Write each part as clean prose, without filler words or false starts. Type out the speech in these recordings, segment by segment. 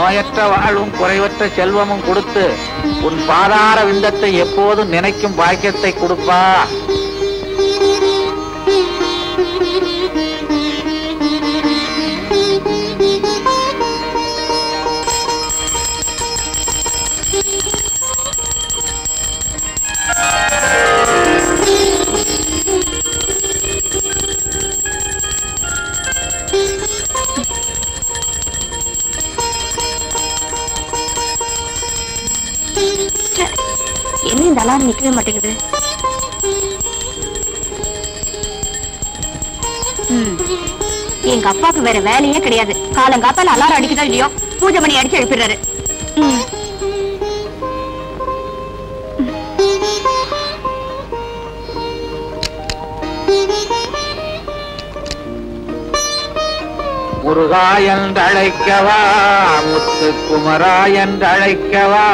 நோயற்ற வாழ்வும் குறைவற்ற செல்வமும் கொடுத்து உன் பாதார விந்தத்தை எப்போதும் நினைக்கும் பாக்கியத்தை கொடுப்பா. என்ன இந்த அலாரம் நிக்கவே மாட்டேங்குது? எங்க அப்பாவுக்கு வேற வேலையே கிடையாது. காலங்காத்தால அலாரம் அடிக்குதோ இல்லையோ பூஜை மணி அடிச்சு எழுப்பிடுறாரு. முருகா என்றழைக்கவா, முத்து குமரா என்றழைக்கவா,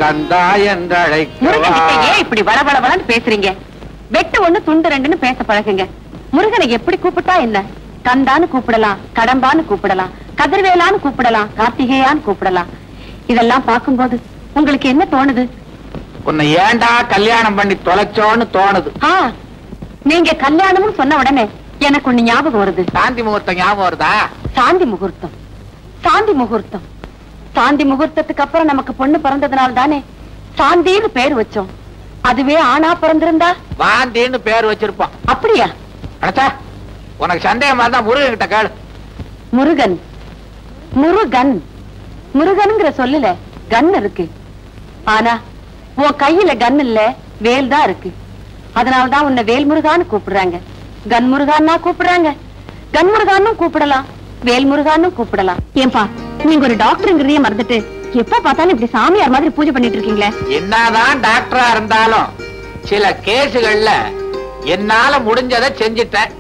கந்தா என்றழைக்கவா. ஏன் இப்படி வளவளவளன்னு பேசுறீங்க? வெட்டு ஒண்ணு துண்டு ரெண்டுன்னு பேச பழகுங்க. முருகனை எப்படி கூப்பிட்டா என்ன? கந்தான்னு கூப்பிடலாம், கடம்பான்னு கூப்பிடலாம், கதிர்வேலான்னு கூப்பிடலாம், கார்த்திகேயான்னு கூப்பிடலாம். இதெல்லாம் பார்க்கும்போது உங்களுக்கு என்ன தோணுது? உன்னை ஏண்டா கல்யாணம் பண்ணி தொலைச்சோன்னு தோணுது. நீங்க கல்யாணம்னு சொன்ன உடனே எனக்கு ஒண்ணு ஞாபகம் வருது. சாந்தி முகூர்த்தம் ஞாபகம் வருதா? சாந்தி முகூர்த்தம், சாந்தி முகூர்த்தம். சாந்தி முகூர்த்தத்துக்கு அப்புறம் நமக்கு பொண்ணு பிறந்ததுனால தானே சாந்தின்னு பேர் வச்சோம். அதுவே ஆணா பிறந்திருந்தா வாந்தின்னு பேர் வச்சிருப்போம். அப்படியா? அடச்சா, உனக்கு சந்தேகமா இருந்தா முருகன் கிட்ட கேளு. முருகன், முருகன், முருகனுங்கிற சொல்லல கன் இருக்கு. ஆனா உன் கையில கன் இல்ல, வேல் தான் இருக்கு. அதனாலதான் உன்னை வேல் முருகான்னு கூப்பிடுறாங்க. கன் முருகான்னா கூப்பிடுறாங்க. கன் முருகான்னு கூப்பிடலாம், வேல் முருகான்னு கூப்பிடலாம். ஏன்பா நீங்க ஒரு டாக்டருங்கிறதையே மறந்துட்டு எப்ப பார்த்தாலும் இப்படி சாமியார் மாதிரி பூஜை பண்ணிட்டு இருக்கீங்களே? என்னதான் டாக்டரா இருந்தாலும் சில கேசுகள்ல என்னால முடிஞ்சதை செஞ்சுட்டேன்.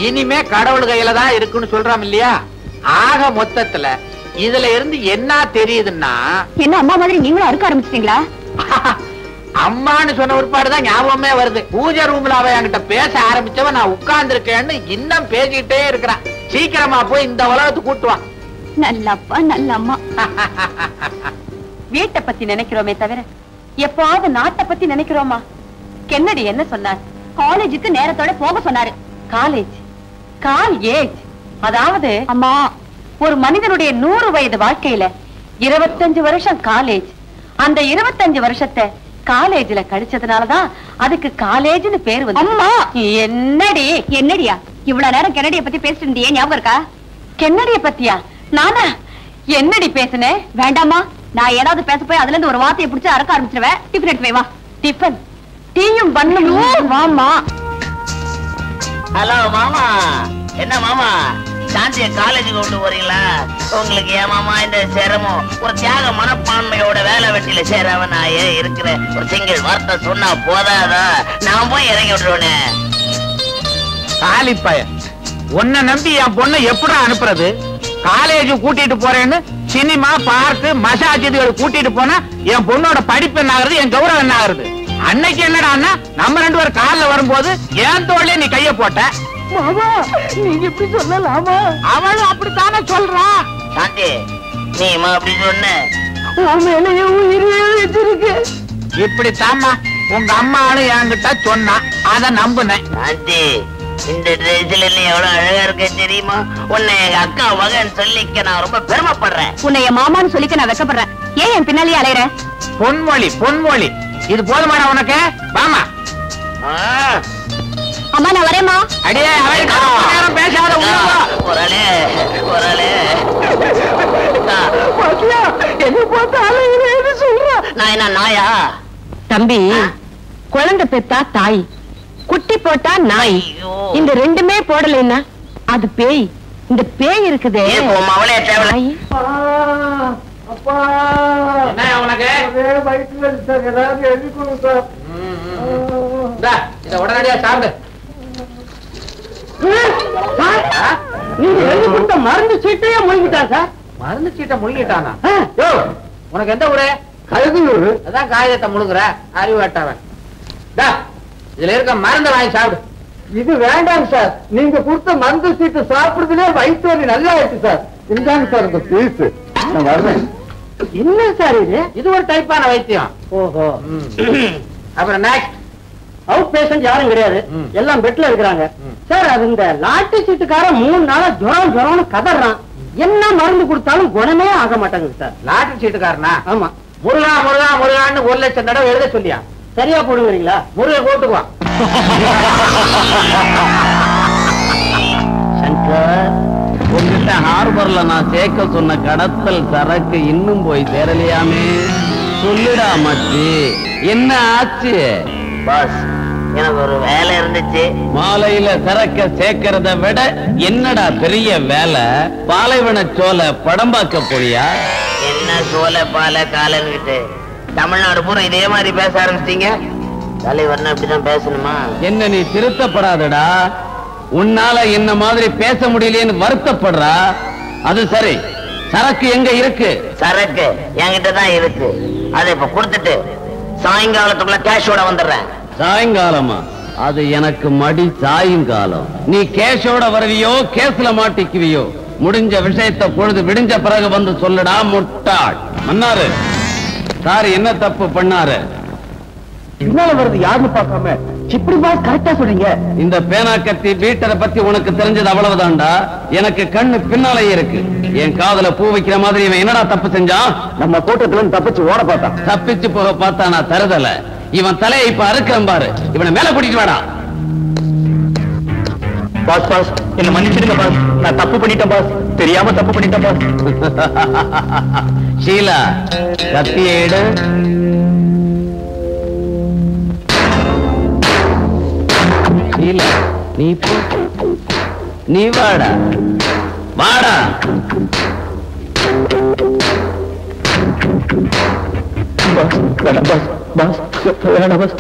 இனிமே கடவுள் கையில தான் இருக்குன்னு சொல்றோம் இல்லையா? ஆக மொத்தத்துல இதுல இருந்து என்ன தெரியுதுன்னா, என்ன அம்மா மாதிரி நீங்களும் அறுக்க ஆரம்பிச்சிட்டீங்களா? அம்மான்னு சொன்ன ஒருபாடுதான் ஞாபகமே வருது. பூஜை ரூம்ல அவ என்கிட்ட பேச ஆரம்பிச்சவன் நான் உட்கார்ந்து இருக்கேன்னு இன்னும் பேசிக்கிட்டே இருக்கிறான். சீக்கிரமா போய் இந்த உலகத்துக்கு கூட்டுவான். நல்ல அப்பா, நல்ல அம்மா. வீட்டை பத்தி நினைக்கிறோமே தவிர எப்பாவது நாட்டை பத்தி நினைக்கிறோமா? கென்னடி என்ன சொன்னார்? காலேஜுக்கு நேரத்தோட போக சொன்னாரு. காலேஜ், காலேஜ் அதாவது அம்மா ஒரு மனிதனுடைய 100 வயது வாழ்க்கையில 25 வருஷம் காலேஜ். அந்த 25 வருஷத்தை காலேஜ்ல கழிச்சதுனாலதான் அதுக்கு காலேஜ்னு பேர் வந்து. அம்மா என்னடி? என்னடியா இவ்வளவு நேரம் கென்னடிய பத்தி பேசிட்டு இருந்தியே, ஞாபகம் இருக்கா? கென்னடிய பத்தியா? நானா என்னடி பேசுனேன்? வேண்டாமா, நான் ஏதாவது பேச போய் அதுல இருந்து ஒரு வார்த்தையை பிடிச்சு அறக்க ஆரம்பிச்சிருவேன். டிஃபன் எடுத்து வா. டிஃபன் டீயும் பண்ணும். வாமா. ஹலோ மாமா. என்ன மாமா, சாந்திய காலேஜுக்கு கொண்டு போறீங்களா? உங்களுக்கு ஏன் மாமா இந்த சிரமம்? ஒரு தியாக மனப்பான்மையோட வேலை வெட்டியில சேரவன் நான் ஏன் இருக்கிறேன். ஒரு சிங்கிள் வார்த்தை சொன்னா போதாதா? நான் போய் இறங்கி விட்டுருவேனே. காலிப்பய உன்னை நம்பி என் பொண்ணை எப்படி அனுப்புறது? காலேஜ் கூட்டிட்டு போறேன்னு சினிமா, பார்க்கு, மசாஜ் இதுகள் கூட்டிட்டு போனா என் பொண்ணோட படிப்பு என்ன ஆகுறது, என் கௌரவம் என்ன ஆகுறது? அன்னைக்கு என்னடான்னா நம்ம 2 பேரும் காலில் வரும்போது ஏன் தோல்ல நீ கைய போட்ட. நீங்க இப்படி சொல்லலாமா? அவளும் அப்படித்தானே சொல்றா. சாந்தி நீமா அப்படி சொன்ன? இப்படித்தாம்மா உங்க அம்மாவும் என்கிட்ட சொன்னா, அத நம்புனேன். சாந்தி இந்த ட்ரெஸ்ல நீ எவ்வளவு அழகா இருக்க தெரியுமா? உன்னை எங்க அக்கா மகன் சொல்லிக்க நான் ரொம்ப பெருமைப்படுறேன். உன்னை என் மாமான்னு சொல்லிக்க நான் வெக்கப்படுறேன். ஏன் என் பின்னாலேயே அலையற? பொன்மொழி, பொன்மொழி. இது போதுமாடா உனக்கு? வாமா. அம்மா நான் வரேம்மா. அடியே பேசாத. குரலே குரலே நான் என்ன நாயா? தம்பி, குழந்தை பெத்தா தாய், குட்டி போட்டா நாய். இந்த ரெண்டுமே போடலைன்னா அது பேய். இந்த பேய் இருக்குதே அவளே தேவை. உடனடியா சாப்பிடு. மருந்து சீட்டையே முழுங்கிட்டான் சார். மருந்து சீட்டை முழுங்கிட்டானா? உனக்கு எந்த ஊரு? கழுகுனூர். அதான் காகிதத்தை முழுங்குற அறிவாட்டவன். இதுல இருக்க மருந்து வாங்கி சாப்பிடு. இது வேண்டாம் சார், நீங்க கொடுத்த மருந்து சீட்டு சாப்பிடுறதுலே வயிற்று வலி நல்லா ஆயிடுச்சு சார். இந்தாங்க சார் இந்த பீஸ். நான் வர்றேன். என்ன சார் இது? இது ஒரு டைப்பான வைத்தியம். ஓஹோ. அப்புறம் நெக்ஸ்ட். அவுட் பேஷண்ட் யாரும் கிடையாது, எல்லாம் பெட்ல இருக்கிறாங்க. சார் அது இந்த லாட்டரி சீட்டுக்காரன் 3 நாளா ஜுரம்னு கதறான். என்ன மருந்து கொடுத்தாலும் குணமே ஆக மாட்டாங்க சார். லாட்டரி சீட்டுக்காரனா? ஆமா. முருகா முருகா முருகான்னு 1 லட்சம் தடவை எழுத சொல்லியா? சரியா போடுவீங்களா? முருகன் கூட்டுக்குவான். சங்கர், உங்ககிட்ட ஹார்பர்ல நான் சேர்க்க சொன்ன கடத்தல் சரக்கு இன்னும் போய் சேரலையாமே. சொல்லுடா மச்சி, என்ன ஆச்சு? பாஸ், எனக்கு ஒரு வேலை இருந்துச்சு. மாலையில சரக்க சேர்க்கறத விட என்னடா பெரிய வேலை? பாலைவன சோலை படம் பார்க்க போறியா? என்ன சோலை பால காலன்கிட்டு தமிழ்நாடு பூரா இதே மாதிரி பேச ஆரம்பிச்சிட்டீங்க. தலைவர்னா இப்படிதான் பேசணுமா? என்ன நீ திருத்தப்படாதடா. உன்னால என்ன மாதிரி பேச முடியலையேன்னு வருத்தப்படுறா. அது சரி, சரக்கு எங்க இருக்கு? சரக்கு என்கிட்ட தான் இருக்கு. அதை இப்ப கொடுத்துட்டு சாயங்காலத்துக்குள்ள கேஷோட வந்துடுறேன். சாயங்காலமா? அது எனக்கு மடி சாயங்காலம். நீ கேஷோட வருவியோ கேஸ்ல மாட்டிக்குவியோ? முடிஞ்ச விஷயத்தை பொழுது விடிஞ்ச பிறகு வந்து சொல்லுடா முட்டாள். மன்னாரு சார் என்ன தப்பு பண்ணாரு? பின்னால வருது யாருன்னு பார்க்காம இப்படி பாஸ் கரெக்டா சொல்றீங்க. இந்த பேனா கத்தி பீட்டரை பத்தி உனக்கு தெரிஞ்சது அவ்வளவுதான்டா. எனக்கு கண்ணு பின்னாலேயே இருக்கு. என் காதுல பூ வைக்கிற மாதிரி இவன் என்னடா தப்பு செஞ்சான்? நம்ம கூட்டத்துல தப்பிச்சு ஓட பார்த்தா. தப்பிச்சு போக பார்த்தா நான் தருதல. இவன் தலையை இப்ப அறுக்கிறேன் பாரு. இவனை மேல கூட்டிட்டு வாடா. பாஸ் பாஸ் என்ன மன்னிச்சிடுங்க பாஸ். நான் தப்பு பண்ணிட்டேன் பாஸ். தெரியாம தப்பு பண்ணிட்டேன் பாஸ். ஷீலா, கத்தியை எடு. ஷீலா, நீ போ. நீ வாடா வாடா. பாஸ் வேணாம் பாஸ். பாஸ் வேணாம் பாஸ்.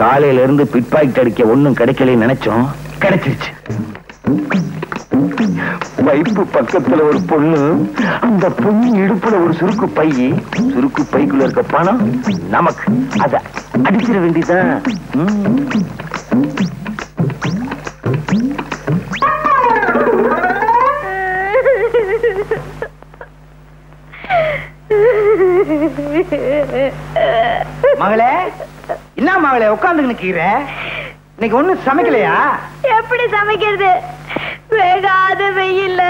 காலையில இருந்து பிட் பாக்கெட் அடிக்க ஒண்ணும் கிடைக்கலன்னு நினைச்சோம், கிடைச்சிருச்சு. பைப்பு பக்கத்துல ஒரு பொண்ணு, அந்த பொண்ணு இடுப்புல ஒரு சுருக்கு பை, சுருக்கு பைக்குள்ள இருக்க பணம் நமக்கு. அத அடிச்சிட வேண்டியதான். மகளே, என்ன மகளே உட்கார்ந்து நிக்கிற? இன்னைக்கு ஒண்ணும் சமைக்கலையா? எப்படி சமைக்கிறது? வேகாத வெயில்ல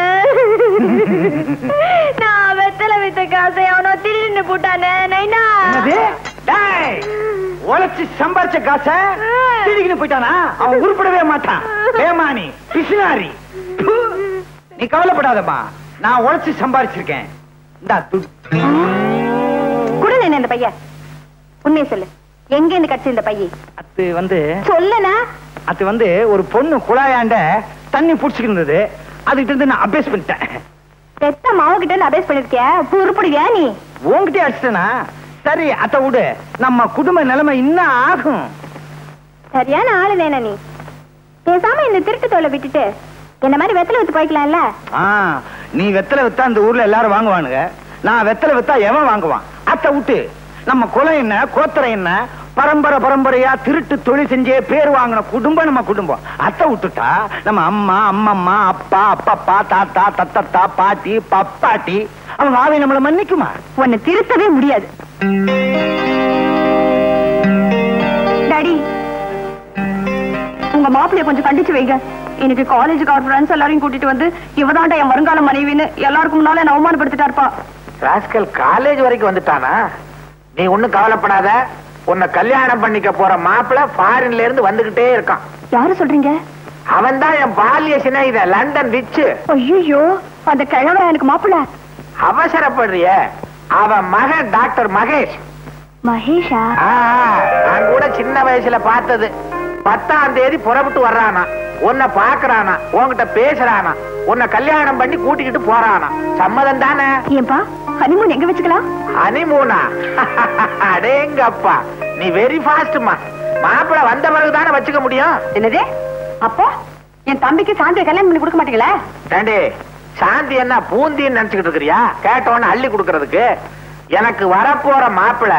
நான் வெத்தலை வித்த காசை அவனோ திருடின்னு போட்டானே. நைனா, உழைச்சு சம்பாரிச்ச காசை திருடிக்கிட்டு போயிட்டானா? அவன் உருப்படவே மாட்டான். ஏமானி பிசினாரி. நீ கவலைப்படாதம்மா, நான் உழைச்சு சம்பாரிச்சிருக்கேன். இந்தா துட்டு. கூட இந்த பையன் உண்மையை சொல்லு, எங்க இருந்து கிடைச்ச இந்த பைய? அது வந்து சொல்லனா, அது வந்து ஒரு பொண்ணு குழாயாண்ட தண்ணி புடிச்சுக்கிட்டு இருந்தது, அதுகிட்ட இருந்து நான் அபேஸ் பண்ணிட்டேன். பெத்த மாவு கிட்ட இருந்து அபேஸ் பண்ணிருக்கியா? உருப்படுவியா நீ? உங்ககிட்ட அடிச்சிட்டேனா? சரி, அத விடு. நம்ம குடும்ப நிலைமை இன்னும் ஆகும். சரியான ஆளு வேணா நீ. பேசாம இந்த திருட்டு தோலை விட்டுட்டு என்ன மாதிரி வெத்தலை வித்து போய்க்கலாம்ல. நீ வெத்தலை வித்தா அந்த ஊர்ல எல்லாரும் வாங்குவானுங்க, நான் வெத்தலை வித்தா எவன் வாங்குவான்? அத்த விட்டு நம்ம குலம் என்ன, கோத்திரம் என்ன, பரம்பரை பரம்பரையா திருட்டு தொழில் செஞ்சே பேர் வாங்கின குடும்பம் நம்ம குடும்பம். அத்தை விட்டுட்டா நம்ம அம்மா, அம்மம்மா, அப்பா, அப்பப்பா, தாத்தா, தத்தத்தா, பாட்டி, பப்பாட்டி, அவங்க ஆவி நம்மள மன்னிக்குமா? உன்னை திருத்தவே முடியாது. டாடி, உங்க மாப்பிள்ளைய கொஞ்சம் கண்டிச்சு வைங்க. இன்னைக்கு காலேஜுக்கு அவர் ஃப்ரெண்ட்ஸ் எல்லாரையும் கூட்டிட்டு வந்து இவதாண்டா என் வருங்கால மனைவின்னு எல்லாருக்கும் முன்னால என்ன அவமானப்படுத்திட்டா இருப்பா. ராஸ்கல் காலேஜ் வரைக்கும் வந்துட்டானா? நீ ஒண்ணும் கவலைப்படாத, உன்னை கல்யாணம் பண்ணிக்க போற மாப்பிள்ள ஃபாரின்ல இருந்து வந்துகிட்டே இருக்கான். யாரு சொல்றீங்க? அவன் தான் என் பால்ய சிநேகித லண்டன் விச்சு. ஐயோ, அந்த கிழவன் எனக்கு மாப்பிள்ள. அவசரப்படுறிய? அவன் மகன் டாக்டர் மகேஷ். மகேஷா? நான் கூட சின்ன வயசுல பார்த்தது. 10ஆம் தேதி புறப்பட்டு வர்றானா, உன்னை பாக்குறானா, உன்கிட்ட பேசுறானா, உன்னை கல்யாணம் பண்ணி கூட்டிக்கிட்டு போறானா. சம்மதம் தானே? ஏன்பா, ஹனிமூன் எங்க வச்சுக்கலாம்? ஹனிமூனா? அடேங்கப்பா, நீ வெரி ஃபாஸ்ட்மா. மாப்பிள வந்த பிறகுதானே வச்சுக்க முடியும். என்னது? அப்போ என் தம்பிக்கு சாந்தியை கல்யாணம் பண்ணி கொடுக்க மாட்டீங்களா? ஏண்டி, சாந்தி என்ன பூந்தின்னு நினைச்சுக்கிட்டு இருக்கிறியா? கேட்டவன அள்ளி கொடுக்கறதுக்கு. எனக்கு வரப்போற மாப்பிள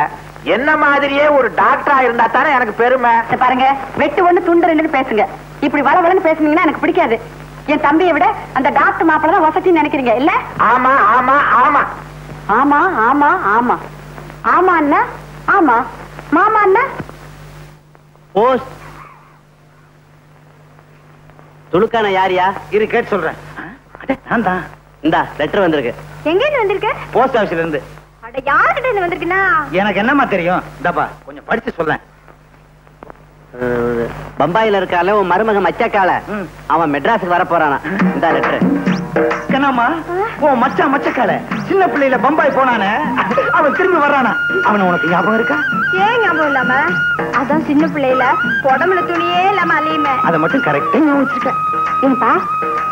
என்ன மாதிரியே ஒரு டாக்டரா இருந்தா தானே எனக்கு பெருமை. பாருங்க, வெட்டு ஒண்ணு துண்டு ரெண்டுன்னு பேசுங்க. இப்படி வளவளன்னு பேசுனீங்கன்னா எனக்கு பிடிக்காது. என் தம்பியை விட அந்த டாக்டர் மாப்பிள்ள தான் வசதின்னு நினைக்கிறீங்க இல்ல? ஆமா ஆமா ஆமா ஆமா ஆமா ஆமா ஆமா அண்ணா. ஆமா மாமா அண்ணா. போஸ்ட் துளுக்கான யாரியா? இரு கேட்டு சொல்றேன். நான் தான். இந்தா லெட்டர் வந்திருக்கு. எங்க இருந்து வந்திருக்க? போஸ்ட் ஆபீஸ்ல இருந்து. அட, யார்கிட்ட இருந்து வந்திருக்குன்னா? எனக்கு என்னமா தெரியும்? இந்தாப்பா கொஞ்சம் படிச்சு சொல்லேன். பம்பாயில இருக்கால உன் மருமக மச்சக்கால, அவன் மெட்ராஸுக்கு வர போறானா. இந்த லெட்டர். என்னம்மா உன் மச்சான் மச்சக்கால சின்ன பிள்ளையில பம்பாய் போனானே, அவன் திரும்பி வர்றானா? அவன் உனக்கு ஞாபகம் இருக்கா? ஏன் ஞாபகம் இல்லாம? அதான் சின்ன பிள்ளையில உடம்புல துணியே இல்லாம அலையுமே. அதை மட்டும் கரெக்டா ஞாபகம் வச்சிருக்கேன். ஏன்பா,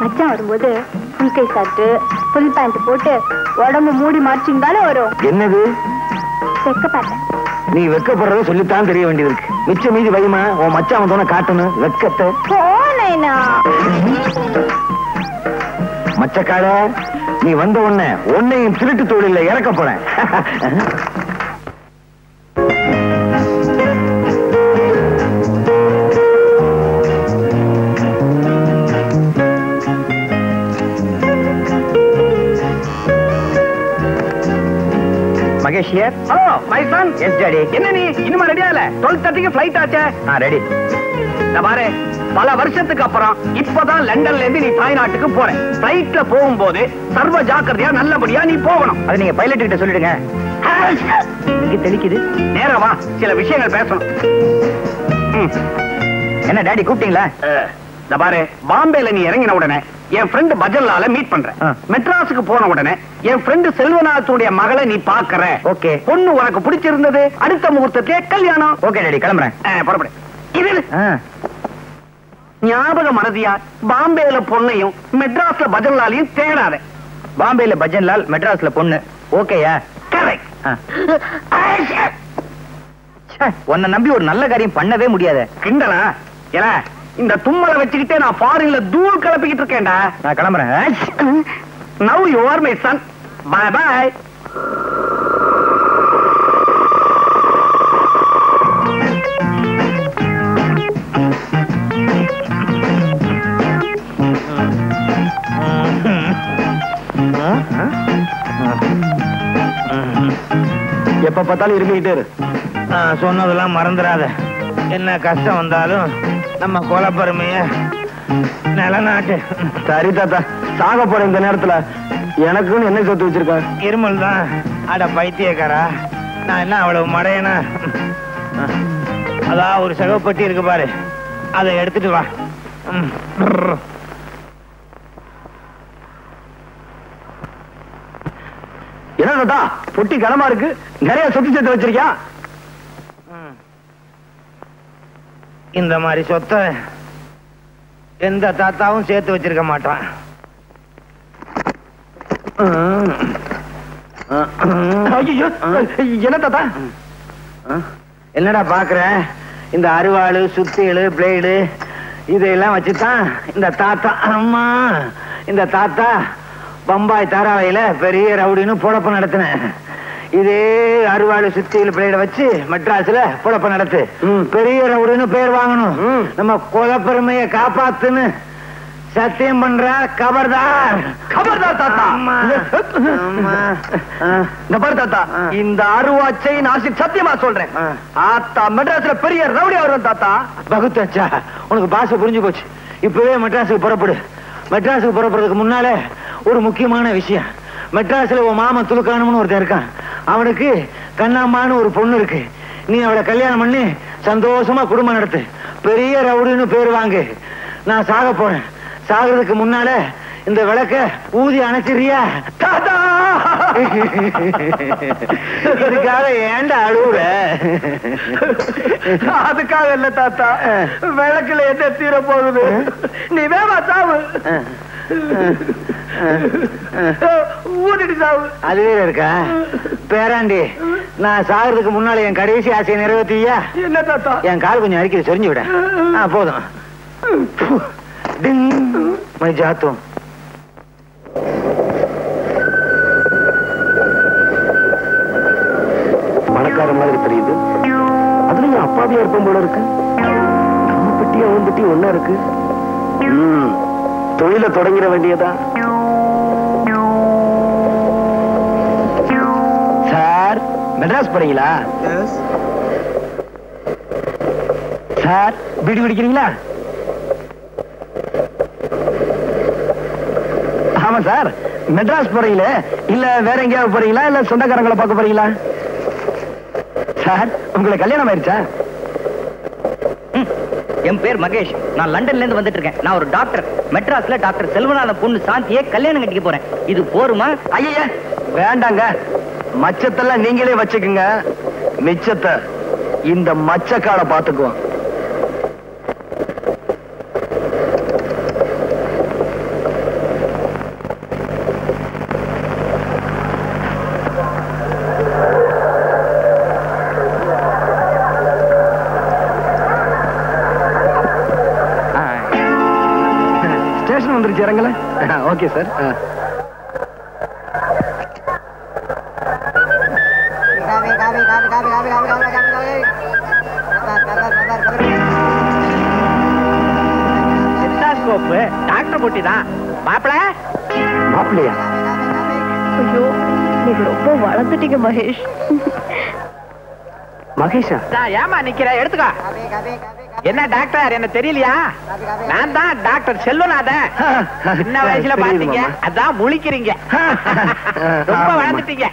மச்சான் வரும்போது புல் கை சட்டு புல் பேண்ட் போட்டு உடம்பு மூடி மறைச்சிருந்தாலும் வரும். என்னது செக்க பார்த்தேன். நீ வெக்கப்படுறத சொல்லித்தான் தெரிய வேண்டியது இருக்கு. மிச்ச மீதி வைமா, உன் மச்சான் வந்தோன காட்டணும் வெக்கத்தை. போனேனா மச்சக்கால, நீ வந்த உடனே உன்னையும் திருட்டு தொழில இறக்க போறேன். Mahesh here. Hello my son. Yes daddy. என்ன நீ இன்னும் ரெடியா இல்ல? 12:30க்கு ஃளைட் ஆச்சே. ரெடி. நான் பாரு, பல வருஷத்துக்கு அப்புறம் இப்பதான் லண்டன்ல இருந்து நீ தாய்நாட்டுக்கு போற. ஃளைட்ல போகும்போது சர்வ ஜாக்கிரதையா நல்லபடியா நீ போகணும். அது நீங்க பைலட் கிட்ட சொல்லிடுங்க. இங்க தெளிக்குது. நேரமா சில விஷயங்கள் பேசணும். என்ன டாடி கூப்பிட்டீங்களா? பாரு, பாம்பேல நீ இறங்கின உடனே என் ஃப்ரெண்ட் பஜன்லால மீட் பண்றேன். மெட்ராஸுக்கு போன உடனே என் ஃப்ரெண்ட் செல்வநாத்துடைய மகளை நீ பாக்குற. ஓகே. பொண்ணு உனக்கு பிடிச்சிருந்தது. அடுத்த முகூர்த்தத்திலே கல்யாணம். ஓகே டாடி, கிளம்புறேன். புறப்படு. இது ஞாபக மறதியா பாம்பேல பொண்ணையும் மெட்ராஸ்ல பஜன்லாலையும் தேடாத. பாம்பேல பஜன்லால், மெட்ராஸ்ல பொண்ணு. ஓகேயா? கரெக்ட். உன்னை நம்பி ஒரு நல்ல காரியம் பண்ணவே முடியாது. கிண்டலா? ஏல இந்த தும்மலை வச்சுக்கிட்டே நான் ஃபாரின்ல தூள் கிளப்பிக்கிட்டு இருக்கேன்டா. நான் கிளம்புறேன். Now you are my son. Bye bye. எப்ப பார்த்தாலும் இருமிக்கிட்டே இரு. சொன்னதெல்லாம் மறந்துடாத. என்ன கஷ்டம் வந்தாலும் நம்ம கொலப்பெருமைய நிலநாட்டு. சரி தாத்தா, சாக போற இந்த நேரத்துல எனக்குன்னு என்ன சொத்து வச்சிருக்க? இருமல் தான். அட பைத்தியக்காரா, நான் என்ன அவ்வளவு மடையனா? அதான் ஒரு சகப்பட்டி இருக்கு பாரு, அதை எடுத்துட்டு வா. என்ன தாத்தா பொட்டி கனமா இருக்கு, நிறைய சொத்து சேர்த்து வச்சிருக்கியா? இந்த மாதிரி சொத்தை எந்த தாத்தாவும் சேர்த்து வச்சிருக்க மாட்டான். என்ன தாத்தா? என்னடா பாக்குற? இந்த அருவாளு, சுத்தியலு, பிளேடு இதெல்லாம் வச்சுதான் இந்த தாத்தா, அம்மா இந்த தாத்தா பம்பாய் தாராவையில பெரிய ரவுடின்னு பொழப்பு நடத்தினேன். இதே அருவாளு, சுத்தியல், பிளேட வச்சு மெட்ராஸ்ல பொழப்பு நடத்து. பெரிய ரவுடின்னு பேர் வாங்கணும். நம்ம கொலப்பெருமையை காப்பாத்துன்னு சத்தியம் பண்ற. கபர்தார். கபர்தார் தாத்தா. இந்த பாரு தாத்தா, இந்த அருவாச்சை நான் சத்தியமா சொல்றேன். ஆத்தா மெட்ராஸ்ல பெரிய ரவுடி வருவேன் தாத்தா. பகுத்தாச்சா, உனக்கு பாஷை புரிஞ்சு போச்சு. இப்பவே மெட்ராஸுக்கு புறப்படு. மெட்ராஸுக்கு புறப்படுறதுக்கு முன்னாலே ஒரு முக்கியமான விஷயம். மெட்ராஸ்ல உன் மாமன் துலுக்கானம்னு ஒருத்தன் இருக்கான். அவனுக்கு கண்ணம்மான்னு ஒரு பொண்ணு இருக்கு. நீ அவளை கல்யாணம் பண்ணி சந்தோஷமா குடும்பம் நடத்து. பெரிய ரவுடின்னு பேர் வாங்கு. நான் சாக போறேன். சாகிறதுக்கு முன்னால இந்த விளக்க ஊதி அணைச்சிரியா? தாத்தா, இதுக்காக ஏன்டா அழுவுற? அதுக்காக இல்ல தாத்தா, விளக்குல எந்த தீர போகுது. நீ வேமா சாவு, ஊதிட்டு சாவு. அது வேற இருக்கா? பேராண்டி, நான் சாகிறதுக்கு முன்னால என் கடைசி ஆசையை நிறைவேற்றியா? என்ன தாத்தா? என் கால் கொஞ்சம் அடிக்கிறது சொரிஞ்சு விட. போதும். மை ஜாத்தும். பணக்கார மாதிரி தெரியுது. அதுலயும் அப்பாவியா இருப்போம் போல இருக்கு. நம்ம பெட்டி அவன் பெட்டி ஒன்னா இருக்கு. தொழில தொடங்கிட வேண்டியதா? சார், மெட்ராஸ் போறீங்களா? சார், பீடி குடிக்கிறீங்களா? ஆமா சார். மெட்ராஸ் போறீங்களே, இல்ல வேற எங்கேயாவது போறீங்களா, இல்ல சொந்தக்காரங்களை பார்க்க போறீங்களா? சார், உங்களுக்கு கல்யாணம் ஆயிடுச்சா? என் பேர் மகேஷ். நான் லண்டன்ல இருந்து வந்துட்டு இருக்கேன். நான் ஒரு டாக்டர். மெட்ராஸ்ல டாக்டர் செல்வநாத பொண்ணு சாந்தியை கல்யாணம் கட்டிக்க போறேன். இது போருமா? ஐயா வேண்டாங்க. மச்சத்தெல்லாம் நீங்களே வச்சுக்குங்க. மிச்சத்தை இந்த மச்சக்கால பாத்துக்குவோம். ஸ்டேஷன் வந்துருச்சு, இறங்கல? Okay sir. டாக்டர் போட்டி தான் மாப்பிள. மாப்பிள்ளையா? ஐயோ, நீங்க ரொம்ப வளர்ந்துட்டீங்க மகேஷ். மகேஷா? ஏமா நிக்கிற? எடுத்துக்கோ. என்ன டாக்டர், என்ன தெரியலையா? நான் தான் டாக்டர் செல்வநாதன். சின்ன வயசுல பாத்தீங்க, அதான் முழிக்கிறீங்க. ரொம்ப வளர்ந்துட்டீங்க.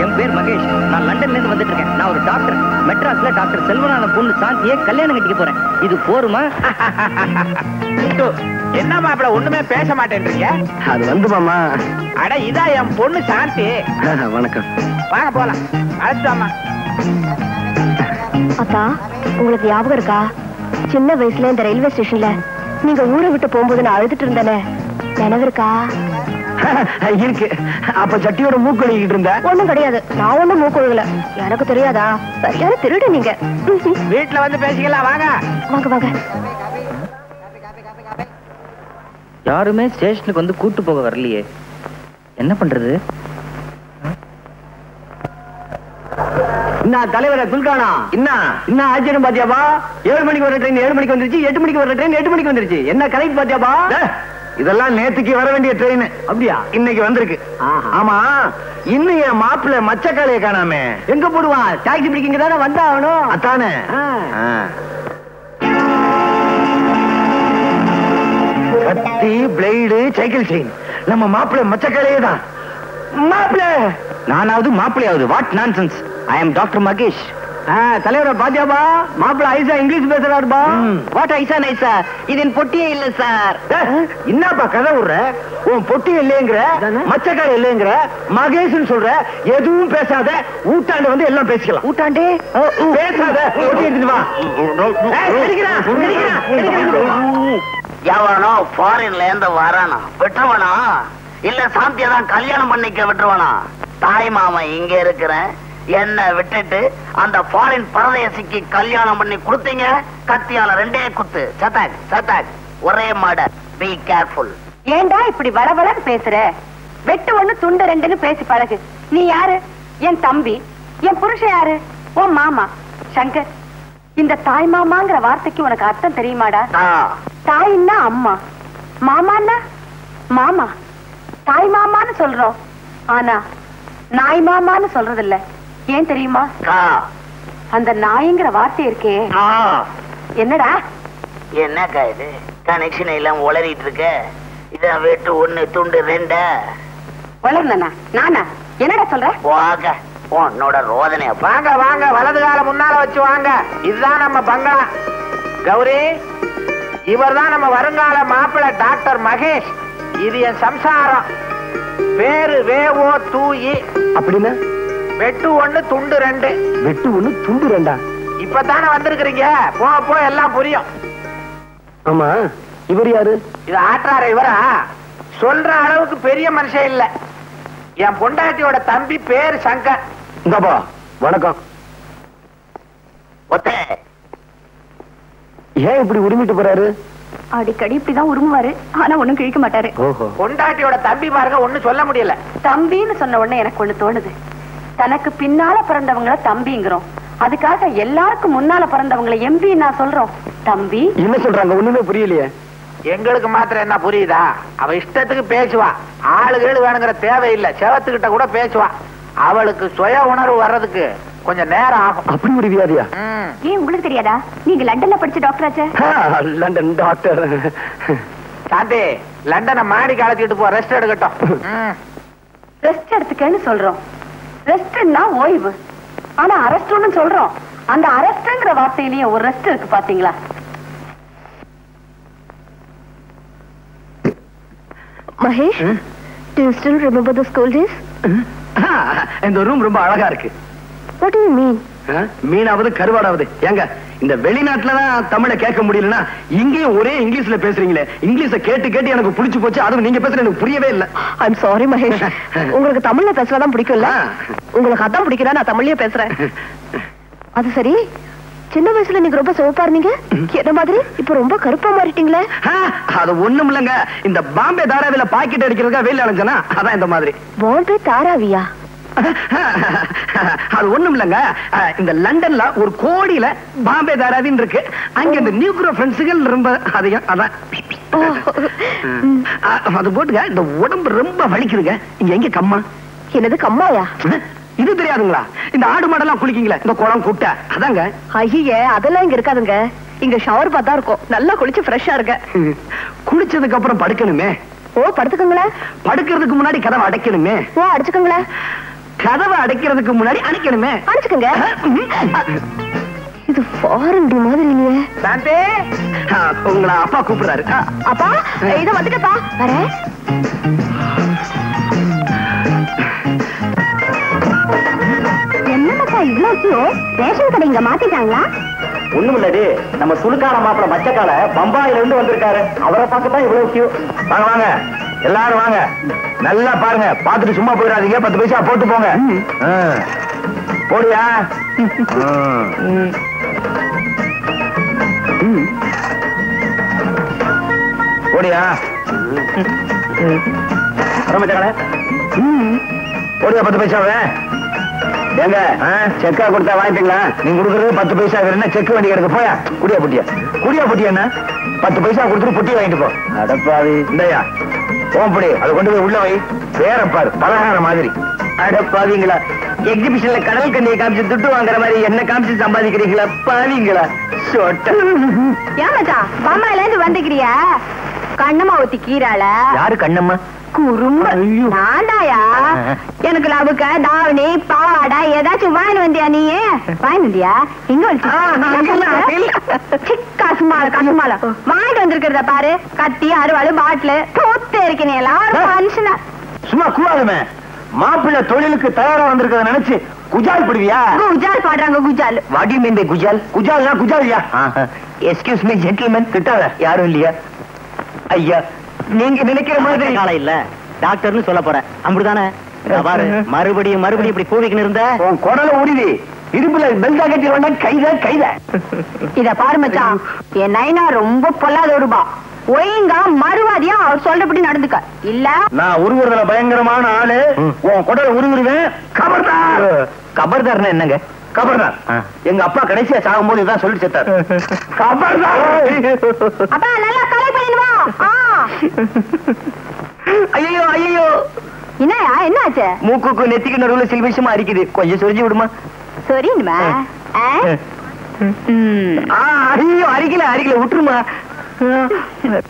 என் பேர் மகேஷ். நான் லண்டன்ல இருந்து வந்துட்டு இருக்கேன். நான் ஒரு டாக்டர். மெட்ராஸ்ல டாக்டர் செல்வநாத பொண்ணு சாந்தியை கல்யாணம் கட்டிக்க போறேன். இது போருமா? என்ன மாப்பிள ஒண்ணுமே பேச மாட்டேன்றீங்க? அது வந்து மாமா. அட இதான் என் பொண்ணு சாந்தி. வணக்கம். வாங்க போலாம். அழைச்சாமா. அக்கா, உங்களுக்கு ஞாபகம் இருக்கா? சின்ன வயசுல இந்த ரயில்வே ஸ்டேஷன்ல நீங்க ஊரை விட்டு போகும்போது நான் அழுதுட்டு இருந்தேனே, நினைவு இருக்கா? இருக்கு. அப்ப சட்டியோட மூக்கு ஒழுகிட்டு இருந்த? ஒண்ணும் கிடையாது, நான் ஒண்ணும் மூக்கு ஒழுகல. எனக்கு தெரியாதா? சரியான திருடு நீங்க. வீட்டுல வந்து பேசிக்கலாம் வாங்க. வாங்க வாங்க. யாருமே ஸ்டேஷனுக்கு வந்து கூட்டு போக வரலையே, என்ன பண்றது? என்ன தலைவர துல்கானா, என்ன ஆச்சரியம் பாத்தியாபா? 7 மணிக்கு வர ட்ரெயின் 7 மணிக்கு வந்துருச்சு, 8 மணிக்கு வர ட்ரெயின் 8 மணிக்கு வந்துருச்சு. என்ன கரெக்ட் பாத்தியாபா? இதெல்லாம் நேத்துக்கு வர வேண்டிய ட்ரெயின். அப்படியா? இன்னைக்கு வந்திருக்கு. ஆமா, இன்னும் என் மாப்பிள்ள மச்சக்காளைய காணாமே. எங்க போடுவான்? டாக்ஸி பிடிக்கிங்க தானே வந்தாகணும். அதானே. கத்தி, பிளேடு, சைக்கிள் செயின், நம்ம மாப்பிள்ள மச்சக்காளையே தான். மாப்பிள்ள நானாவது மாப்பிள்ளையாவது? What nonsense. I am doctor Mahesh. தலைவர பாத்தியாபா? மாப்பிள்ள ஐசா இங்கிலீஷ் பேசுறாருப்பா. வாட் ஐசா நைசா? இது என் பொட்டியே இல்ல சார். என்னப்பா கதை விடுற? உன் பொட்டி இல்லைங்கிற, மச்சக்கார இல்லைங்கிற, மகேஷ்னு சொல்ற. எதுவும் பேசாத, ஊட்டாண்டு வந்து எல்லாம் பேசிக்கலாம். ஊட்டாண்டே பேசாத, பொட்டி எடுத்துட்டு வா. எவனோ ஃபாரின்ல இருந்து வரானா விட்டுருவானா, இல்ல சாந்தியதான் கல்யாணம் பண்ணிக்க விட்டுருவானா? தாய் மாமன் இங்க இருக்கிறேன், என்ன விட்டுட்டு அந்த ஃபாரின் பரதேசிக்கு கல்யாணம் பண்ணி கொடுத்தீங்க. கத்தியால 2 குத்து. சட்டாக் சட்டாக், ஒரே மாட. Be careful. ஏண்டா இப்படி வளவளன்னு பேசுற? வெட்டு 1 துண்டு 2ன்னு பேசி பழகு. நீ யாரு? என் தம்பி. என் புருஷன் யாரு? உன் மாமா சங்கர். இந்த தாய் மாமாங்கிற வார்த்தைக்கு உனக்கு அர்த்தம் தெரியுமாடா? தாயின்னா அம்மா, மாமான்னா மாமா. தாய் மாமான்னு சொல்றோம், ஆனா நாய் மாமான்னு சொல்றது இல்ல. ஏன் தெரியுமா? அந்த நாய்ங்கிற வார்த்தை இருக்கே. என்னடா என்னக்கா இது? கனெக்ஷன் எல்லாம் உளறிட்டு இருக்க. இதான் வெட்டு 1 துண்டு 2. வளர்ந்தனா நானா? என்னடா சொல்ற? வாங்க உன்னோட ரோதனை. வாங்க வாங்க, வலது கால முன்னால வச்சு வாங்க. இதுதான் நம்ம பங்களா. கௌரி, இவர்தான் நம்ம வருங்கால மாப்பிள்ள டாக்டர் மகேஷ். இது என் சம்சாரம். பேரு வேவோ தூயி. அப்படின்னா வெட்டு 1 துண்டு 2. வெட்டு 1 துண்டு 2. இப்பதானே வந்திருக்கிறீங்க, போ எல்லாம் புரியும். ஆமா, இவர் யாரு? இது ஆற்றார. இவரா? சொல்ற அளவுக்கு பெரிய மனுஷன் இல்ல. என் பொண்டாட்டியோட தம்பி, பேரு சங்கர். இந்தப்பா வணக்கம். ஒத்தே ஏன் இப்படி உரிமிட்டு போறாரு? அடிக்கடி இப்படிதான் உருமுவாரு, ஆனா ஒண்ணும் கிழிக்க மாட்டாரு. பொண்டாட்டியோட தம்பி பாருங்க, ஒண்ணும் சொல்ல முடியல. தம்பின்னு சொன்ன உடனே எனக்கு ஒண்ணு தோணுது. தனக்கு பின்னால பிறந்தவங்கள தம்பிங்கிறோம், அதுக்காக எல்லாருக்கும் முன்னால பிறந்தவங்களை எம்பி நான் சொல்றோம். தம்பி என்ன சொல்றாங்க? ஒண்ணுமே புரியலையே. எங்களுக்கு மாத்திரம் என்ன புரியுதா? அவ இஷ்டத்துக்கு பேசுவா. ஆளுகள் வேணுங்கிற தேவையில்லை. செவத்துக்கிட்ட கூட பேசுவா. அவளுக்கு சுய உணர்வு வர்றதுக்கு கொஞ்சம் நேரம் ஆகும். அப்படி ஒரு வியாதியா? ஏன் உங்களுக்கு தெரியாதா? நீங்க லண்டன்ல படிச்ச டாக்டர் ஆச்சே. London doctor. சாந்தி, லண்டனை மாடிக்கு அழைச்சிட்டு போ, ரெஸ்ட் எடுக்கட்டும். ரெஸ்ட் எடுத்துக்கன்னு சொல்றோம். ரெஸ்ட்னா ஓய்வு, ஆனா அரெஸ்ட்னு சொல்றோம். அந்த அரெஸ்ட்ங்கிற வார்த்தையிலேயே ஒரு ரெஸ்ட் இருக்கு பாத்தீங்களா? Mahesh, do you still remember the school days? இந்த ரூம் ரொம்ப அழகா இருக்கு. What do you mean? மீனாவது கருவாடாவது. ஏங்க, இந்த வெளிநாட்டுலதான் தமிழை கேட்க முடியலன்னா இங்கேயும் ஒரே இங்கிலீஷ்ல பேசுறீங்களே. இங்கிலீஷ கேட்டு கேட்டு எனக்கு புடிச்சு போச்சு. அதுவும் நீங்க பேசுறது எனக்கு புரியவே இல்ல. I'm sorry Mahesh. உங்களுக்கு தமிழ்ல பேசுறதான் பிடிக்கும்ல? உங்களுக்கு அதான் பிடிக்கல, நான் தமிழ்லயே பேசுறேன். அது சரி, சின்ன வயசுல நீங்க ரொம்ப சிவப்பா இருந்தீங்க, என்ன மாதிரி இப்ப ரொம்ப கருப்பா மாறிட்டீங்களே? அது ஒண்ணும் இல்லங்க, இந்த பாம்பே தாராவில பாக்கெட் அடிக்கிறதுக்கா வெயில் அலைஞ்சனா, அதான் இந்த மாதிரி. பாம்பே தாராவியா? அது ஒண்ணும் இல்லங்க, இந்த லண்டன்ல ஒரு கோடியில பாம்பே தாராவின்னு இருக்கு. அங்க இந்த நியூக்ரோ ஃப்ரெண்ட்ஸுகள் ரொம்ப அதிகம். அதான் அது போட்டுங்க. இந்த உடம்பு ரொம்ப வலிக்குதுங்க. இங்க எங்க கம்மா? என்னது கம்மாயா? இது தெரியாதுங்களா? இந்த ஆடு மாடெல்லாம் குளிக்கீங்களா, இந்த குளம் குட்டை, அதாங்க. ஐயே, அதெல்லாம் இங்க இருக்காதுங்க. இங்க ஷவர் பார்த்தா இருக்கும். நல்லா குளிச்சு ஃப்ரெஷ்ஷா இருக்க. குளிச்சதுக்கு அப்புறம் படுக்கணுமே. ஓ, படுத்துக்கங்களேன். படுக்கிறதுக்கு முன்னாடி கதவை அடைக்கணுமே. ஓ, அடிச்சுக்கங்களேன். கதவை அடைக்கிறதுக்கு முன்னாடி அடைக்கணுமே. அடிச்சுக்கங்க. இது ஃபாரின் மாதிரி இல்லையே. சாந்தி, உங்களை அப்பா கூப்பிடுறாரு. அப்பா, இத வந்துட்டப்பா, வரேன். என்னப்பா இவ்வளவு ரேஷன் கடை இங்க மாத்திட்டாங்களா? ஒண்ணும் இல்லடி, நம்ம சுழுக்கார மாப்பிள மச்சக்கால பம்பாயில இருந்து வந்திருக்காரு. அவரை பார்க்கத்தான் இவ்வளவு கியூ. வாங்க வாங்க. எல்லாரும் வாங்க, நல்லா பாருங்க, பார்த்துட்டு சும்மா போயிடாதீங்க. 10 பைசா போட்டு போங்க. போடியா? போடியா? போடியா 10 பைசாவே? ஏங்க செக்கா கொடுத்தா வாங்கிட்டீங்களா? நீங்க கொடுக்கறது 10 பைசா என்ன செக் வண்டி கிடக்கு. போயா குடியா புட்டியா? குடியா புட்டியா என்ன 10 பைசா கொடுத்துட்டு புட்டி வாங்கிட்டு போ. அடப்பாவி இந்தயா போம்படி அதை கொண்டு போய் உள்ள வை. வேற பாரு பலகார மாதிரி. அடப்பாவீங்களா, எக்ஸிபிஷன்ல கடல் கண்ணியை காமிச்சு துட்டு வாங்குற மாதிரி என்ன காமிச்சு சம்பாதிக்கிறீங்களா பாவீங்களா? ஏமாச்சா பாமால இருந்து வந்துக்கிறியா? கண்ணம்மா ஊத்தி கீரால. யாரு கண்ணம்மா? குறும்பு நான்டாயா. எனக்கு லவுக்க தாவணி பாவாடா ஏதாச்சும் வாங்கி வந்தியா? நீ வாங்கி வந்தியா? இங்க கசுமால வாங்கிட்டு வந்திருக்கிறத பாரு. கத்தி அறுவாள் பாட்டிலு தூத்து இருக்கீங்க எல்லாரும் மனுஷனா. சும்மா கூடாதுமே. மாப்பிள்ளை தொழிலுக்கு தயாரா வந்திருக்கிறத நினைச்சு குஜால் படுவியா? குஜால் பாடுறாங்க. குஜால் வாட் யூ மீன் பை குஜால்? குஜால்னா குஜாலியா? Excuse me gentleman. திட்டாத யாரும் இல்லையா? ஐயா நீங்க நினைக்கிற மாதிரி காலம் இல்ல. டாக்டர்னு சொல்ல போறேன் அப்படிதானே? பாரு மறுபடியும் மறுபடியும் இப்படி கூவிக்கின்னு இருந்த உன் குடல உருவி இருப்புல பெல்டா கட்டி வேண்டா. கைத இத பாரு மச்சான், என் நைனா ரொம்ப பொல்லாத ஒருபா. ஒழுங்கா மறுவாதியா அவர் சொல்றபடி நடந்துக்க. இல்ல நான் உருவுறதுல பயங்கரமான ஆளு. உன் குடல உருவிடுவேன். கபர்தார். கபர்தார்னா என்னங்க? கபர்தார் எங்க அப்பா கடைசியா சாகும்போது இதான் சொல்லி செத்தார். கபர்தார். அப்பா நல்லா கலை பண்ணிடுவா. ஐயோ ஐயோ என்னயா என்னாச்சு? மூக்குக்கு நெத்திக்கு நடுவுல சில்விஷமா அரிக்குது. கொஞ்சம் சொரிஞ்சு விடுமா? சரிமா. ஐயோ அரிக்கல விட்டுருமா.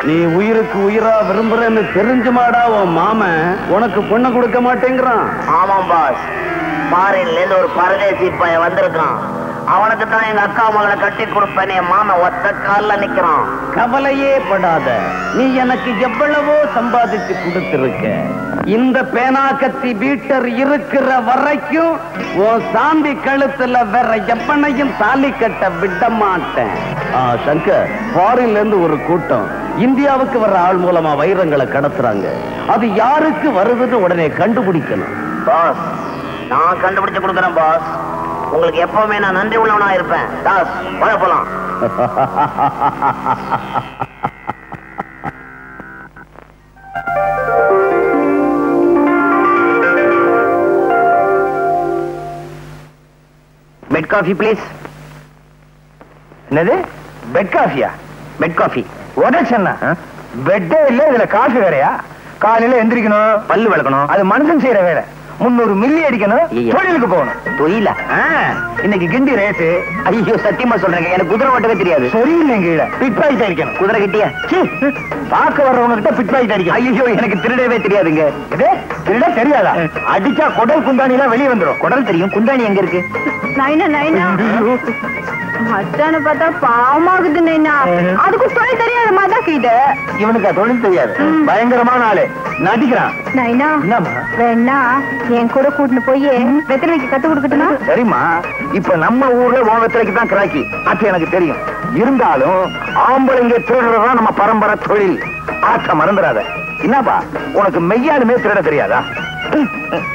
நீ உயிருக்கு உயிரா விரும்புறன்னு தெரிஞ்சுமாடா உன் மாமன் உனக்கு பொண்ணு கொடுக்க மாட்டேங்கிறான். ஆமாம் பாஸ், ஃபாரின்ல இருந்து ஒரு பரதேசி பையன் வந்திருக்கான். அவனுக்கு தான் எங்க அக்கா மகளை கட்டி கொடுப்பேன். என் மாமன் ஒத்த கால்ல நிக்கிறான். கவலையே படாத, நீ எனக்கு எவ்வளவோ சம்பாதிச்சு கொடுத்திருக்க. இந்த பேனா கத்தி பீட்டர் இருக்கிற வரைக்கும் உன் சாந்தி கழுத்துல வேற எவனையும் தாலி கட்ட விட மாட்டேன். சங்கர், ஃபாரின்ல இருந்து ஒரு கூட்டம் இந்தியாவுக்கு வர்ற ஆள் மூலமா வைரங்களை கடத்துறாங்க. அது யாருக்கு வருதுன்னு உடனே கண்டுபிடிக்கணும். பாஸ், நான் கண்டுபிடிச்சு கொடுக்குறேன் பாஸ். உங்களுக்கு எப்பவுமே நான் நன்றி உள்ளவனா இருப்பேன். தாஸ் வர போலாம். Bed coffee please. என்னது பெட் காஃபியா? பெட் காஃபி உடச்சா பெட்டே இல்ல, இதுல காஃபி வேறையா? காலையில எந்திரிக்கணும், பல்லு விளக்கணும், அது மனுஷன் செய்யற வேலை. 300 மில்லி அடிக்கணும், தொழிலுக்கு போகணும். தொழில இன்னைக்கு கிண்டி ரேட்டு. ஐயோ சத்தியமா சொல்றேங்க, எனக்கு குதிரை ஓட்டவே தெரியாது. சரியில்லைங்க, பிட் பாக்கெட் அடிக்கணும். குதிரை கிட்டியா பார்க்க வர்றவங்க கிட்ட பிட் பாக்கெட் அடிக்கணும். ஐயோ எனக்கு திருடவே தெரியாதுங்க. திருட தெரியாதா? அடிச்சா குடல் குந்தாணி எல்லாம் வெளியே வந்துடும். குடல் தெரியும், குந்தாணி எங்க இருக்கு? நைனா நைனா மச்சான பார்த்தா பாவமாகுது நைனா. அதுக்கு தொழில் தெரியாத மாதிரி இது. இவனுக்கு தொழில் தெரியாது, பயங்கரமான ஆளு, நடிக்கிறான். நைனா வேணா என் கூட கூட்டிட்டு போய் வெத்தலைக்கு கத்து கொடுக்கட்டுமா? சரிம்மா, இப்ப நம்ம ஊர்ல உன் வெத்தலைக்கு தான் கிராக்கி, அது எனக்கு தெரியும். இருந்தாலும் ஆம்பளைங்க திருடுறதா நம்ம பரம்பரை தொழில். ஆச்ச மறந்துடாத. என்னப்பா உனக்கு மெய்யாலுமே திருட தெரியாதா?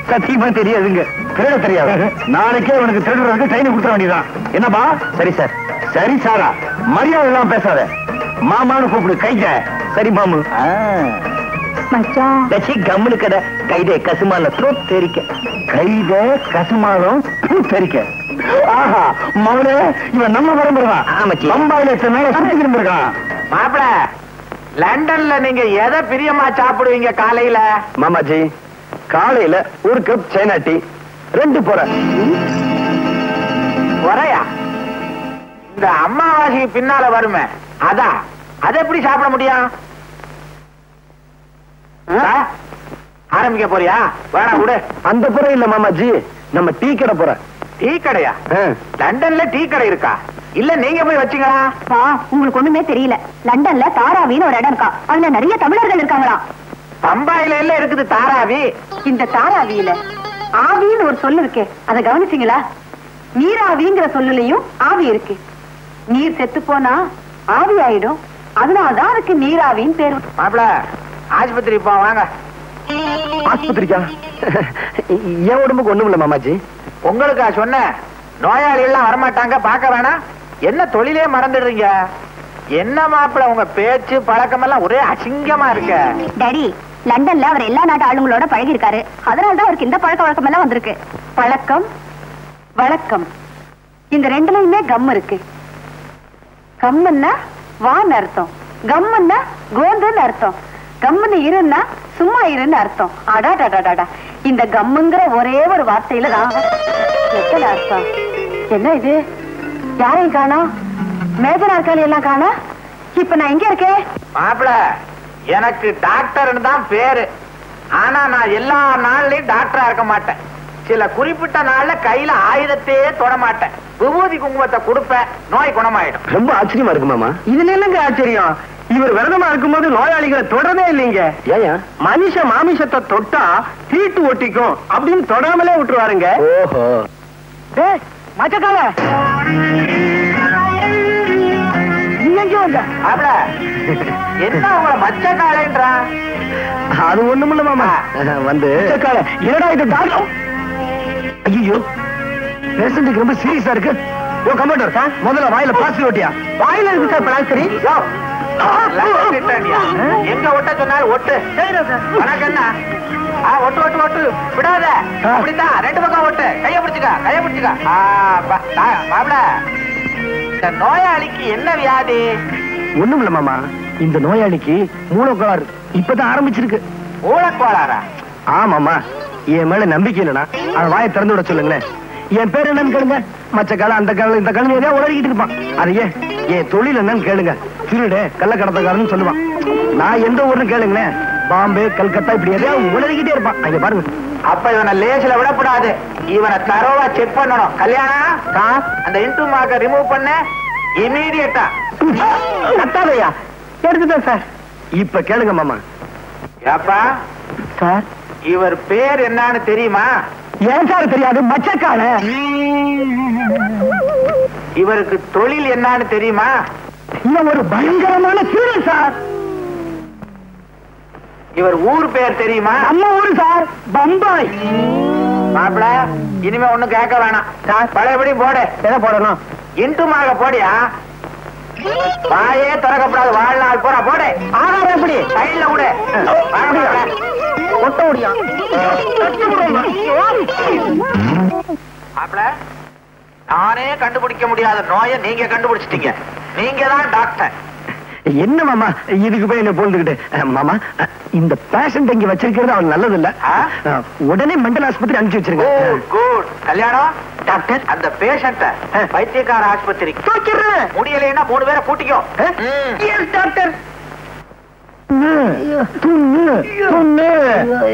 சத்தியமா தெரியாதுங்க, திருட தெரியாது. நாளைக்கே உனக்கு திருடுறதுக்கு ட்ரைனிங் கொடுத்துட வேண்டியதான். என்னப்பா? சரி சார். சரி சாரா, மரியாதை எல்லாம் பேசாத. மாமான்னு கூப்பிடு. கைத. சரி மாமு. மச்சான் கம்முனு கடை. கைதே கசுமால தெரிக்க. கைதே கசுமாலம் தெரிக்க. ஆஹா மவனே, இவன் நம்ம பரம்பரைதான். பம்பாயில சுத்தி இருந்திருக்கான். மாப்பிள, லண்டன்ல நீங்க எதை பிரியமா சாப்பிடுவீங்க காலையில? மாமாஜி, காலையில ஒரு கப் சைனா டீ, 2 பொறை. பொறையா? இந்த அம்மாவாசைக்கு பின்னால வருமே அதான். அதை எப்படி சாப்பிட முடியும்? ஆரம்பிக்க போறியா? வேணா விடு. அந்த பொறை இல்ல மாமாஜி, நம்ம டீ கடை போற. டீ கடையா? லண்டன்ல டீ கடை இருக்கா? இல்ல நீங்க போய் வச்சீங்களா? உங்களுக்கு ஒண்ணுமே தெரியல. லண்டன்ல தாராவின்னு ஒரு இடம் இருக்கா, அதுல நிறைய தமிழர்கள் இருக்காங்களா. பம்பாயில எல்லாம் இருக்குது தாராவி. இந்த தாராவியில ஆவின்னு ஒரு சொல்லு இருக்கு, அதை கவனிச்சீங்களா? நீராவிங்கிற சொல்லுலயும் ஆவி இருக்கு. நீர் செத்து போனா ஆவி ஆயிடும், அதனாலதான் அதுக்கு நீராவின்னு பேரு. மாப்பிள, ஆஸ்பத்திரி போ வாங்க. ஆஸ்பத்திரிக்கா? என் உடம்புக்கு ஒண்ணும் இல்ல மாமாஜி. உங்களுக்கா சொன்ன? நோயாளிகள் எல்லாம் வரமாட்டாங்க, பார்க்க வேணாம். என்ன தொழிலே மறந்துடுறீங்க? என்ன மாப்பிள்ள உங்க பேச்சு பழக்கம் எல்லாம் ஒரே அசிங்கமா இருக்க. டாடி, லண்டன்ல அவர் எல்லா நாட்டு ஆளுங்களோட பழகி இருக்காரு. அதனாலதான் அவருக்கு இந்த பழக்க வழக்கம் எல்லாம் வந்திருக்கு. பழக்கம் வழக்கம் இந்த ரெண்டுலயுமே கம் இருக்கு. கம்முன்னா வான்னு அர்த்தம், கம்முன்னா கோந்துன்னு அர்த்தம், கம்முன்னு இருன்னா சும்மா இருன்னு அர்த்தம். அடாடாடாடா, இந்த கம்முங்கிற ஒரே ஒரு வார்த்தையில தான் எத்தனை அர்த்தம். என்ன இது? யாரையும் காணோம், மேஜர் ஆட்கள் எல்லாம் காணோம். இப்ப நான் எங்க இருக்கேன்? மாப்பிள்ள, எனக்கு டாக்டர்னு தான் பேரு. ஆனா நான் எல்லா நாள்லயும் டாக்டரா இருக்க மாட்டேன். சில குறிப்பிட்ட நாள்ல கையில ஆயுதத்தையே தொட மாட்டேன். விபூதி குங்குமத்தை கொடுப்பேன், நோய் குணமாயிடும். ரொம்ப ஆச்சரியமா இருக்கு மாமா. இதுல என்னங்க ஆச்சரியம்? இவர் விரதமா இருக்கும்போது நோயாளிகளை தொடரவே இல்லைங்க. ஏன்? மனுஷ மாமிசத்தை தொட்டா தீட்டு ஒட்டிக்கும் அப்படின்னு தொடாமலே விட்டுருவாருங்க. ஓஹோ. மச்சக்கால மாப்பிள்ள, என்ன உங்களை மச்ச காலைன்றான்? அது ஒண்ணுமில்ல மாமா. வந்து என்னடா இது டாக்டர்? ஐயோ, பேஷண்ட்டுக்கு ரொம்ப சீரியஸா இருக்கு. ஓ கம்ப்யூட்டர் சார், முதல்ல வாயில பிளாஸ்டிக் ஓட்டியா? வாயில இருக்கு சார் பிளாஸ்டரி. எங்க ஒட்ட சொன்னாலும் ஒட்டு. உனக்கு என்ன? ஒட்டு ஒட்டு ஒட்டு விடாத. அப்படித்தான் ரெண்டு பக்கம் ஒட்டு. கைய பிடிச்சுக்க, கைய பிடிச்சுக்க. மாப்பிள்ள, இந்த நோயாளிக்கு என்ன வியாதி? ஒண்ணுமில்ல மாமா, இந்த நோயாளிக்கு மூலக்கோளாறு இப்பதான் ஆரம்பிச்சிருக்கு. மூலக்கோளாறா? ஆமாமா, என் மேல நம்பிக்கை இல்லைனா அவன் வாயை திறந்து விட சொல்லுங்களேன். என் பேர் என்னன்னு கேளுங்க. மச்ச காலம், அந்த காலம், இந்த காலம் ஏதாவது உளறிக்கிட்டு இருப்பான். அதையே என் தொழில் என்னன்னு கேளுங்க. திருடு, கள்ளக்கடத்தக்காரன்னு சொல்லுவான். நான் எந்த ஊர்னு கேளுங்களேன், பாம்பே, கல்கத்தா, இப்படி எதையாவது உளறிக்கிட்டே இருப்பான். அங்க பாருங்க. அப்ப இவனை லேசில விடக்கூடாது. இவனை தரோவா செக் பண்ணணும். கல்யாணம், அந்த இன்டூ மார்க்க ரிமூவ் பண்ண இமீடியட்டா. கத்தாதையா எடுத்துட்டேன் சார். இப்ப கேளுங்க மாமா. ஏப்பா சார், இவர் பேர் என்னன்னு தெரியுமா? ஏன் சார் தெரியாது? மச்சக்கால. இவருக்கு தொழில் என்னன்னு தெரியுமா? இவன் ஒரு பயங்கரமான திருடன் சார். இவர் ஊர் பேர் தெரியுமா? நம்ம ஊரு சார், பம்பாய். மாப்பிள, இனிமே ஒண்ணும் கேட்க வேணாம். பழையபடி போடு. எதை போடணும்? இன்டுமாக போடியா. வாயே திறக்கப்படாது வாழ்நாள் பூரா போடு. ஆகாரம் எப்படி? சைட்ல விடு. ஒட்ட முடியா? மாப்பிள, நானே கண்டுபிடிக்க முடியாத நோயை நீங்க கண்டுபிடிச்சிட்டீங்க. நீங்க தான் டாக்டர். என்ன மாமா இதுக்கு போய் என்ன போந்துக்கிட்டு? மாமா, இந்த பேஷண்ட் இங்க வச்சிருக்கிறது அவன் நல்லது இல்ல. உடனே மெண்டல் ஆஸ்பத்திரி அனுப்பிச்சு வச்சிருங்க. குட். கல்யாணம் டாக்டர், அந்த பேஷண்ட வைத்தியக்கார ஆஸ்பத்திரி முடியலைன்னா 3 பேரை கூட்டிக்கோ. டாக்டர்.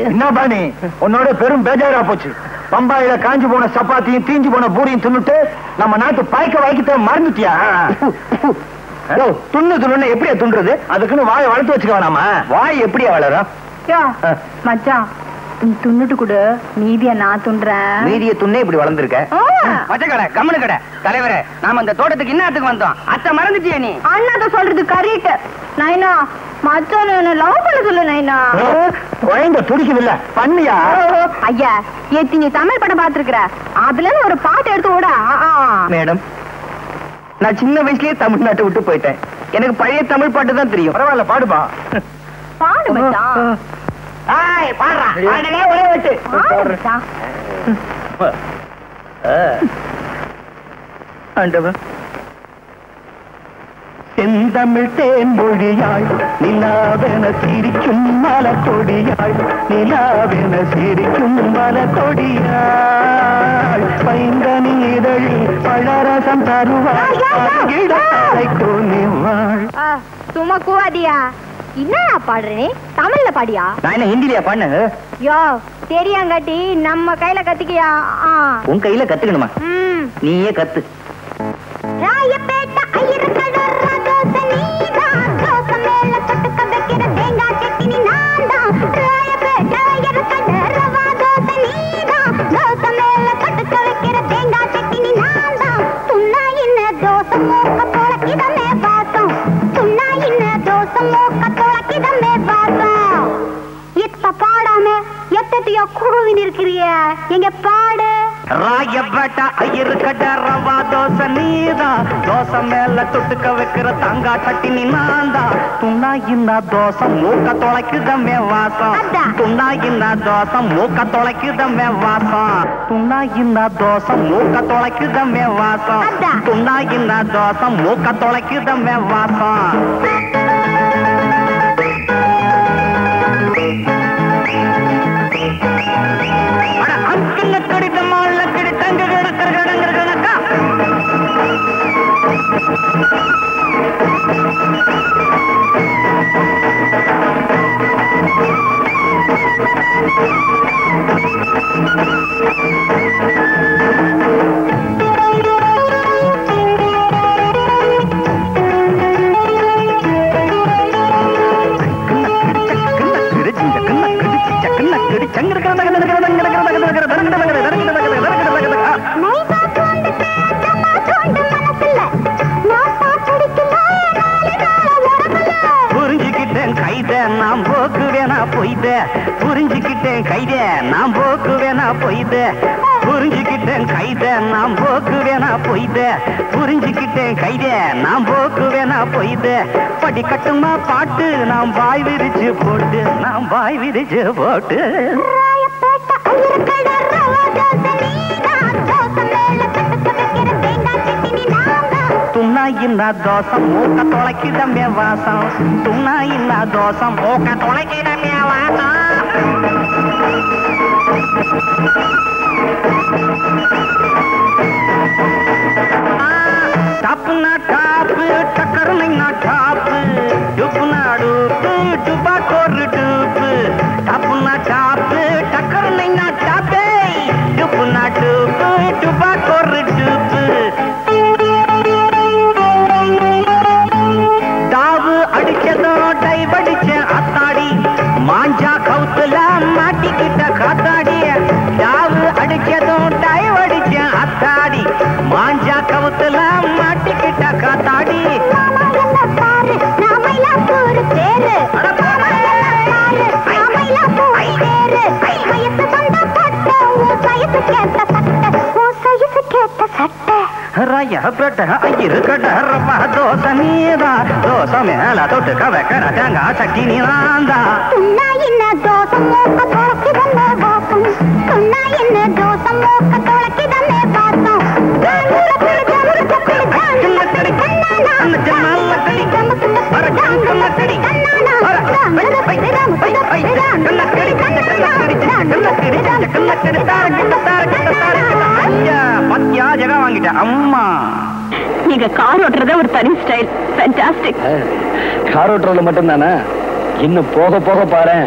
என்ன பாணி, உன்னோட பெரும் பேஜாரா போச்சு. பம்பாயில காஞ்சி போன சப்பாத்தியும் தீஞ்சு போன பூரியும் தின்னுட்டு நம்ம நாட்டு பாய்க்க வாய்க்கிட்ட மறந்துட்டியா? துண்ணு எப்படியா துண்டுறது? அதுக்குன்னு வாயை வளர்த்து வச்சுக்க வேணாமா? வாய் எப்படியா வளரும்? மச்சான், நீ துண்ணுட்டு கூட மீதிய நான் துண்டுறேன். மீதிய துண்ணே இப்படி வளர்ந்துருக்க. மச்சக்கடை, கம்மனு கடை தலைவரே, நாம அந்த தோட்டத்துக்கு இன்னத்துக்கு வந்தோம். அத்தை மறந்துட்டியா நீ? அண்ணாத சொல்றது கரெக்ட். நைனா, மச்சான் என்ன லவ் பண்ண சொல்லு நைனா. குழந்தை துடிக்குது பண்ணியா? ஐயா, ஏத்தி நீ தமிழ் படம் பாத்துருக்கிற, அதுல ஒரு பாட்டு எடுத்து ஓட. மேடம், நான் சின்ன வயசுலயே தமிழ்நாட்டை விட்டு போயிட்டேன். எனக்கு பழைய தமிழ் பாட்டு தான் தெரியும். பரவாயில்ல, பாடுப்பா. பாடு மச்சான். பாடுறா. ஒரே வெட்டு. பாடு மச்சான். ஆண்டவன். செந்தமிழ் தேன்மொழியாள் நிலாவென சிரிக்கும் மலக்கொடியாள், நிலாவென சிரிக்கும் மலக்கொடியாள், பைங்கனி இதழில் பழரசம் தருவாள், கோனிவாள். சும்மா கூவாதியா? என்னடா பாடுறே? தமிழ்ல பாடியா? நான் என்ன ஹிந்திலியா பண்ணு? யோ, தெரியாங்காட்டி நம்ம கையில கத்திக்கியா? உன் கையில கத்துக்கணுமா? நீயே கத்து. ராயப்பேட்ட ஐயர்கடை ரதோச நீதான், தோச மேல தொட்டுக்க வைக்கிற தேங்காய் சட்னி நான்தான். ராயப்பேட்ட ஐயர்கடை ரவா தோச நீதான், தோச மேல தொட்டுக்க வைக்கிற தேங்காய் சட்னி நான்தான். துண்ணா இன்ன தோசை மூக்க தொலைக்கிதமே வாசம், துண்ணா இன்ன தோசை மூக்க தொலைக்கிதமே வாசம். கூவின் இருக்கிறியா எங்க பாடு ராயப்பேட்டா ஐயரு கட்ட ரவா தோசை நீதான் தோசை மேல தொட்டுக்க வைக்கிற தங்கா சட்டினி நான்தா துண்ணா இந்த தோசை மூக்க தொலைக்குதமே வாசம் துண்ணா இந்த தோசை மூக்க தொலைக்குதமே வாசம் துண்ணா இந்த தோசை மூக்க தொலைக்குதமே வாசம் துண்ணா இந்த தோசை மூக்க தொலைக்குதமே வாசம் புரிஞ்சுக்கிட்டேன் கைதே நான் போக்கு வேணா பொய்தே புரிஞ்சுக்கிட்டேன் கைதே நான் போக்கு வேணா பொய்தே புரிஞ்சுக்கிட்டேன் கைதே நான் போக்கு வேணா பொய்தே படி கட்டுமா பாட்டு நான் வாய் விரிச்சு போட்டு நான் வாய் விரிச்சு போட்டு துண்ணா இந்த தோசம் மூக்க தொலைக்குதமே வாசம் துண்ணா இந்த தோசம் மூக்க தொலைக்குதமே வாசம் டாப்புனா டாப்பு டக்கருனா டாப்பு டுப்புனா டூப்பு டுபா கோரு டூப்பு டாப்புனா டாப்பு டக்கருனா டாப்பே டுப்புனா டூப்பு டுபா கோரு டூப்பு தாவு அடிச்சதோ டைவடிச்ச அத்தாடி மாஞ்சா கவுத்துல மாட்டிக்கிட்ட காத்தாடி தாவு அடிச்சதோ டைவடிச்ச அத்தாடி மாஞ்சா கவுத்துல மாட்டிக்கிட்ட காத்தாடி ராயப்பேட்டை ஐயரு கட்ட ரவா தோசை நீதா தோசை மேல தொட்டுக்க வைக்கிற தேங்காய் சட்டினி நான்தா துண்ணா என்ன தோசை மூக்க தொலைக்குதமே வாசம் துண்ணா என்ன தோசை மூக்க தொலைக்குதமே வாசம் பத்தியா ஜெகா வாங்கிட்ட அம்மா நீங்க கார் ஓட்டுறத ஒரு தனி ஸ்டைல் ஃபேண்டாஸ்டிக் கார் ஓட்டுறதுல மட்டும் தானே இன்னும் போக போக பாரு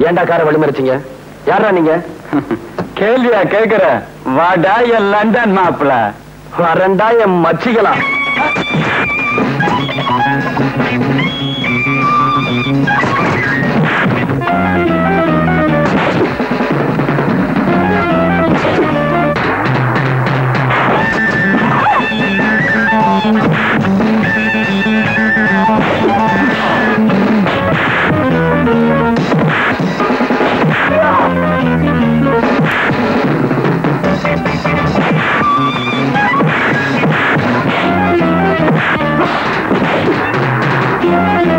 ஏண்டா காரை வழிமறிச்சீங்க யாரா நீங்க கேள்வியா கேக்குற வாடா என் லண்டன் மாப்பிள வரண்டா என் மச்சிக்கலாம் Yeah.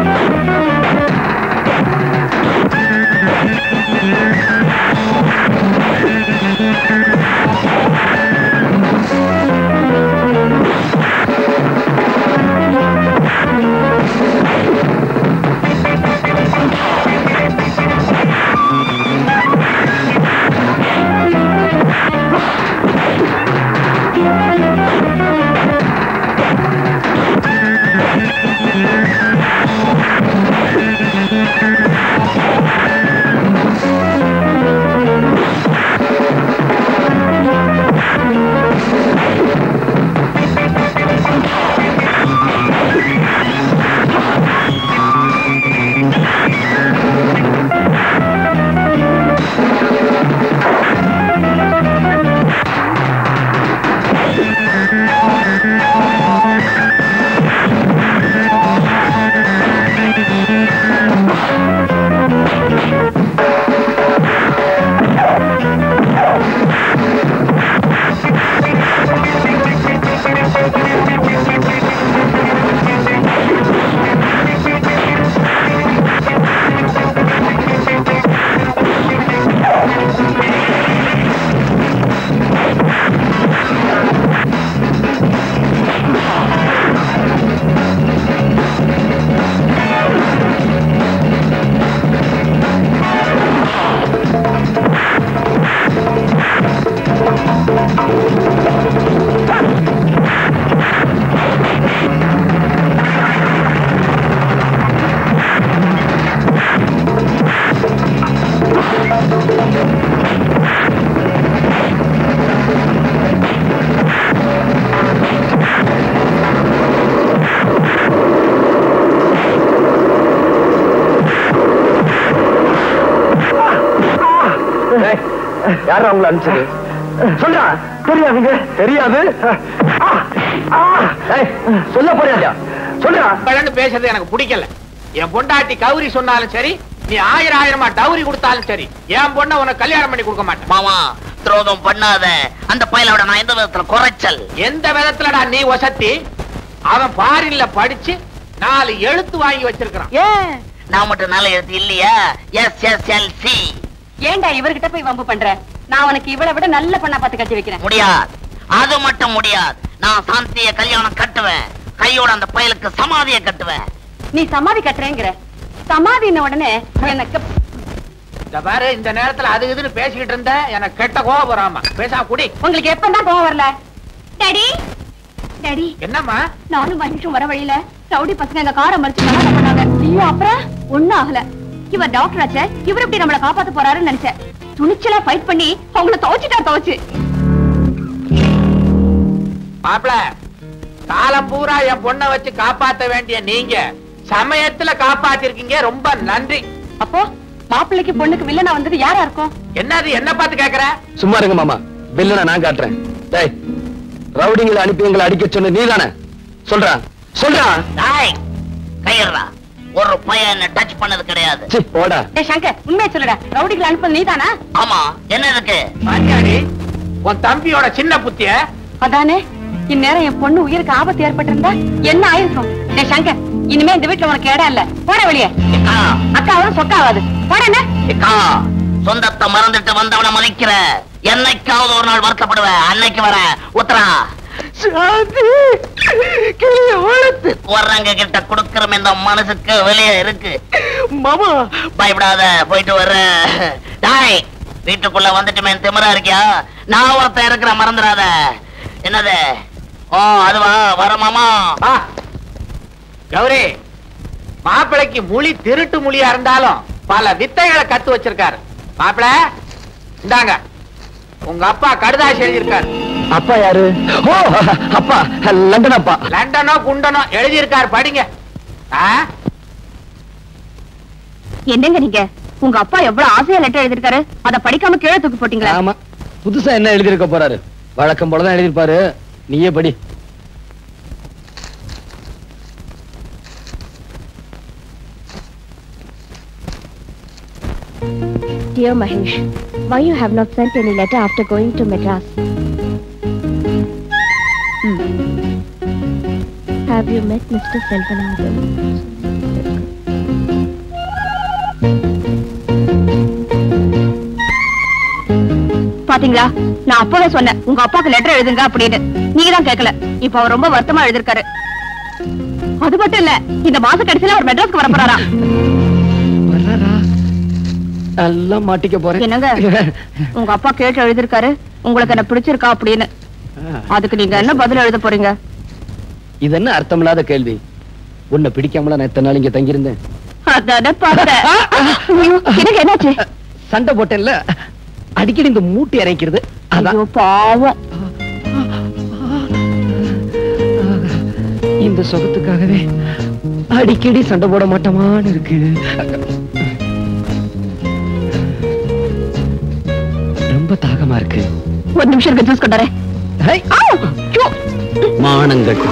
யாரும் அவங்களை அனுப்பிச்சது சொல்றா. தெரியாதுங்க. தெரியாது. சொல்ல போறியா? சொல்றா. பேசுறது எனக்கு பிடிக்கல. என் பொண்டாட்டி கௌரி சொன்னாலும் சரி, நீ 1000 டவுரி கொடுத்தாலும் சரி, என் பொண்ண உனக்கு கல்யாணம் பண்ணி கொடுக்க மாட்டேன். மாமா துரோகம் பண்ணாத. அந்த பயலோட நான் எந்த விதத்துல குறைச்சல்? எந்த விதத்துலடா நீ வசத்தி? அவன் ஃபாரின்ல படிச்சு 4 எழுத்து வாங்கி வச்சிருக்கான். நான் மட்டும் நல்ல எழுத்து இல்லையா? SSLC. ஏண்டா இவர்கிட்ட போய் வம்பு பண்ற? நான் உனக்கு இவளை விட நல்ல பண்ணா பார்த்து கட்டி வைக்கிறேன். முடியாது, அது மட்டும் முடியாது. நான் சாந்திய கல்யாணம் கட்டுவேன். கையோட அந்த பயலுக்கு சமாதியை கட்டுவேன். நீ சமாதி கட்டுறேங்கிற? சமாதின உடனே எனக்கு பாரு, இந்த நேரத்துல அது இதுன்னு பேசிக்கிட்டு இருந்த எனக்கு கெட்ட கோபம் வராமா. பேசா குடி. உங்களுக்கு எப்பதான் கோபம் வரல? Daddy daddy. என்னம்மா? நானும் மனுஷன் வர வழியில ரவுடி பசங்க எங்க காரை மறிச்சு கலாட்டா பண்ணாங்க. ஐயோ, அப்புறம் ஒண்ணும் ஆகல. இவர் டாக்டர் ஆச்சே, இவர் இப்படி நம்மளை காப்பாத்த போறாருன்னு நினைச்சேன். துணிச்சலா ஃபைட் பண்ணி அவங்கள துவச்சு. மாப்ள, காலம் பூரா என் பொண்ணை வச்சு காப்பாத்த வேண்டிய நீங்க சமயத்துல காப்பாத்திருக்கீங்க. ரொம்ப நன்றி. அப்போ மாப்பிள்ளைக்கு பொண்ணுக்கு வில்லனா வந்தது யாரா இருக்கும்? என்னது என்ன பார்த்து கேக்குற? சும்மா இருங்க மாமா. வில்லனா நான் காட்டுறேன். டேய், ரவுடிங்களை அனுப்பி எங்களை அடிக்க சொன்ன நீதானே? சொல்றா சொல்றா. டேய், கையறா. ஒரு பையன் என்ன டச் பண்ணது கிடையாது. சீ போடா. டேய் சங்கர், உண்மையை சொல்லுடா. ரவுடிகளை அனுப்புறது நீதானா? ஆமா, என்ன இருக்கு? பாத்தியாடி உன் தம்பியோட சின்ன புத்திய? அதானே, இந்நேரம் என் பொண்ணு உயிருக்கு ஆபத்து ஏற்பட்டிருந்தா என்ன ஆயிருக்கும்? டேய் சங்கர், இனிமே இந்த வீட்டுல உனக்கு இடம் இல்ல. போட வெளியே. அக்காவும் சொக்காவாது. போட. சொந்தத்தை மறந்துட்டு வந்தவனை மதிக்கிற. என்னைக்காவது ஒரு நாள் வருத்தப்படுவேன். அன்னைக்கு வர உத்தரா. வர்றங்க கிட்ட கொடுக்கற இந்த மனசுக்கு வெளியே இருக்கு மாமா. பயப்படாத, போயிட்டு வர்ற. டாய், வீட்டுக்குள்ள வந்துட்டுமே திமிரா இருக்கியா? நான் ஒருத்தன் இருக்கிற, மறந்துடாத. என்னது? ஓ அதுவா, வர மாமா. கௌரி, மாப்பிளைக்கு மொழி திருட்டு மொழியா இருந்தாலும் பல வித்தைகளை கத்து வச்சிருக்காரு. மாப்பிள இந்தாங்க, உங்க அப்பா கடுதாசி எழுதியிருக்காரு. அப்பா யாரு? ஓ அப்பா, லண்டன் அப்பா. லண்டனோ குண்டனோ எழுதியிருக்காரு, படிங்க. என்னங்க நீங்க? உங்க அப்பா எவ்வளவு ஆசையா லெட்டர் எழுதிருக்காரு, அத படிக்காம கீழே தூக்கி போட்டீங்களா? ஆமா, புதுசா என்ன எழுதிருக்க போறாரு? வழக்கம் போலதான் எழுதிருப்பாரு. நீயே படி. Dear Mahesh, why you have not sent any letter after going to Madras? Have you met Mr. Selvanathan? பாத்தீங்களா, நான் அப்பவே சொன்னேன் உங்க அப்பாக்கு லெட்டர் எழுதுங்க அப்படின்னு. நீங்க தான் கேட்கல. இப்ப அவர் ரொம்ப வருத்தமா எழுதிருக்காரு. அது மட்டும் இல்ல, இந்த மாச கடைசியில அவர் மெட்ராஸ்க்கு வர போறாரா? எல்லாம் மாட்டிக்க போறேன். என்னங்க, உங்க அப்பா கேட்டு எழுதிருக்காரு உங்களுக்கு என்ன பிடிச்சிருக்கா அப்படின்னு. அதுக்கு நீங்க என்ன பதில் எழுத போறீங்க? இது என்ன அர்த்தமில்லாத கேள்வி? உன்னை பிடிக்காமல நான் எத்தனை நாள் இங்க தங்கியிருந்தேன். எனக்கு என்னாச்சு? சண்டை போட்டேன்ல, அடிக்கடி இந்த மூட்டி இறக்கிறது. பாவம். இந்த சுகத்துக்காகவே அடிக்கடி சண்டை போட மாட்டோமான்னு இருக்கு. ரொம்ப தாகமா இருக்கு. ஒரு நிமிஷம் இருக்கு, ஜூஸ் கொண்டாரே. மானங்கட்டு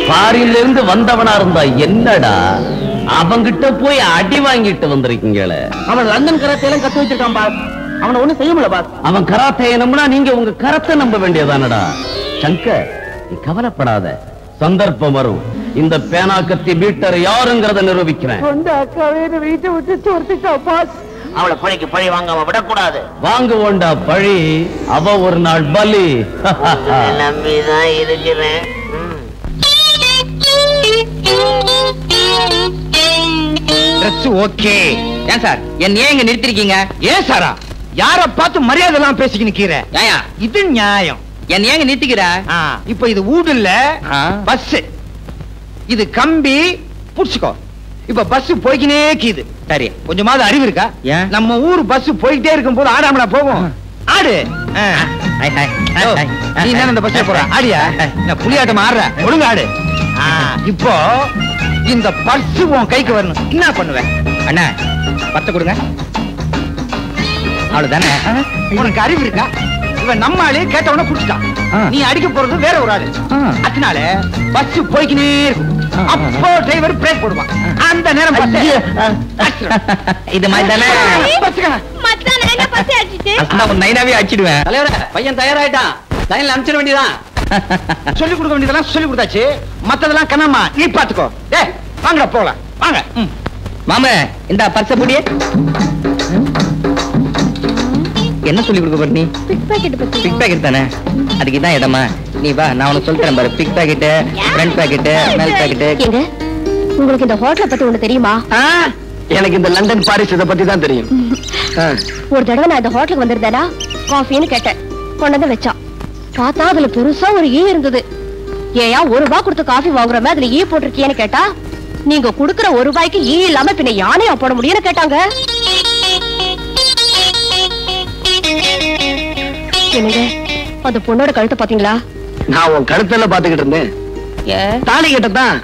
பாரில இருந்து வந்தவனா இருந்தா என்னடா, அவங்கிட்ட போய் அடி வாங்கிட்டு வந்திருக்கீங்களே. அவன் லண்டன் கராத்தையெல்லாம் கத்து வச்சிருக்கான் பாஸ். அவனை ஒண்ணும் செய்ய முடியல பாஸ். அவன் கராத்தையை நம்பினா நீங்க உங்க கரத்தை நம்ப வேண்டியதானடா. சங்கர், நீ கவலைப்படாத, சந்தர்ப்பம் வரும். இந்த பேனா கத்தி மீட்டர் யாருங்கிறத நிரூபிக்கிறேன். வீட்டை விட்டு துரத்திட்டான் பாஸ். அவளை பழிக்கு பழி வாங்காம விடக்கூடாது. வாங்குவோண்டா பழி, அவ ஒரு நாள் பலி. நம்பிதான் இருக்கிறேன். ஓகே. ஏன் சார் என்ன இங்க நிறுத்திருக்கீங்க? ஏன் சாரா, யார பார்த்து மரியாதை எல்லாம் பேசிக்க நிக்கிற? இது நியாயம். என்ன ஏங்க நிறுத்திக்கிற? இப்ப இது ஊடு இல்ல, பஸ். இது கம்பி புடிச்சுக்கோ. இப்ப பஸ் போய்க்கினே கீது. சரி, கொஞ்சமாவது அறிவு இருக்கா? ஏன்? நம்ம ஊர் பஸ் போய்கிட்டே இருக்கும் போது ஆடாமலா போகும்? ஆடு. நீ என்ன இந்த பஸ்ல போற? ஆடியா? நான் புலியாட்டம் ஆடுற. ஒழுங்கு ஆடு. இப்போ இந்த பர்ஸ் உன் கைக்கு வரணும். என்ன பண்ணுவேன்? அண்ணா 10 கொடுங்க. அவ்வளவுதானே? உனக்கு அறிவு இருக்கா? இவன் நம்ம ஆளு கேட்டவன புடிச்சிட்டான். நீ அடிக்க போறது வேற ஒரு ஆளு. அதனால பஸ் போய்க்கினே இருக்கும். அப்போ டிரைவர் பிரேக் போடுவான். அந்த நேரம் இது மாதிரி தானே நைனாவே அடிச்சிடுவேன். தலைவரே, பையன் தயாராயிட்டான். லைன்ல அனுப்பிச்சிட வேண்டியதான். சொல்லி கொடுக்க வேண்டியதெல்லாம் சொல்லி கொடுத்தாச்சு. மத்ததெல்லாம் கண்ணம்மா நீ பாத்துக்கோ. டேய் வாங்கடா போலாம். வாங்க. மாமா இந்த பர்ச புடியே. என்ன சொல்லி கொடுக்க போற நீ? பிக் பாக்கெட் தானே? அதுக்கு தான் இடமா? நீ வா, நான் உனக்கு சொல்லித் தரேன் பாரு. பிக் பாக்கெட், ஃப்ரண்ட் பாக்கெட், மேல் பாக்கெட். ஏங்க, உங்களுக்கு இந்த ஹோட்டலை பத்தி ஒண்ணு தெரியுமா? எனக்கு இந்த லண்டன் பாரிஸ் இதை பத்தி தான் தெரியும். ஒரு தடவை நான் இந்த ஹோட்டலுக்கு வந்திருந்தேனா காஃபின்னு கேட்டேன். கொண்டு வச்சான். பார்த்தா அதுல பெருசா ஒரு ஈ இருந்தது. ஏயா ₹1 கொடுத்து காஃபி வாங்குறமே அதுல ஈ போட்டிருக்கியேன்னு கேட்டா, நீங்க குடுக்கற ₹1 ஈ இல்லாம பின்ன யானையா போட முடியும்னு கேட்டாங்க. என்னங்க, அந்த பொண்ணோட கழுத்தை பாத்தீங்களா? நான் உன் கழுத்துல பாத்துக்கிட்டு இருந்தேன். தாலி கேட்டதான்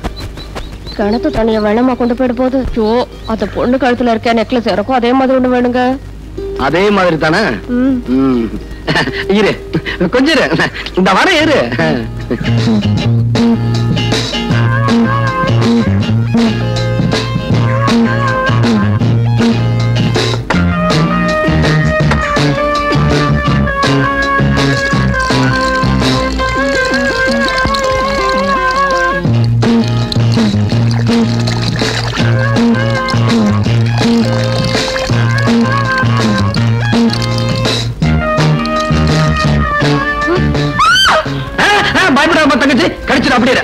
கிணத்து தண்ணிய வேணுமா கொண்டு போயிட போது. அந்த பொண்ணு கழுத்துல இருக்க நெக்லஸ் இறக்கும் அதே மாதிரி ஒண்ணு வேணுங்க. அதே மாதிரி தானே? இரு கொஞ்சம் இரு. இந்த வர இரு. தங்கச்சி கடிச்சிட அப்படியே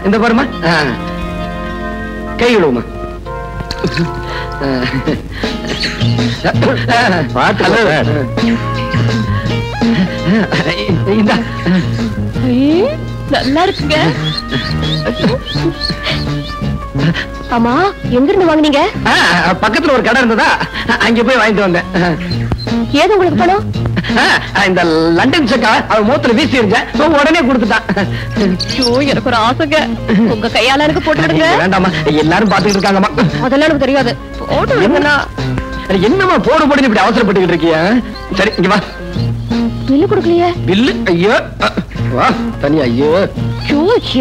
இந்த பாருமா. கை விடுவோமா? நல்லா இருக்குங்க. ஆமா, எங்க இருந்து வாங்குனீங்க? பக்கத்துல ஒரு கடை இருந்ததா, அங்க போய் வாங்கிட்டு வந்தேன். ஏது உங்களுக்கு பணம்? இந்த லண்டன் செக்கா அவன் மூத்துல வீசி இருந்தேன், உடனே கொடுத்துட்டான். எனக்கு ஒரு ஆசைங்க, உங்க கையால எனக்கு போட்டு விடுங்க. வேண்டாமா, எல்லாரும் பாத்துக்கிட்டு இருக்காங்கம்மா. அதெல்லாம் எனக்கு தெரியாது, போட்டு விடுங்கண்ணா. என்னமா போடு போடுன்னு இப்படி அவசரப்பட்டுக்கிட்டு இருக்கியா? சரி இங்க வா. பில்லு கொடுக்கலையே? பில்லு? ஐயோ வா தனியா. ஐயோ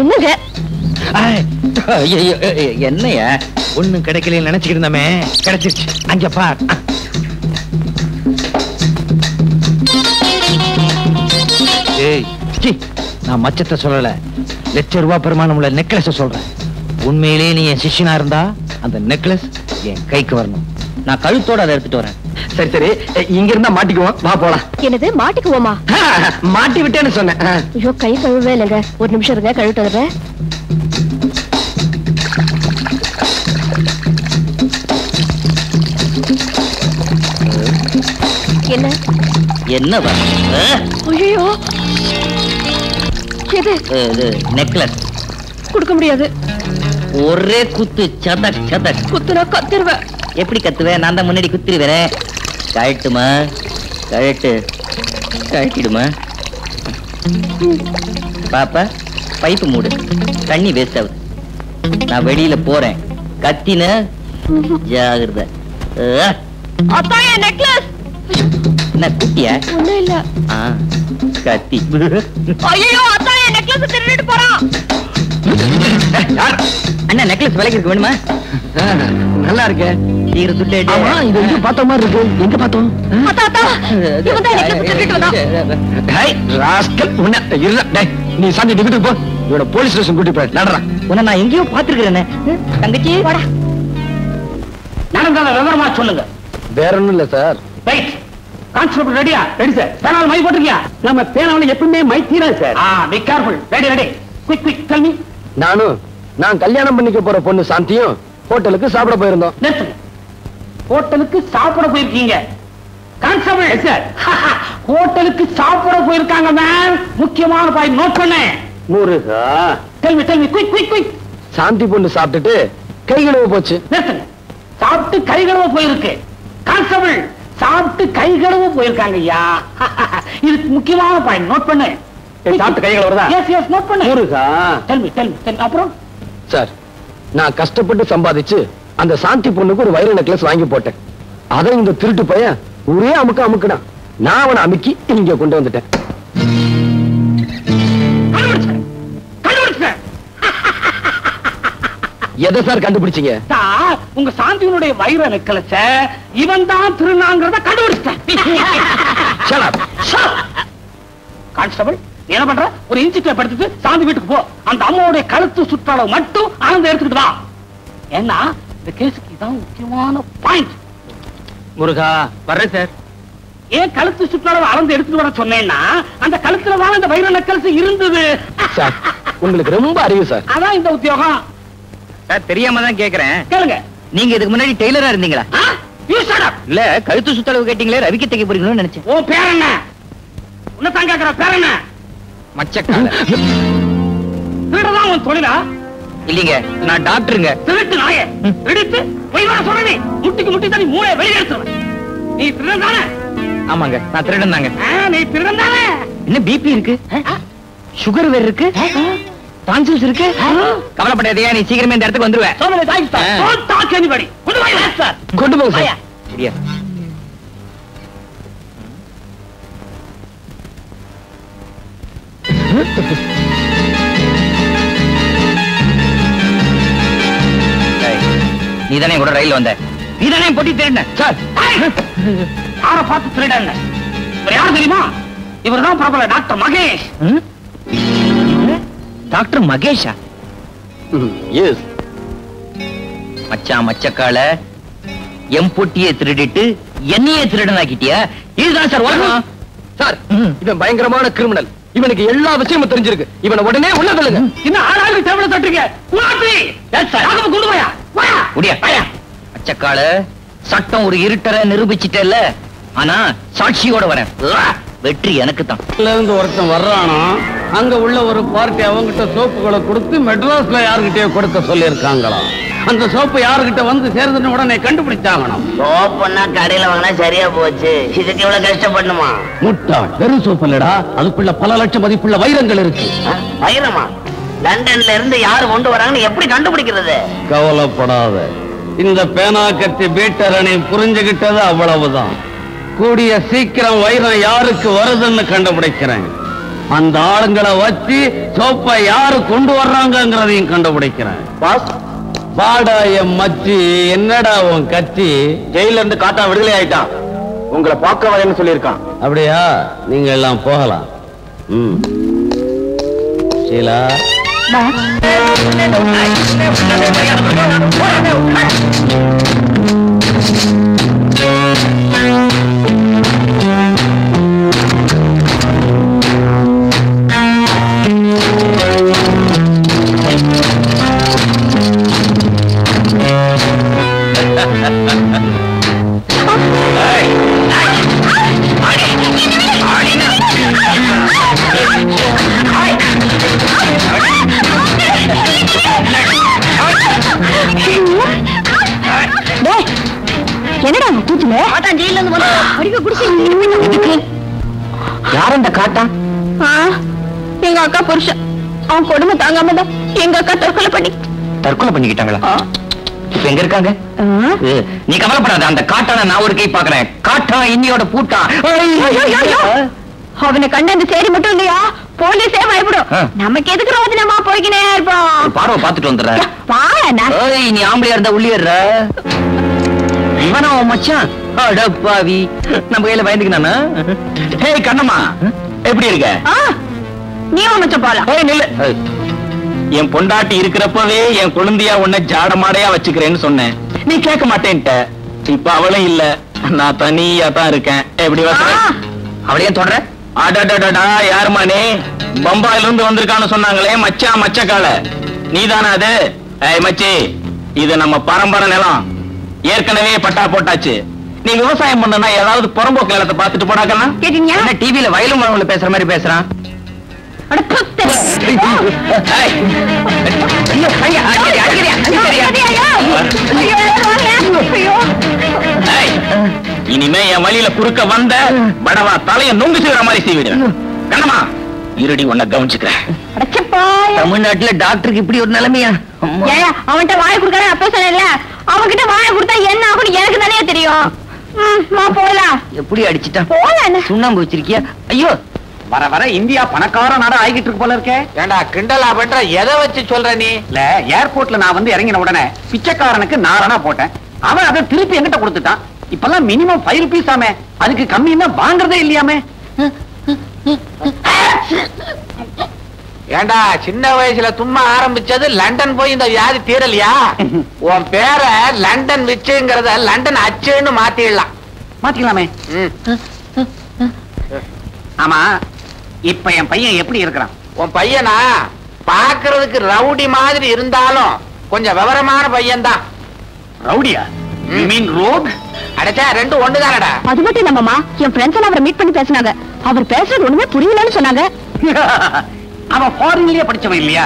என்னங்க என்னையா ஒண்ணும் கிடைக்கல நினைச்சுக்கிட்டு இருந்தமே, கிடைச்சிருச்சு. அங்க பார். ஏய், நான் மச்சத்தை சொல்லல, ₹1,00,000 பெருமானம் உள்ள நெக்லஸ் சொல்றேன். உண்மையிலேயே நீ என் சிஷ்யனா இருந்தா அந்த நெக்லஸ் என் கைக்கு வரணும். நான் கழுத்தோட அதை எடுத்துட்டு வரேன். சரி சரி, இங்க இருந்தா மாட்டிக்குவோம், வா போலாம். என்னது மாட்டிக்குவோமா? மாட்டி விட்டேன்னு சொன்னேன். ஐயோ, கை கழுவே இல்லைங்க, ஒரு நிமிஷம் இருங்க, கழுவிட்டு வந்துடுறேன். என்ன என்னவா? ஐயோ, எது? இது நெக்லஸ். கொடுக்க முடியாது. ஒரே குத்து, சதக் சதக். குத்துனா கத்திருவேன். எப்படி கத்துவேன்? நான் தான் முன்னாடி குத்திருவேன். கழட்டுமா? கழட்டு. கழட்டிடுமா? பாப்பா, பைப்பு மூடு, தண்ணி வேஸ்ட் ஆகுது. நான் வெளியில போறேன், கத்தின ஜாகிரதை. நெக்லஸ் என்ன குட்டியா? ஒண்ணும் இல்ல. கத்தி. ஐயோ, அதான் என் நெக்லஸ் திருடிட்டு போறான். அண்ணா, நெக்லஸ் விலைக்கு இருக்கு, வேணுமா? நல்லா இருக்கு. சீக்கிரம் துட்டு. ஆமா, இது எங்க பார்த்த மாதிரி இருக்கு. எங்க பார்த்தோம்? நீ சாந்தி டிக்கெட்டுக்கு போ, இவட போலீஸ் ஸ்டேஷன் கூட்டி போய் நடறா. உன்னை நான் எங்கேயோ பாத்துருக்கிறேன். தங்கச்சி நடந்தால விவரமா சொல்லுங்க. வேற ஒண்ணும் இல்ல சார். ரைட். கான்ஸ்டபிள் ரெடியா? Ready sir. பேனால் மை போட்டுருக்கியா? நம்ம பேனால எப்பவுமே மை தீரா sir. Be careful. Ready ready. Quick quick tell me. நான் கல்யாணம் பண்ணிக்க போற பொண்ணு சாந்தியும் ஹோட்டலுக்கு சாப்பிட போயிருந்தோம். ஹோட்டலுக்கு சாப்பிட போயிருக்கீங்க? கான்ஸ்டபிள் சார், ஹோட்டலுக்கு சாப்பிட போயிருக்காங்க மேம். முக்கியமான பாயிண்ட் நோட் பண்ணேன். முருகா, டெல் மீ குயிக். சாந்தி பொண்ணு சாப்பிட்டுட்டு கை கழுவ போச்சு. சாப்பிட்டு கை கழுவ போயிருக்கு. கான்ஸ்டபிள், சாப்பிட்டு கை கழுவ போயிருக்காங்க ஐயா. இதுக்கு முக்கியமான பாயிண்ட் நோட் பண்ணு. சாப்பிட்டு கை கழுவுறதா? எஸ் நோட் பண்ணு. முருகா, டெல் மீ. அப்புறம் சார், நான் கஷ்டப்பட்டு சம்பாதிச்சு அந்த சாந்தி பொண்ணுக்கு ஒரு வைர நெக்லஸ் வாங்கி போட்டேன். அதை இந்த திருட்டு பையன் ஒரே அமுக்குடான். நான் அவனை அமுக்கி இங்க கொண்டு வந்துட்டேன். எதை சார் கண்டுபிடிச்சீங்க? சார், உங்க சாந்தியினுடைய வைர நெக்லஸ இவன் தான் திருநாங்கிறத கண்டுபிடிச்சேன். கான்ஸ்டபிள், நீ என்ன பண்ற? ஒரு இன்சி டேப் எடுத்துட்டு சாந்தி வீட்டுக்கு போ. அந்த அம்மாவுடைய கழுத்து சுற்றளவு மட்டும் ஆனந்த எடுத்துக்கிட்டு வா. ஏன்னா இந்த கேஸுக்கு இதான் முக்கியமான பாயிண்ட். முருகா, வர்றேன் சார். ஏன் கழுத்து சுற்றளவு அளந்து எடுத்துட்டு வர சொன்னேன்னா, அந்த கழுத்துல தான் இந்த வைர நெக்லஸ் இருந்தது. சார், உங்களுக்கு ரொம்ப அறிவு சார். அதான் இந்த உத்தியோகம். சார், தெரியாம தான் கேக்குறேன். கேளுங்க. நீங்க இதுக்கு முன்னாடி டெய்லரா இருந்தீங்களா? You shut up. இல்ல, கழுத்து சுத்தளவு கேட்டீங்களே, ரவிக்கு தைக்க போறீங்களோன்னு நினைச்சேன். ஓ பேர் என்ன? உன்னை தான் கேக்குற. பேர் என்ன? மச்சக்கால. திருடுதான் உன் தொழிலா? இல்லீங்க, நான் டாக்டருங்க. திருட்டு நாயே, எடுத்து போய் வர சொல்றேன். முட்டிக்கு முட்டி தண்ணி மூளை வெளியே எடுத்துருவேன். நீ திருடன் தானே? ஆமாங்க, நான் திருடன் தாங்க. நீ திருடன் தானே? என்ன பிபி இருக்கு, சுகர் வேற இருக்கு, டான்சில்ஸ் இருக்கு. கவலைப்படாதீங்க, நீ சீக்கிரமே இந்த இடத்துக்கு வந்துருவேன். சோமனே தாய்ஸ் சார். Don't talk anybody. கொண்டு போய் சார். கொண்டு போங்க சார். சரியா? நீதானே கூட ரயில் வந்த, நீதானே போட்டி திருடின. சார், யார பார்த்து திருடங்க? இவர் யார் தெரியுமா? இவர் தான் பிரபல டாக்டர் மகேஷ். டாக்டர் மகேஷா? எஸ். மச்சான் மச்சக்கால எம் பொட்டியை திருடிட்டு என்னையே திருடனாக்கிட்டியா? இதுதான் சார் உலகம். சார், இவன் பயங்கரமான கிரிமினல். இவனுக்கு எல்லா விஷயமும் தெரிஞ்சிருக்கு. இவனை உடனே உள்ள தள்ளுங்க. இன்னும் ஆளாளுக்கு டேபிள தட்டுறீங்க. குலாட்டி கொண்டு போயா. முடியா மச்சக்கால, சட்டம் ஒரு இருட்டரை நிரூபிச்சிட்டல. ஆனா சாட்சியோட வரேன். வெற்றி எனக்கு தான். இருந்து ஒருத்தன் வர்றானா, அங்க உள்ள ஒரு பார்ட்டி அவங்கிட்ட சோப்புகளை கொடுத்து மெட்ராஸ்ல யாருகிட்டயோ கொடுக்க சொல்லி இருக்காங்களாம். அந்த சோப்பு யாருகிட்ட வந்து சேருதுன்னு உடனே கண்டுபிடிச்சாங்கணும். சோப்புன்னா கடையில வாங்கினா சரியா போச்சு. இதுக்கு இவ்வளவு கஷ்டப்படணுமா? முட்டாள், வெறும் சோப்பு இல்லடா, அதுக்குள்ள பல லட்சம் மதிப்புள்ள வைரங்கள் இருக்கு. வைரமா? லண்டன்ல இருந்து யாரு கொண்டு வராங்கன்னு எப்படி கண்டுபிடிக்கிறது? கவலைப்படாத, இந்த பேனா கத்தி பீட்டரணி புரிஞ்சுகிட்டது அவ்வளவுதான். கூடிய சீக்கிரம் வைரம் யாருக்கு வருதுன்னு கண்டுபிடிக்கிறேன். அந்த ஆளுங்களை வச்சு சோப்பை யாரு கொண்டு வர்றாங்கிறதையும் கண்டுபிடிக்கிறேன். பாடா என் மச்சி, என்னடா உன் கட்சி? ஜெயில இருந்து காட்டா விடுதலை ஆயிட்டான். உங்களை பார்க்க வரேன்னு சொல்லியிருக்கான். அப்படியா? நீங்க எல்லாம் போகலாம். ஷீலா, என்னடா கூச்சுல? ஜெயில இருந்து யார் அந்த காட்டா? எங்க அக்கா புருஷன். அவன் கொடுமை தாங்காம தான் எங்க அக்கா தற்கொலை பண்ணிக்கிட்டாங்களா? இப்ப எங்க இருக்காங்க? நீ கவலைப்படாத, அந்த காட்டான நான் ஒரு கை பாக்குறேன். காட்டா இன்னியோட பூட்டா. அவனை கண்ட அந்த சேரி மட்டும் இல்லையா, போலீஸே பயப்படும். நமக்கு எதுக்கு ரோஜனமா போய்கினே இருப்போம். பார்வை பாத்துட்டு வந்துடுற. நீ ஆம்பளையா இருந்தா உள்ளிடுற. இவனா மச்சான்? அடப்பாவி, நம்ம கையில பயந்துக்கினானா? ஹே கண்ணம்மா, எப்படி இருக்க? நீ மச்சான் போலாம். நில்லு. என் பொண்டாட்டி இருக்கிறப்பவே என் குழந்தையா உன்னை ஜாடமாடையா வச்சுக்கிறேன்னு சொன்னேன். நீ கேட்க மாட்டேன்ட்ட. இப்ப அவளும் இல்ல, நான் தனியா தான் இருக்கேன். எப்படி அவளையே தொடர? அடடடா, யாருமானே? பம்பாயில இருந்து வந்திருக்கான்னு சொன்னாங்களே மச்சான் மச்சக்கால, நீதானே அது? மச்சி, இது நம்ம பரம்பரை நிலம். ஏற்கனவே பட்டா போட்டாச்சு. நீ விவசாயம் பண்ணனா ஏதாவது புறம்போக்கு நிலத்தை பார்த்துட்டு போனாக்கலாம். கேட்டீங்க? என்ன டிவில வயலும் மரங்களை பேசுற மாதிரி பேசுறான். இனிமே என் வழியில குறுக்க வந்த படவா தலைய நொங்கு செய்யற மாதிரி செய்விடு. கண்ணம்மா இருடி உன்னை கவனிச்சுக்கிறேன். தமிழ்நாட்டுல டாக்டருக்கு இப்படி ஒரு நிலைமையா? அவன்கிட்ட வாயை கொடுக்கற அப்ப சொன்னல, அவன்கிட்ட வாயை கொடுத்தா என்ன ஆகும் எனக்கு தானே தெரியும். போலாம். எப்படி அடிச்சுட்டா? போலாம். சுண்ணாம்பு வச்சிருக்கியா? ஐயோ, வர வர இந்தியா பணக்கார நாடா ஆகிட்டு இருக்கு போல இருக்கே. ஏண்டா கிண்டலா பண்ற? எதை வச்சு சொல்ற நீ? இல்ல, ஏர்போர்ட்ல நான் வந்து இறங்கின உடனே பிச்சைக்காரனுக்கு நாரணா போட்டேன். அவன் அதை திருப்பி என்கிட்ட கொடுத்துட்டான். இப்பெல்லாம் மினிமம் 5 rupees ஆமே, அதுக்கு கம்மின்னா வாங்குறதே இல்லையாமே. ஏண்டா சின்ன வயசுல தும்மா ஆரம்பிச்சது லண்டன் போய் இந்த வியாதி தீரலையா? உன் பேரை லண்டன் விச்சுங்கிறத லண்டன் அச்சுன்னு மாத்திடலாம். மாத்திக்கலாமே. ஆமா, இப்ப என் பையன் எப்படி இருக்கிறான்? உன் பையனா பாக்குறதுக்கு ரவுடி மாதிரி இருந்தாலும் கொஞ்சம் விவரமான பையன் தான். ரவுடியா? You mean rogue? அடச்சா ரெண்டும் ஒண்ணுதானடா. அது மட்டும் இல்லம்மா, என் ஃப்ரெண்ட்ஸ் எல்லாம் அவரை மீட் பண்ணி பேசினாங்க. அவர் பேசுறது ஒண்ணுமே புரியலன்னு சொன்னாங்க. அவன் ஃபாரின்லயே படிச்சவன் இல்லையா?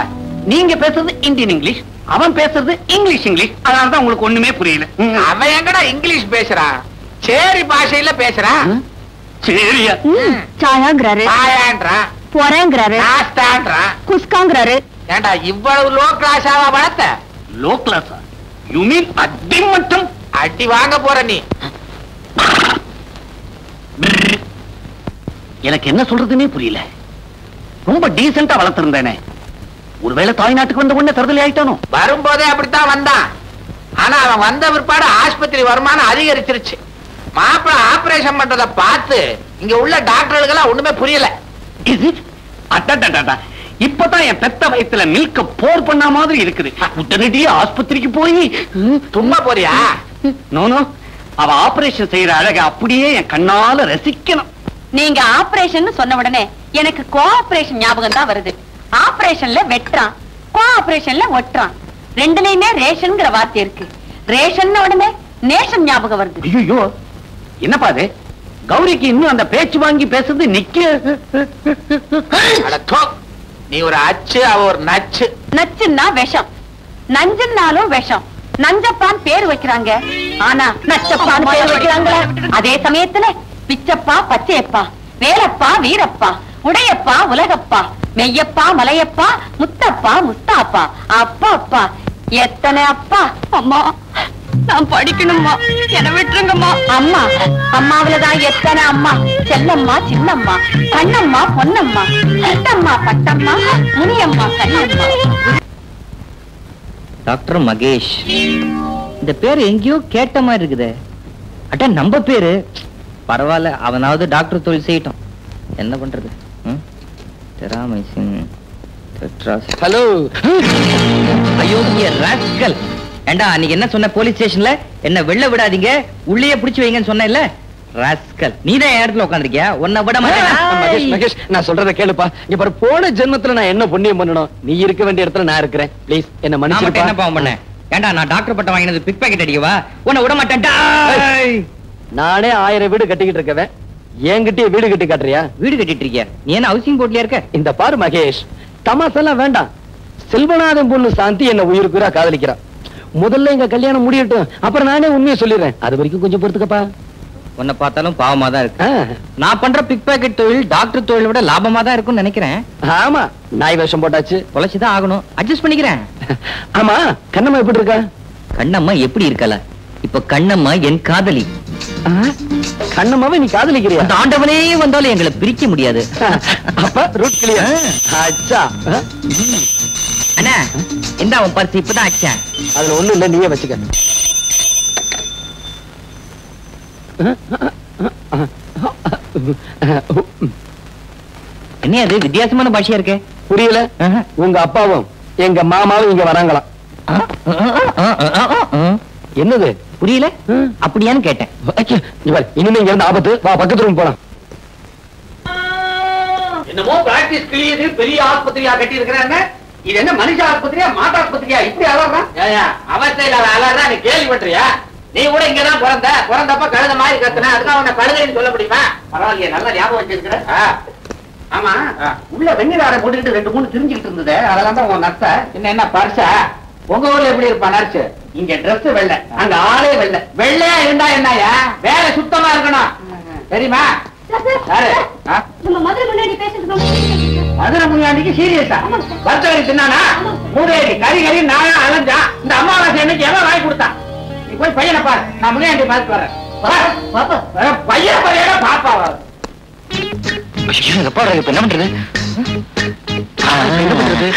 நீங்க பேசுறது இந்தியன் இங்கிலீஷ், அவன் பேசுறது இங்கிலீஷ். அதனாலதான் உங்களுக்கு ஒண்ணுமே புரியல. அவன் எங்கடா இங்கிலீஷ் பேசுறான்? சேரி பாஷையில பேசுறான். சரியா? சாயாங்கிறாரு, ஆயான்றான், பொறேங்கிறாரு, நாஸ்தான்றான், குஸ்காங்கிறாரு. ஏண்டா இவ்வளவு லோ கிளாஸாவா வளர்த்த? லோ கிளாஸா? யூ மீன் அடி மட்டும்? அடி வாங்க போற நீ. எனக்கு என்ன சொல்றதுன்னே புரியல. ரொம்ப டீசெண்டா வளர்த்திருந்தேனே, ஒருவேளை தாய்நாட்டுக்கு வந்த உடனே தருதலை ஆயிட்டானோ? வரும்போதே அப்படித்தான் வந்தான். ஆனா அவன் வந்த பிற்பாடு ஆஸ்பத்திரி வருமானம் அதிகரிச்சிருச்சு. மாப்பிள ஆபரேஷன் பண்றத பார்த்து இங்க உள்ள டாக்டர்களுக்கெல்லாம் ஒண்ணுமே புரியல. இப்பதான் என் பெத்த வயசுல மில்க போர் பண்ண மாதிரி இருக்குது. உடனடியே ஆஸ்பத்திரிக்கு போய் சும்மா போறியா? நோனோ, அவ ஆபரேஷன் செய்யற அழக அப்படியே என் கண்ணால ரசிக்கணும். நீங்க ஆபரேஷன் சொன்ன உடனே எனக்கு கோஆபரேஷன் ஞாபகம் தான் வருது. ஆபரேஷன்ல வெட்டுறான், கோஆபரேஷன்ல ஒட்டுறான். ரெண்டுலயுமே ரேஷன்ங்கிற வார்த்தை இருக்கு. ரேஷன் உடனே நேஷன் ஞாபகம் வருது. ஐயோ, என்னப்பா அது? கௌரிக்கு இன்னும் அந்த பேச்சு வாங்கி பேசுறது நிக்க. நீ ஒரு அச்சு, அவ ஒரு நச்சு. நச்சுன்னா விஷம், நஞ்சுன்னாலும் விஷம். நஞ்சப்பான் பேர் வைக்கிறாங்க, ஆனா நச்சப்பான் பேர் வைக்கிறாங்களா? அதே சமயத்துல பிச்சப்பா, பச்சையப்பா, வேலப்பா, வீரப்பா, உடையப்பா, உலகப்பா, மெய்யப்பா, மலையப்பா, முத்தப்பா, முஸ்தாப்பா, அப்பா அப்பா, எத்தனை அப்பா. அம்மா, நான் படிக்கணும்மா, என்ன விட்டுருங்கம்மா. அம்மா, அம்மாவிலதான் எத்தனை அம்மா. செல்லம்மா, சின்னம்மா, கண்ணம்மா, பொன்னம்மா, சித்தம்மா, பட்டம்மா, முனியம்மா, கண்ணம்மா. டாக்டர் மகேஷ், இந்த பேரு எங்கேயோ கேட்ட மாதிரி இருக்குது. அட்ட நம்ம பேரு பரவாயில்ல, அவனாவது டாக்டர் தொழில் செய்யட்டும். என்ன பண்றது? ஹலோ, ஐயோ ராஸ்கல். ஏண்டா அன்னைக்கு என்ன சொன்ன போலீஸ் ஸ்டேஷன்ல? என்ன வெளில விடாதீங்க, உள்ளே பிடிச்சு வைங்கன்னு சொன்ன. ராஸ்கல், நீதான் என் இடத்துல உட்காந்துருக்கியா? உன்னை விட மகேஷ், மகேஷ், நான் சொல்றத கேளுப்பா. இங்க பாரு, போன ஜென்மத்துல நான் என்ன புண்ணியம் பண்ணணும்? நீ இருக்க வேண்டிய இடத்துல நான் இருக்கிறேன். ப்ளீஸ் என்ன மன்னிச்சிருப்பா. என்ன பாவம் பண்ண? ஏண்டா நான் டாக்டர் பட்டம் வாங்கினது பிக் பாக்கெட் அடிக்கவா? உன்னை விட மாட்டேன்டா. நானே 1000 வீடு கட்டிக்கிட்டு இருக்கவன், என்கிட்டயே வீடு கட்டி காட்டுறியா? வீடு கட்டிட்டு இருக்கியா? நீ என்ன ஹவுசிங் போர்ட்லயா இருக்க? இந்த பாரு மகேஷ், தமாசெல்லாம் வேண்டாம். செல்வநாதன் பொண்ணு சாந்தி என்ன உயிருக்குறா காதலிக்கிறா. முதல்ல எங்க கல்யாணம் முடியட்டும், அப்புறம் நானே உண்மையை சொல்லிடுறேன். அது வரைக்கும் கொஞ்சம் பொறுத்துக்கப்பா. உன்னை பார்த்தாலும் பாவமா தான் இருக்கு. நான் பண்ற பிக் பாக்கெட் தொழில் டாக்டர் தொழிலை விட லாபமா தான் இருக்கும்னு நினைக்கிறேன். ஆமா, நாய் வேஷம் போட்டாச்சு, பொழைச்சுதான் ஆகணும். அட்ஜஸ்ட் பண்ணிக்கிறேன். ஆமா, கண்ணம்மா எப்படி இருக்கா? கண்ணம்மா எப்படி இருக்கல? இப்ப கண்ணம்மா என் காதலி. கண்ணம்மாவை நீ காதலிக்கிறியா? அந்த ஆண்டவனே வந்தாலும் எங்களை பிரிக்க முடியாது. அப்ப ரூட் கிளியர். அச்சா அண்ணா, இந்த அவன் பரிசு இப்பதான் அடிச்சேன். அதுல ஒண்ணு இல்ல, நீயே வச்சுக்க. என்ன அது வித்தியாசமான பாஷையா இருக்கு? புரியல? உங்க அப்பாவும் எங்க மாமாவும் இங்க வராங்களாம். என்னது புரியல? அப்படியான்னு கேட்டேன். இனிமே இங்க இருந்து ஆபத்து. வா, பக்கத்து ரூம் போலாம். என்னமோ பிராக்டிஸ் கிளியது பெரிய ஆஸ்பத்திரியா கட்டி இருக்கிறாங்க. இது என்ன மனுஷ ஆஸ்பத்திரியா மாட்டு ஆஸ்பத்திரியா? இப்படி அலறான். அவஸ்தையில அலறா நீ கேள்விப்பட்டியா? நீ கூட இங்கதான் பிறந்தப்ப கழுத மாதிரி கத்துன, அதுக்காக உன்னை கழுதைன்னு சொல்ல முடியுமா? பரவாயில்லையே, நல்ல ஞாபகம் வச்சிருக்கிற. ஆமா, உள்ள வெண்ணிலார போட்டுக்கிட்டு 2-3 திரிஞ்சுக்கிட்டு இருந்தது, அதெல்லாம் தான் உன் நர்ஸ. என்ன பர்சா? உங்க ஊர்ல எப்படி இருப்பா நர்ஸ்? இங்க ட்ரெஸ் வெள்ளை, அங்க ஆளே வெள்ளை. வெள்ளையா இருந்தா என்னயா? வேலை சுத்தமா இருக்கணும், தெரியுமா? யாரு? நம்ம மதுரை முன்னாடி பேசுறது மதுரை முன்னாடிக்கு சீரியஸா? வர்த்தகரி தின்னானா? மூதேவி கறி நானும் அலைஞ்சா. இந்த அம்மாவாசை என்னைக்கு எவன் வாங்கி கொடுத்தான்? நீ போய் பையனை பாரு, நான் முன்னாடி பார்த்து வரேன். பையன் பையனா பாப்பாவா? எப்பா இப்ப என்ன பண்றது? என்ன பண்றது?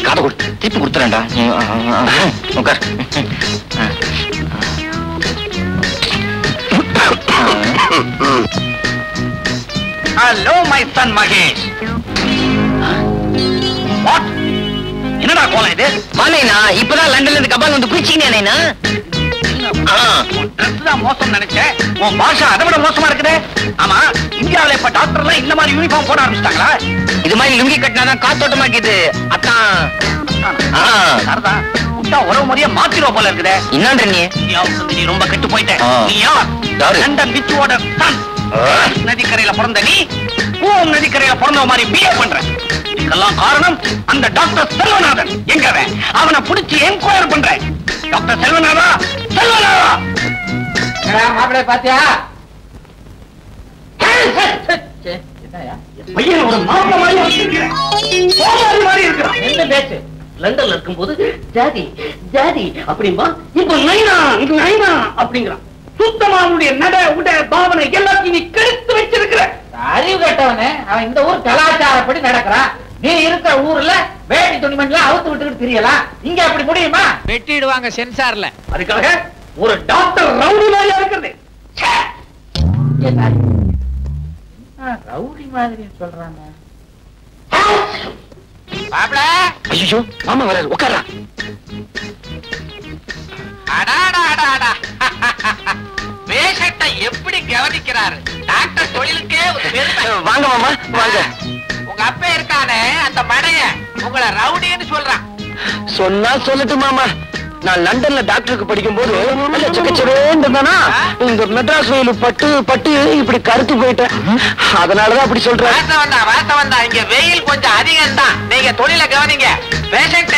காதை கொடுத்து திருப்பி கொடுத்துறேன்டா. உட்கார். Hello my son Mahesh. What? என்னடா கோலம் இது? வானேனா இப்பதான் லண்டன்ல இருந்து கபால் வந்து குளிச்சீங்கண்ணா. மோசம் நினைச்சேன், உன் பாஷா அதை விட மோசமா இருக்குது. ஆமா, இந்தியாவில இப்ப டாக்டர் எல்லாம் இந்த மாதிரி யூனிஃபார்ம் போட ஆரம்பிச்சிட்டாங்களா? இது மாதிரி லுங்கி கட்டினாதான் காத்தோட்டமா இருக்குது. அதான் உறவு முறைய மாத்திரம் போல இருக்குது. என்னன்ற நீ ரொம்ப கெட்டு போயிட்ட. நீ யார்? London பிச்சுவோட Sun. நதிக்கரையில பிறந்த நீ பூம் நதிக்கரையில பிறந்த மாதிரி பிஹேவ் பண்ற. இதுக்கெல்லாம் காரணம் அந்த டாக்டர் செல்வநாதன். எங்கவன்? அவனை பிடிச்சி என்கொயர் பண்ற. டாக்டர் செல்வநாதா, செல்வநாதா மாப்பிள்ளை பாத்தியா? பையன் ஒரு மாப்பிள்ளை மாதிரி இருக்கிறான். என்ன பேச்சு? லண்டன்ல இருக்கும்போது ஜாதி ஜாதி அப்படின்பா, இப்ப நைனா நைனா அப்படிங்கிறான். சுத்தமா அவனுடைய நட உட பாவனை எல்லாத்தையும் நீ கெடுத்து வச்சிருக்கிற. அறிவு கேட்டவனே, அவன் இந்த ஊர் கலாச்சாரப்படி நடக்கிறான். நீ இருக்கிற ஊர்ல வேட்டி துணிமணிலாம் அவுத்து விட்டுக்கிட்டு தெரியலாம். இங்க அப்படி முடியுமா? வெட்டிடுவாங்க சென்சார்ல. அதுக்காக ஒரு டாக்டர் ரவுடி மாதிரியா இருக்கிறது. ரவுடி மாதிரி சொல்றாங்க. மாப்பிள, ஐயோ மாமா வராரு, உட்காரா. பேஷண்ட்டை எப்படி கவனிக்கிறாரு டாக்டர். தொழிலுக்கே ஒரு பெருமை. வாங்க மாமா வாங்க. உங்க அப்பா இருக்கானே அந்த மடைய உங்களை ரவுடின்னு சொல்றான். சொன்னா சொல்லட்டு மாமா. நான் லண்டன்ல டாக்டருக்கு படிக்கும் போது இந்த மெட்ராஸ் வெயில் பட்டு பட்டு இப்படி கருத்து போயிட்டேன். அதனாலதான் அப்படி சொல்றேன். வாசம் வந்தா இங்க வெயில் கொஞ்சம் அதிகம் தான். நீங்க தொழில கவனிங்க. பேஷண்ட்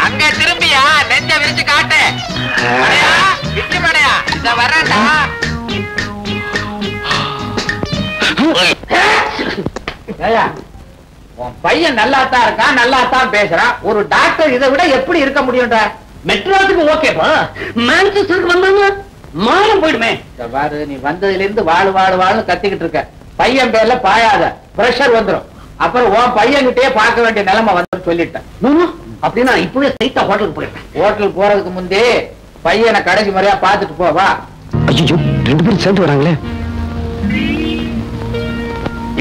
அங்க திரும்பியா நெஞ்ச விரிச்சு காட்டு. விட்டு மடையா இந்த வரேன்டா. உன் பையன் நல்லாத்தான் இருக்கான், நல்லாத்தான் பேசுறான். ஒரு டாக்டர் இதை விட எப்படி இருக்க முடியும்டா? மெட்ராஸுக்கு ஓகேப்பா, மான்செஸ்டருக்கு வந்தாங்க மானம் போயிடுமே. பாரு, நீ வந்ததுல இருந்து வாழ் கத்திக்கிட்டு இருக்க. பையன் பேர்ல பாயாத, பிரஷர் வந்துடும். அப்புறம் உன் பையன் கிட்டே பார்க்க வேண்டிய நிலைமை வந்து சொல்லிட்டேன். அப்படின்னா இப்பவே ஸ்ட்ரைட்டா ஹோட்டலுக்கு போயிட்டேன். ஹோட்டலுக்கு போறதுக்கு முந்தே பையனை கடைசி முறையா பார்த்துட்டு போவா. ஐயோ 2 பேரும் சேர்ந்து வராங்களே.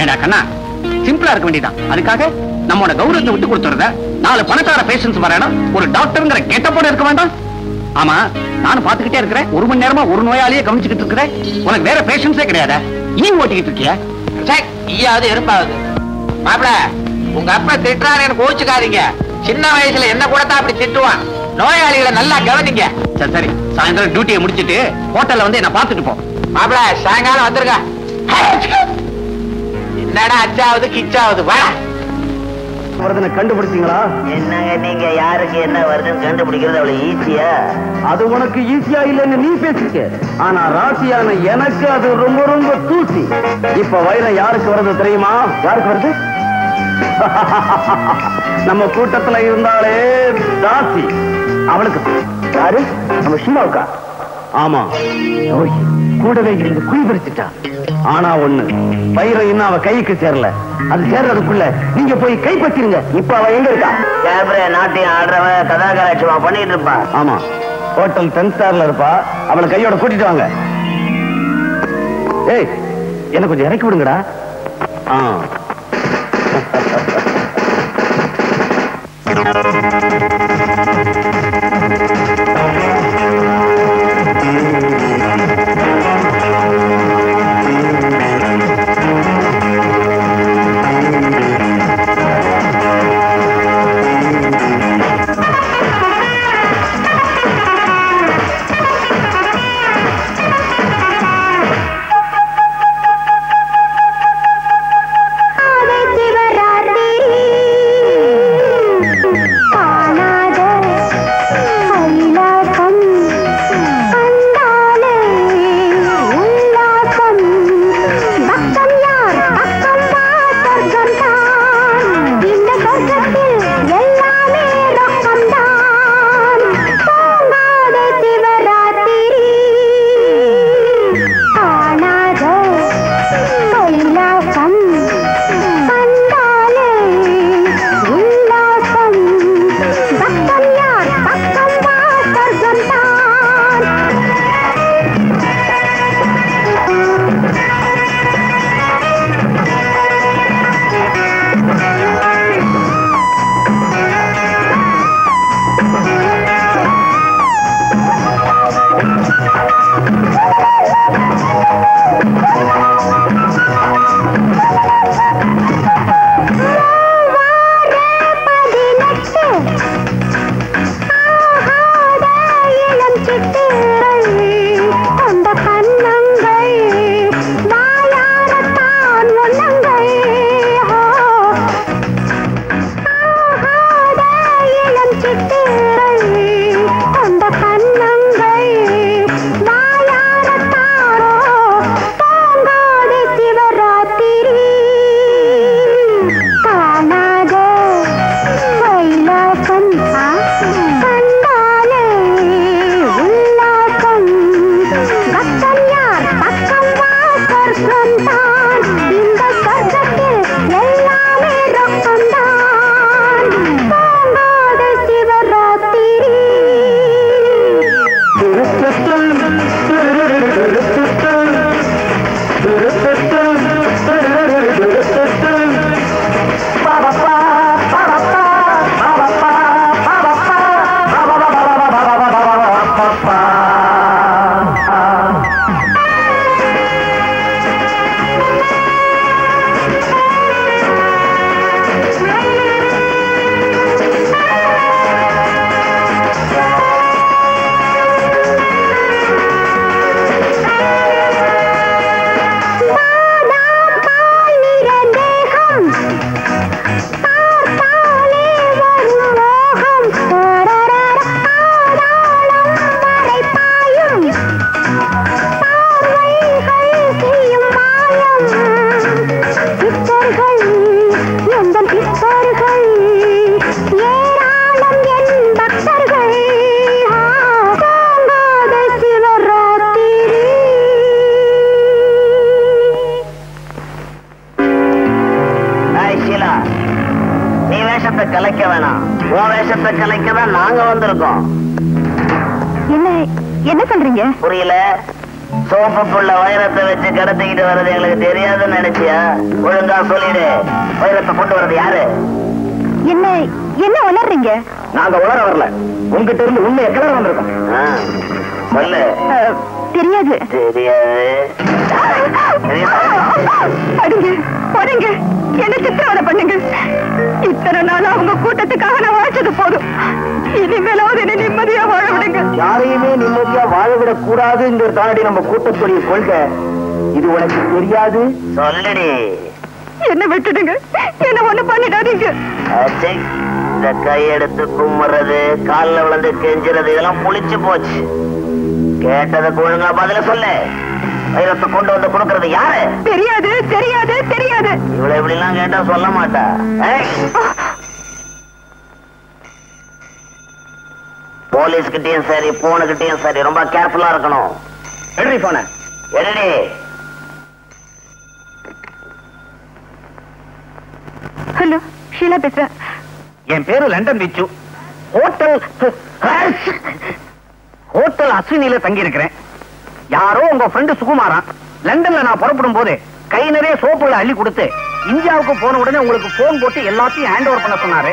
ஏண்டா கண்ணா, சிம்பிளா இருக்க வேண்டியதான். அதுக்காக நம்மோட கௌரவத்தை விட்டு கொடுத்துறத 4 பணக்கார பேஷன்ஸ் வர இடம் ஒரு டாக்டர்ங்கிற கெட்டப்போட இருக்க வேண்டாம். ஆமா, நானும் பாத்துக்கிட்டே இருக்கிறேன். 1 மணி நேரமா ஒரு நோயாளியே கவனிச்சுக்கிட்டு இருக்கிறேன். உனக்கு வேற பேஷன்ஸே கிடையாதா? ஓட்டிக்கிட்டு இருக்கியா? ஈயாவது எறும்பாவது. மாப்பிள, உங்க அப்பா திட்டுறாரு, எனக்கு கோச்சுக்காதீங்க. சின்ன வயசுல என்ன கூட தான் அப்படி திட்டுவான். நோயாளிகளை நல்லா கவனிங்க. சரி சரி, சாயந்தரம் டியூட்டியை முடிச்சிட்டு ஹோட்டல்ல வந்து என்ன பாத்துட்டு போ. மாப்பிள, சாயங்காலம் வந்துருங்க. என்னடா அச்சாவது கிச்சாவது வா. கண்டுபிடிச்சீங்களா? என்னங்க நீங்க யாருக்கு என்ன வருதுன்னு கண்டுபிடிக்கிறது அவ்வளவு ஈஸியா? அது உனக்கு ஈஸியா இல்லைன்னு நீ பேசிக்க. ஆனா ராசியான எனக்கு அது ரொம்ப ரொம்ப தூசி. இப்ப வைரம் யாருக்கு வருது தெரியுமா? யாருக்கு வருது? நம்ம கூட்டத்துல இருந்தாலே ராசி அவளுக்கு. யாரு? நம்ம ஷீலாவுக்கா? ஆமா, கூடவே இருந்து குழி பறிச்சுட்டா. ஆனா ஒண்ணு, வைரம் இன்னும் அவ கைக்கு சேரல. அது சேர்றதுக்குள்ள நீங்க போய் கைப்பற்றிருங்க. இப்ப அவ எங்க இருக்கா? கேப்ரே நாட்டியம் ஆடுறவன் கதாகராட்சமா பண்ணிட்டு இருப்பா. ஆமா, ஹோட்டல் 10 ஸ்டார்ல இருப்பா. அவளை கையோட கூட்டிட்டு வாங்க. ஏய், என்ன கொஞ்சம் இறக்கி விடுங்கடா. இருக்கணும். என்ன சொல்றீங்க? புரியல? சோப்புக்குள்ள வைரத்தை வச்சு கடத்திக்கிட்டு வர்றது எங்களுக்கு தெரியாதுன்னு நினைச்சியா? ஒழுங்கா சொல்லிடு, வைரத்தை கொண்டு வர்றது யாரு? என்ன உளறீங்க? நாங்க உளர வரல, உங்ககிட்ட இருந்து உண்மை எக்கலர் வந்திருக்கோம். சொல்லு. தெரியாது. போறீங்க, என்ன சித்திரவதை பண்ணுங்க. இத்தனை நாள் அவங்க கூட்டத்துக்காக நான் வாழ்ச்சது போதும். இனிமேலாவது என்ன நிம்மதியா வாழ விடுங்க. யாரையுமே நிம்மதியா வாழவிடக் கூடாதுங்கிற தாண்டி நம்ம கூட்டத்துடைய கொள்கை. இது உனக்கு தெரியாது? சொல்லடி. என்ன விட்டுடுங்க, என்ன ஒண்ணு பண்ணிடாதீங்க. இந்த கையெடுத்து கும்புறது, காலில் விழுந்து கெஞ்சுறது இதெல்லாம் புளிச்சு போச்சு. கேட்டதுக்கு ஒழுங்கா பதில சொல்லு. வைரத்தை கொண்டு வந்து கொடுக்கறது யாரு? தெரியாது தெரியாது தெரியாது. இவ்வளவு இப்படி எல்லாம் கேட்டா சொல்ல மாட்டா. போலீஸ் கிட்டயும் சரி, போனு கிட்டயும் சரி, ரொம்ப கேர்ஃபுல்லா இருக்கணும். எடுறி போன. எடுடி. ஹலோ, ஷீலா பேசுறேன். என் பேரு லண்டன் விச்சு. ஹோட்டல் அஸ்வினில தங்கி இருக்கிறேன். யாரோ உங்க ஃப்ரெண்டு சுகுமாரா லண்டன்ல நான் புறப்படும் போது கை நிறைய சோப்புகளை அள்ளி கொடுத்து இந்தியாவுக்கு போன உடனே உங்களுக்கு போன் போட்டு எல்லாத்தையும் ஹேண்ட் ஓவர் பண்ண சொன்னாரு.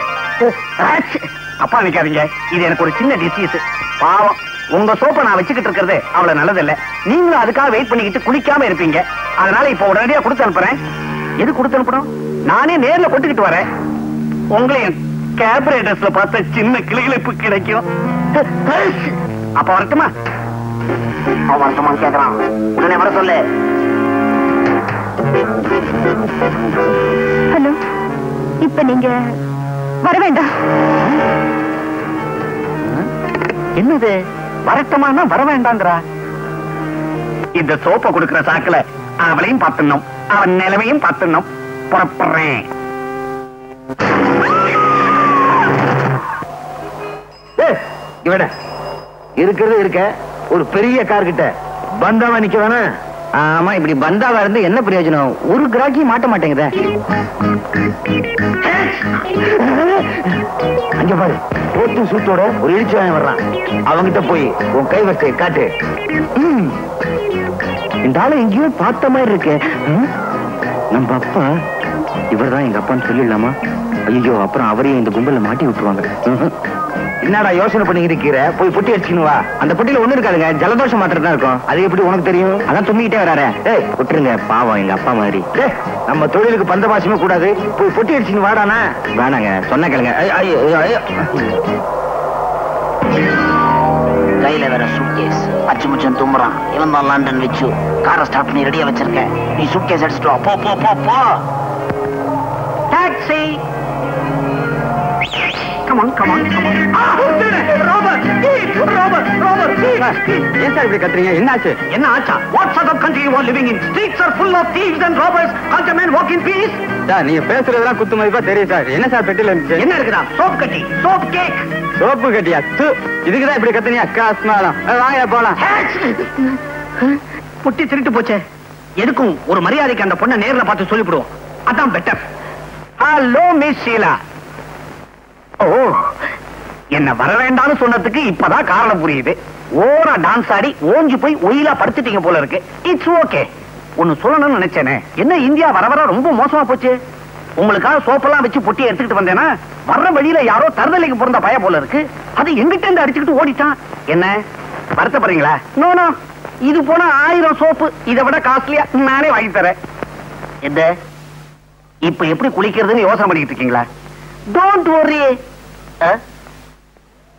அப்பா நிக்காதீங்க, இது எனக்கு ஒரு சின்ன டிசீஸ். பாவம், உங்க சோப்பை நான் வச்சுக்கிட்டு இருக்கிறது அவ்வளவு நல்லதில்ல. நீங்களும் அதுக்காக வெயிட் பண்ணிக்கிட்டு குளிக்காம இருப்பீங்க. அதனால இப்ப உடனடியா கொடுத்து அனுப்புறேன். எது கொடுத்து அனுப்பணும்? நானே நேர்ல கொட்டுக்கிட்டு வரேன். உங்களையும் கேபரேட்டர்ஸ்ல பார்த்த சின்ன கிளிகளிப்பு கிடைக்கும். அப்ப வரட்டுமா? அவன் வருத்தமான்னு கேட்கறான். உடனே வர சொல்லு. ஹலோ, இப்ப நீங்க வர வேண்டாம். என்னது வரட்டமானா வர வேண்டாங்கிறா? இந்த சோப்பை கொடுக்கிற சாக்குல அவளையும் பார்த்துடணும், அவன் நிலைமையும் பார்த்துடணும். புறப்படுறேன். இவட இருக்கிறது இருக்க ஒரு பெரிய கார் கிட்ட பந்தாவா நிக்க வேணாம். ஆமா, இப்படி பந்தாவா இருந்து என்ன பிரயோஜனம்? ஒரு கிராக்கி மாட்ட மாட்டேங்குத. அங்க பாரு, போட்டு சூட்டோட ஒரு இழிச்சவன் வர்றான். அவங்கிட்ட போய் உன் கைவரிசையை காட்டு. இந்த ஆளு எங்கேயோ பார்த்த மாதிரி இருக்கு. நம்ம அப்பா இவர்தான் எங்க அப்பான்னு சொல்லிடலாமா? ஐயோ, அப்புறம் அவரையும் இந்த கும்பல மாட்டி விட்டுருவாங்க. என்னடா யோசனை பண்ணிக்கிட்டு இருக்கிற? போய் பொட்டி அடிச்சுக்கணும் வா. அந்த பொட்டியில ஒண்ணு இருக்காதுங்க, ஜலதோஷம் மாத்திரம் தான் இருக்கும். அது எப்படி உனக்கு தெரியும்? அதான் தும்பிக்கிட்டே வராரு. டேய் விட்டுருங்க, பாவம் எங்க அப்பா மாதிரி. நம்ம தொழிலுக்கு பந்த பாசமே கூடாது. போய் பொட்டி அடிச்சுன்னு வாடானா. வேணாங்க, சொன்ன கேளுங்க. கையில வேற சூட்கேஸ், அச்சு முச்சம் தும்புறான். இவன் தான் லண்டன் விச்சு. காரை ஸ்டார்ட் பண்ணி ரெடியா வச்சிருக்கேன். நீ சூட்கேஸ் அடிச்சுட்டு வா. போ போ போ போ. Taxi. Come on, come on, come on. Robert! Robert! Robert! ஏன் சார் இப்படி கத்துறீங்க? என்னாச்சு? என்ன ஆச்சா? What sort of country you are living in? Streets are full of thieves and robbers. Can't a man walk in peace? Sir, நீங்க பேசுறதெல்லாம் குத்து மதிப்பா தெரியும் சார். என்ன சார் பெட்டில இருந்துச்சு? என்ன இருக்குதா? சோப் கட்டி, சோப் கேக். சோப்பு கட்டியா? இதுக்குதான் இப்படி கத்துனியா? காஸ்மாலம். வாங்க போலாம். புட்டி திருட்டு போச்சே. எதுக்கும் ஒரு மரியாதைக்கு அந்த பொண்ணை நேர்ல பார்த்து சொல்லிவிடுவோம். அதான் better. Hello miss Sheela. Oh, என்ன வர வேண்டாம்னு சொன்னதுக்கு இப்பதான் காரணம் புரியுது. ஓரா டான்ஸ் ஆடி ஓஞ்சி போய் ஒயிலா படுத்துட்டீங்க போல இருக்கு. It's okay. ஒன்னு சொல்லணும்னு நினைச்சேனே. என்ன இந்தியா வர வர ரொம்ப மோசமா போச்சு. உங்களுக்காக சோப்பெல்லாம் வச்சு பொட்டி எடுத்துக்கிட்டு வந்தேன்னா வர்ற வழியில யாரோ தருதலைக்கு பிறந்த பய போல இருக்கு. அது எங்கிட்ட இருந்து அடிச்சுக்கிட்டு ஓடிட்டான். என்ன வருத்தப்படுறீங்களா? நோ நோ, இது போனா 1000 சோப்பு இதை விட காஸ்ட்லியா நானே வாங்கி தரேன். என்ன இப்ப எப்படி குளிக்கிறதுன்னு யோசனை பண்ணிக்கிட்டு இருக்கீங்களா? Don't worry.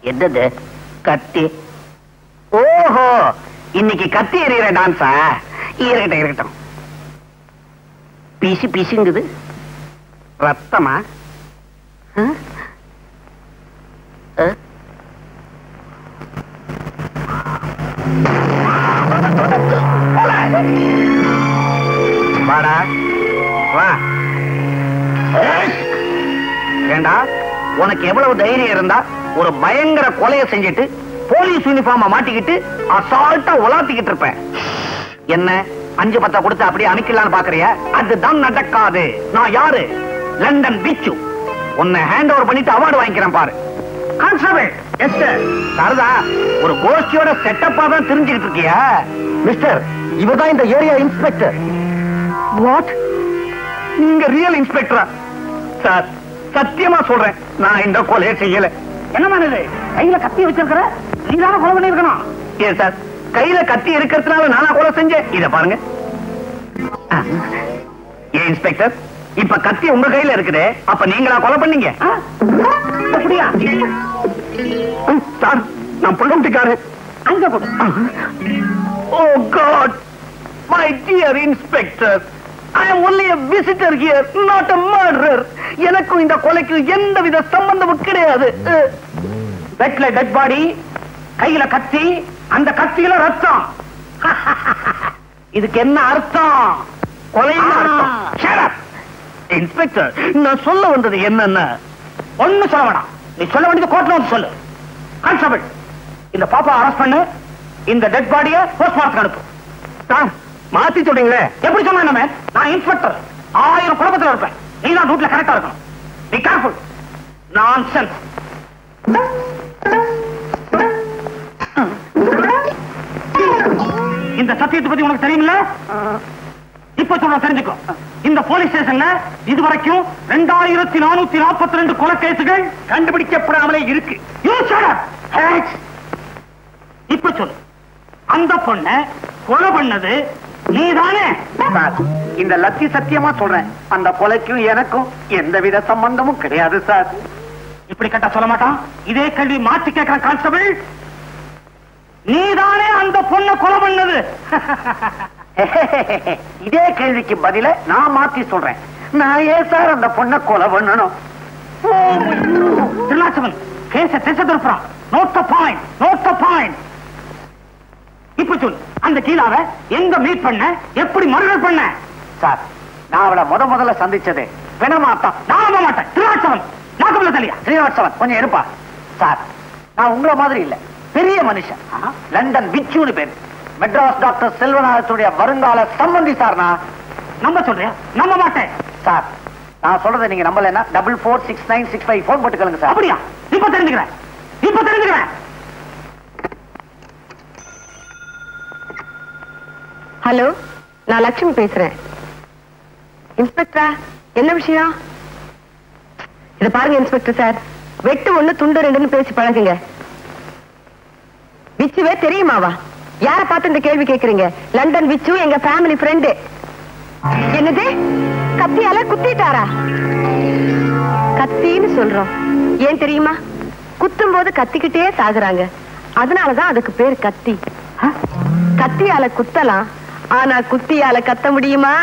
என்னது கத்தி? ஓஹோ, இன்னைக்கு கத்தி எறிகிற டான்ஸா? இருக்கட்டும் இருக்கட்டும். பீசி பீசிங்குது. ரத்தமா? வாடா வா. ஏண்டா, உனக்கு எவ்வளவு தைரியம் இருந்தா ஒரு பயங்கர கொலையை செஞ்சுட்டு போலீஸ் யூனிஃபார்ம மாட்டிக்கிட்டு அசால்ட்டா உலாத்திக்கிட்டு இருப்ப. என்ன 5-10 கொடுத்து அப்படியே அனுக்கலான்னு பாக்குறியா? அதுதான் நடக்காது. நான் யாரு? லண்டன் விச்சு. உன்னை ஹேண்ட் ஓவர் பண்ணிட்டு அவார்டு வாங்கிக்கிறேன் பாரு. கான்ஸ்டபிள், சாரதா, ஒரு கோஷ்டியோட செட்டப்பா தான் தெரிஞ்சுக்கிட்டு இருக்கியா? மிஸ்டர், இவர்தான் இந்த ஏரியா இன்ஸ்பெக்டர். வாட்? நீங்க ரியல் இன்ஸ்பெக்டரா? சார், சத்தியமா சொல்றேன், நான் இந்த கொலையை செய்யல. என்னமா இது? கையில கத்தி வச்சிருக்கிற, நீதான கொலை பண்ணிருக்கணும். ஏன் சார், கையில கத்தி இருக்கிறதுனால நானா கொலை செஞ்சேன்? இத பாருங்க. ஏன் இன்ஸ்பெக்டர், இப்ப கத்தி உங்க கையில இருக்குது, அப்ப நீங்களா கொலை பண்ணீங்க? அப்படியா? சார், நான் புள்ளம்பிக்காரன். அங்க போடு. Oh god, my dear inspector, I am only a visitor here, not a murderer. எனக்கும் இந்த கொலைக்கு எந்தவித சம்பந்தமும் கிடையாது. பெட்ல டெட் பாடி, கையில கத்தி, அந்த கத்தியில ரத்தம். இதுக்கு என்ன அர்த்தம்? கொலைன்னு அர்த்தம். Shut up. இன்ஸ்பெக்டர், நான் சொல்ல வந்தது என்னன்னா, ஒண்ணு சொல்ல வேணாம், நீ சொல்ல வேண்டியது கோர்ட்ல வந்து சொல்லு. கான்ஸ்டபிள், இந்த பாப்பா அரெஸ்ட் பண்ணு, இந்த டெட் பாடியை போஸ்ட்மார்ட்டம் அனுப்பு. சார், மாத்தி சொல்றீங்களே? எப்படி சொன்ன? நான் இன்ஸ்பெக்டர், 1000 குழப்பத்தில் இருப்பேன், நீ தான் ரூட்ல கரெக்டா இருக்கணும். Be careful. நான்சென்ஸ். இந்த சத்தியத்தை பத்தி உனக்கு தெரியுமில்ல? இப்ப சொல்ற தெரிஞ்சுக்கோ. இந்த போலீஸ் ஸ்டேஷன்ல இதுவரைக்கும் 2442 கொலை கேசுகள் கண்டுபிடிக்கப்படாமலே இருக்கு. இப்ப சொல்லு, அந்த பொண்ண கொலை பண்ணது நீதானே? இந்த லத்தி சத்தியமா சொல்றேன், அந்த கொலைக்கும் எனக்கும் எந்தவித சம்பந்தமும் கிடையாது சார். இப்படி கட்ட சொல்ல மாட்டான். இதே கேள்வி மாற்றி கேட்கிற கான்ஸ்டபிள், நீதானே அந்த பொண்ணை கொலை பண்ணது? இதே கேள்விக்கு பதில நான் மாத்தி சொல்றேன், நான் ஏன் சார் அந்த பொண்ணை கொலை பண்ணணும்? திருநாச்சவன் கேச திசை திருப்புறான். Note the point, note the point. இப்ப சொல்லு, அந்த கீழாவ எங்க மீட் பண்ண, எப்படி மர்டர் பண்ண? சார், நான் அவளை முதல்ல சந்திச்சது பிணமாத்தான். நான் நம்ப மாட்டேன். திருநாச்சவன் நாக்கம்ல தலையா? ஸ்ரீனிவாசவன் கொஞ்சம் இருப்பா. சார், நான் உங்கள மாதிரி இல்ல, பெரிய மனுஷன். லண்டன் விச்சுன்னு பேரு, மெட்ராஸ் டாக்டர் செல்வநாதத்துடைய வருங்கால சம்பந்தி சார். நான் நம்ப சொல்றியா? நம்ப மாட்டேன் சார். நான் சொல்றதை நீங்க நம்பலன்னா 446965 போன் போட்டுக்கலுங்க சார். அப்படியா? இப்ப தெரிஞ்சுக்கிறேன், இப்ப தெரிஞ்சுக்கிறேன். ஹலோ, நான் லட்சுமி பேசுறேன். இன்ஸ்பெக்டரா, என்ன விஷயம்? இத பாருங்க இன்ஸ்பெக்டர் சார், வெட்டு 1 துண்டு 2ன்னு பேசி பழகுங்க. விச்சுவே தெரியுமாவா? யார பார்த்து இந்த கேள்வி கேக்குறீங்க? லண்டன் விச்சு எங்க ஃபேமிலி ஃப்ரெண்டு. என்னது, கத்தியால குத்திட்டாரா? கத்தின்னு சொல்றோம், ஏன் தெரியுமா? குத்தும் போது கத்திக்கிட்டே சாகுறாங்க, அதனாலதான் அதுக்கு பேர் கத்தி. கத்தியால குத்தலாம், ஆனா குத்தியால கத்த முடியுமா?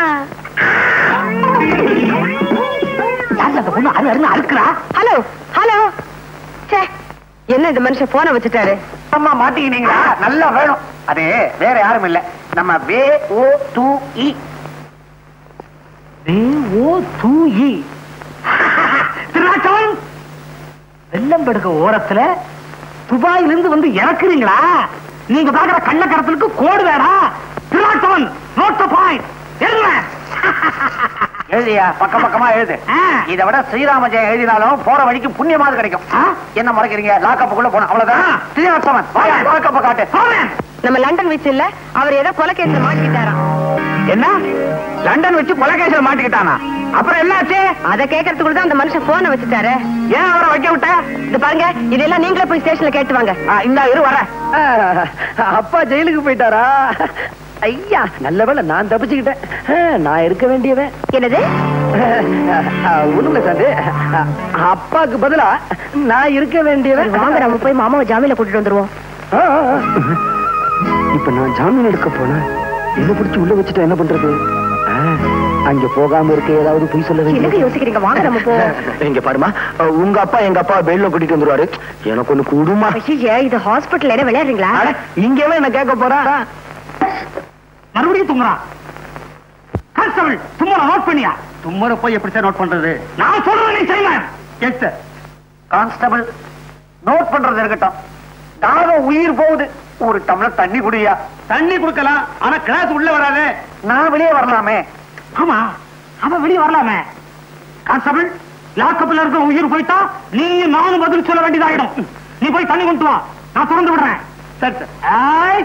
ஹலோ ஹலோ, என்ன இந்த மனுஷன் போன வச்சுட்டாரு? அம்மா மாட்டீங்களா? நல்லா வேணும். அது வேற யாரும் இல்ல, நம்ம VOTE. திருநாச்சவன், வெள்ளம்பெடுக்க ஓரத்துல துபாயிலிருந்து வந்து இறக்குறீங்களா? நீங்க பாக்குற கள்ளக்கடத்தலுக்கு கோடு வேறா? திருநாச்சவன், நோட் தி பாயிண்ட். எழுதியா? பக்கம் பக்கமா எழுது. இதை விட ஸ்ரீராம ஜெயம் எழுதினாலும் போற வழிக்கு புண்ணியமாவது கிடைக்கும். என்ன மறைக்கிறீங்க? லாக்கப்புக்குள்ள போன அவ்வளவுதான். ஸ்ரீனிவாசவன், லாக்கப்ப காட்டு. நம்ம லண்டன் வச்சு இல்ல, அவர் ஏதோ கொலை கேஸ்ல மாட்டிக்கிட்டாராம். என்ன, லண்டன் வச்சு கொலை கேஸ்ல மாட்டிக்கிட்டானா? அப்புறம் என்னாச்சு? அதை கேட்கறதுக்குள்ள தான் அந்த மனுஷன் போன வச்சுட்டாரு. ஏன் அவரை வைக்க விட்ட? இது பாருங்க, இதெல்லாம் நீங்களே போய் ஸ்டேஷன்ல கேட்டு வாங்க. இந்த இரு வர. அப்பா ஜெயிலுக்கு போயிட்டாரா? ஐயா, நல்ல வேளை நான் தப்பிச்சுக்கிட்டேன். நான் இருக்க வேண்டியவன். என்னது? ஒண்ணுல சார், அப்பாக்கு பதிலா நான் இருக்க வேண்டியவன். வாங்க, நம்ம போய் மாமாவை ஜாமீன்ல கூட்டிட்டு வந்துருவோம். இப்ப நான் ஜாமீன் எடுக்க போனேன், என்ன பிடிச்சு உள்ள வச்சுட்டா என்ன பண்றது? அங்க போகாம இருக்க ஏதாவது போய் சொல்ல வேண்டிய யோசிக்கிறீங்க. வாங்க நம்ம போ. எங்க பாருமா, உங்க அப்பா எங்க அப்பா பெயில்ல கூட்டிட்டு வந்துருவாரு. எனக்கு ஒண்ணு கூடுமா? இது ஹாஸ்பிட்டல் விளையாடுறீங்களா? இங்கவே என்ன கேட்க போறா? மறுபடியும் தும்முறான். கான்ஸ்டபிள், தும்மற நோட் பண்ணியா? தும்மற போய் எப்படி சார் நோட் பண்றது? நான் சொல்றேன், நீ செய்வேன். Yes sir. கான்ஸ்டபிள், நோட் பண்றது இருக்கட்டும், தாகம் உயிர் போகுது, ஒரு டம்ளர் தண்ணி குடியா. தண்ணி குடுக்கலாம், ஆனா கிளாஸ் உள்ள வராது. நான் வெளியே வரலாமே? ஆமா, அவன் வெளியே வரலாமே. கான்ஸ்டபிள், லாக்கப்ல இருக்க உயிர் போயிட்டா நீ நானும் பதில் சொல்ல வேண்டியதாயிடும். நீ போய் தண்ணி கொண்டு வா, நான் திறந்து விடுறேன். சரி சார். ஆய்.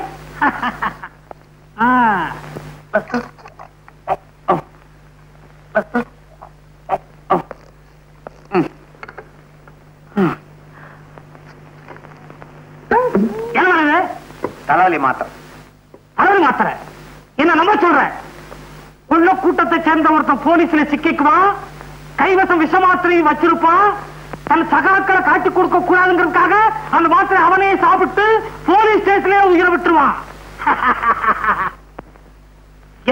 என்ன தலைவலி மாத்திரை. தலைவலி மாத்திரை என்ன நம்ப சொல்ற? உள்ள கூட்டத்தை சேர்ந்த ஒருத்தன் போலீஸ்ல சிக்கிக்குவான், கைவசம் விஷ மாத்திரையும் வச்சிருப்பான். தன் சகாக்களை காட்டி கொடுக்க கூடாதுங்கிறதுக்காக அந்த மாத்திரை அவனே சாப்பிட்டு போலீஸ் ஸ்டேஷன்லயே உயிரை விட்டுருவான்.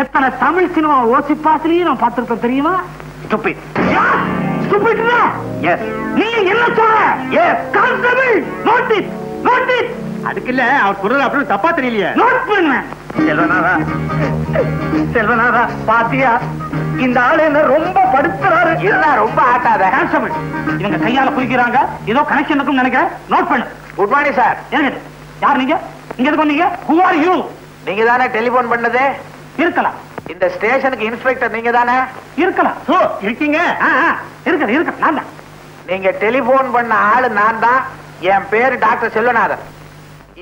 எத்தனை தமிழ் சினிமா ஓசிப்பாசிலையும் நான் பார்த்திருப்பேன் தெரியுமா? நீ என்ன சொல்ற? Constable notice notice. அதுக்கு இல்ல அவர் குரல் அப்படின்னு தப்பா தெரியலையே. நோட் பண்ணுவேன். செல்வநாதா, செல்வநாதா பாத்தியா இந்த ஆளு என்ன ரொம்ப படுத்துறாரு. இதுதான் ரொம்ப ஆட்டாத. கான்ஸ்டபிள் இவங்க கையால குளிக்கிறாங்க, ஏதோ கனெக்ஷன் இருக்குன்னு நினைக்கிறேன். நோட் பண்ணு. Good morning sir. யார் நீங்க? இங்க எதுக்கு வந்தீங்க? Who are you? நீங்க தானே டெலிபோன் பண்ணது? இருக்கலாம். இந்த ஸ்டேஷனுக்கு இன்ஸ்பெக்டர் நீங்க தானே? இருக்கலாம். ஓ இருக்கீங்க. இருக்க இருக்க நான் தான். நீங்க டெலிபோன் பண்ண ஆளு நான் தான். என் பேரு டாக்டர் செல்வநாதன்.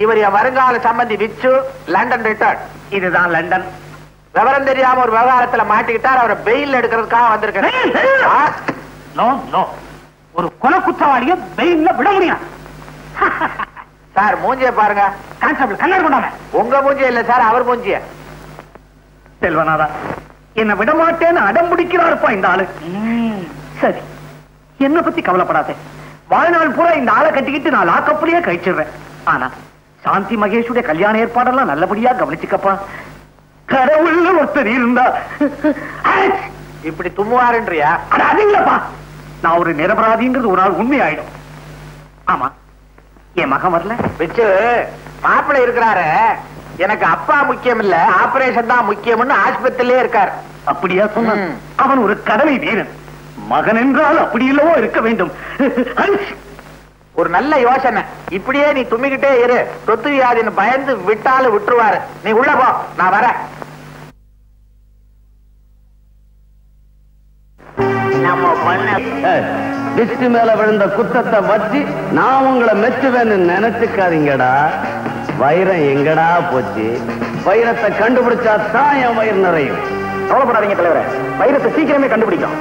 இவர் என் வருங்கால சம்பந்தி விச்சு, லண்டன் ரிட்டர்ன். இதுதான் லண்டன். விவரம் தெரியாம ஒரு விவகாரத்துல மாட்டிக்கிட்டார், அவரை பெயில் எடுக்கிறதுக்காக வந்திருக்கேன். ஒரு கொலை குற்றவாளிய பெயில்ல விட முடியும் சார். மூஞ்சிய பாருங்க. கான்ஸ்டபிள் கண்ணாடி கொண்டாம. உங்க மூஞ்சிய இல்ல சார், அவர் மூஞ்சிய. செல்வநாதா என்ன விட மாட்டேன்னு அடம் பிடிக்கிறாருப்பா இந்த ஆளு. சரி, என்ன பத்தி கவலைப்படாதே. வாழ்நாள் பூரா இந்த ஆளை கட்டிக்கிட்டு நான் லாக்கப்புலயே கழிச்சிடுறேன். ஆனா சாந்தி மகேஷுடைய கல்யாண ஏற்பாடெல்லாம் நல்லபடியா கவனிச்சுக்கப்பா. கடவுள்ல ஒருத்தர் இருந்தா இப்படி தும்முவாருன்றியா? அது இல்லப்பா, நான் ஒரு நிரபராதிங்கிறது ஒரு நாள் உண்மை ஆயிடும். ஆமா, என் மகன் வரல. வச்சு மாப்பிள்ளை இருக்கிறாரு. எனக்கு அப்பா முக்கியம் இல்ல, ஆபரேஷன் தான் முக்கியம்னு ஆஸ்பத்திரியிலே இருக்காரு. அப்படியா சொன்ன? அவன் ஒரு கடமை வீரன். மகன் என்றால் அப்படி இல்லவோ இருக்க வேண்டும். ஒரு நல்ல யோசனை. இப்படியே நீ தும்மிக்கிட்டே இரு, சொத்து வியாதின்னு பயந்து விட்டாலும் விட்டுருவாரு. நீ உள்ள போ, நான் வரேன். நம்ம பண்ண டிஸ்டி மேல விழுந்த குத்தத்தை வச்சு நான் உங்களை மெச்சுவேன்னு நினைச்சுக்காதீங்கடா. வைரம் எங்கடா போச்சு? வைரத்தை கண்டுபிடிச்சா தான் என் வயிறு நிறையும். கவலைப்படாதீங்க தலைவரே, வைரத்தை சீக்கிரமே கண்டுபிடிக்கும்.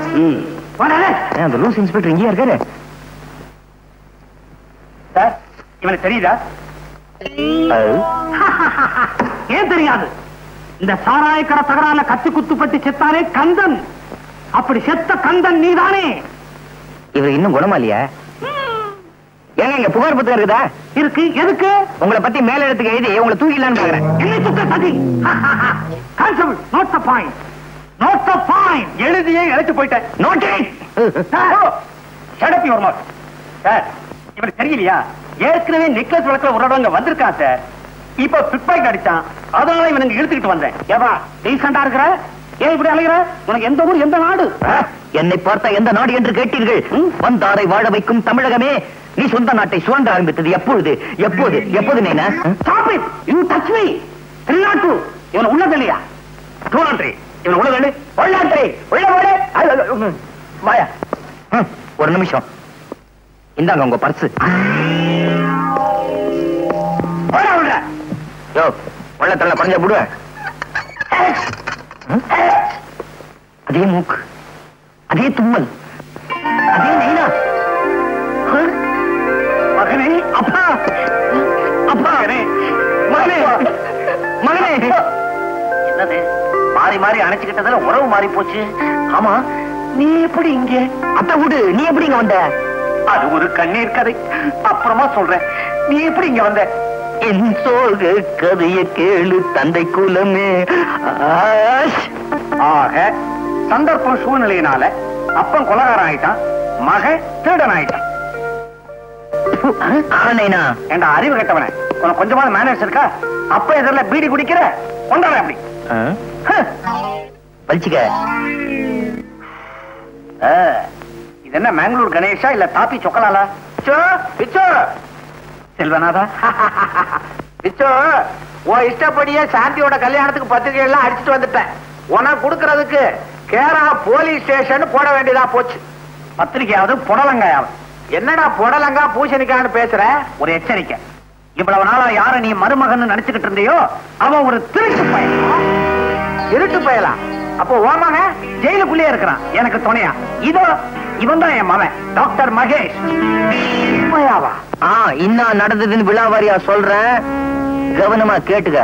அந்த லூஸ் இன்ஸ்பெக்டர் இங்கேயா இருக்காரு? சார், இவனுக்கு தெரியுதா? ஏன் தெரியாது? இந்த சாராயக்கடை தகரால கத்தி குத்துப்பட்டு செத்தாரே கந்தன். அப்படி செத்த கந்தன் நீதானே? இவர் இன்னும் குணமா இல்லையா? ஏங்க இங்க புகார் புத்தகம் இருக்குதா? இருக்கு. எதுக்கு? உங்களை பத்தி மேல இடத்துக்கு எழுதி உங்களை தூக்கிடலான்னு பாக்குறேன். என்ன சுத்த சதி? Constable, note the point. Note the point. எழுதியே இழைச்சு போயிட்டேன். Notice. Shut up your mouth. Sir, இவர் தெரியலையா? ஏற்கனவே நெக்லஸ் வழக்குல ஒரு இடங்க வந்திருக்கான் சார். இப்ப பிக்பாக்கெட் அடிச்சான், அதனால இவனுக்கு இழுத்துக்கிட்டு வந்தேன். ஏவா டீசெண்டா இருக்கிற? ஏன் இப்படி அலைகிற? உனக்கு எந்த ஊர், எந்த நாடு? என்னை பார்த்தா எந்த நாடு என்று கேட்டீர்கள்? வந்தாரை வாழ வைக்கும் தமிழகமே. நீ சொந்த நாட்டை சுரண்ட ஆரம்பித்தது எப்பொழுது? எப்போது? எப்போது? நீ stop it. You touch me. திருநாட்டு இவன் உள்ள தெளியா? டூலாண்ட்ரி இவன் உள்ள தெளி. உள்ளாண்ட்ரி உள்ள போடு. வாயா. ஒரு நிமிஷம். இந்தாங்க உங்க பர்ஸ். யோ, வெள்ளத்தள்ள பறஞ்ச போடுவேன். அதே மூக்கு, அதே தும்மல், அதே நைனா. மகனே, அப்பா, அப்பா, மகனே, மகனே. என்னது மாறி மாறி அணைச்சுக்கிட்டதுல உறவு மாறி போச்சு. ஆமா, நீ எப்படி இங்க? அத்தை வீடு, நீ எப்படி இங்க வந்த? அது ஒரு கண்ணீர் கதை, அப்புறமா சொல்றேன். நீ எப்படி இங்க வந்த? என் சோக கதைய கேளு தந்தை குலமே. ஆக சந்தர்ப்பம் சூழ்நிலையினால அப்பன் கொலகாரம் ஆயிட்டான், மகன் திருடன் ஆயிட்டான். என்ற அறிவு கட்டவன உனக்கு கொஞ்சமான மேனேஜ் இருக்கா? அப்ப எதிரில் பீடி குடிக்கிற கொண்டாட அப்படி பழிச்சுக்க. இது என்ன மேங்களூர் கணேஷா இல்ல தாப்பி சொக்கலாலா? செல்வநாதா, பிச்சோ உன் இஷ்டப்படியே சாந்தியோட கல்யாணத்துக்கு பத்திரிகை எல்லாம் அடிச்சுட்டு வந்துட்டேன். உனக்கு கொடுக்கறதுக்கு கேரளா போலீஸ் ஸ்டேஷன் போட வேண்டியதா போச்சு. பத்திரிகையாவது புடலங்காயாவது என்னடா புடலங்கா பூசணிக்கான்னு பேசுற? ஒரு எச்சரிக்கை. இவ்வளவு நாளா யார நீ மருமகன் நினைச்சுக்கிட்டு இருந்தியோ அவன் ஒரு திருட்டு பயல். திருட்டு பயலா? அப்போ உன் மகன் ஜெயிலுக்குள்ளே இருக்கிறான் எனக்கு துணையா. இதோ இவன் தான் என் மகன் டாக்டர் மகேஷ். உண்மையாவா? இன்னும் நடந்ததுன்னு விழாவாரியா சொல்றேன், கவனமா கேட்டுக்க.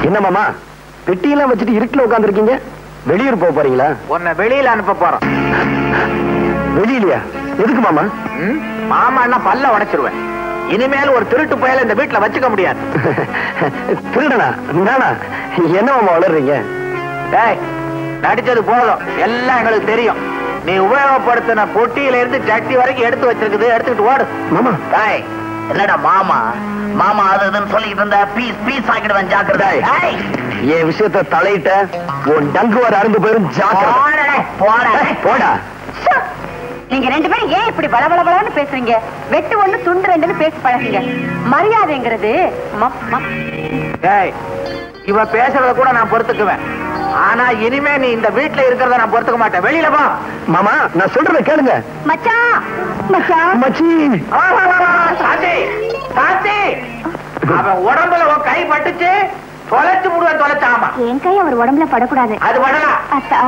என்ன மாமா பெட்டியெல்லாம் வச்சுட்டு இருட்டுல உட்காந்துருக்கீங்க? வெளியூர் போக போறீங்களா? உன்னை வெளியில அனுப்ப போறோம். வெளியிலயா? எதுக்கு மாமா? மாமா என்ன பல்ல உடைச்சிருவேன். இனிமேல் ஒரு திருட்டு பயல இந்த வீட்டுல வச்சுக்க முடியாது. திருடனா? நானா? என்ன மாமா வளர்றீங்க? டேய், நடிச்சது போதும், எல்லாம் எங்களுக்கு தெரியும். நீ உபயோகப்படுத்தின பொட்டியில இருந்து ஜட்டி வரைக்கும் எடுத்து வச்சிருக்குது, எடுத்துக்கிட்டு ஓடு. மாமா டேய், என்னடா மாமா மாமா அது இதுன்னு சொல்லிட்டு இருந்த பீஸ் பீஸ் ஆக்கிடுவேன், ஜாக்கிரதை. என் விஷயத்த தலையிட்ட உன் டங்கு வர அருந்து போயிரும், ஜாக்கிரதை. போடா. நீங்க ரெண்டு பேரும் ஏன் இப்படி பலபலபலன்னு பேசுறீங்க? வெட்டு ஒண்ணு துண்டு ரெண்டுன்னு பேசி பழகுங்க. மரியாதைங்கிறது டேய், இவ பேசுறத கூட நான் பொறுத்துக்குவேன். ஆனா இனிமே நீ இந்த வீட்டுல இருக்கிறத நான் பொறுத்துக்க மாட்டேன். வெளியில வா. மாமா நான் சொல்றத கேளுங்க. மச்சான் மச்சான் மச்சி. சாந்தி சாந்தி, அவன் உடம்புல உன் கை பட்டுச்சு, தொலைச்சு முடுவேன். தொலைச்சாமா என் கை அவர் உடம்புல படக்கூடாது. அது படலாம். அத்தா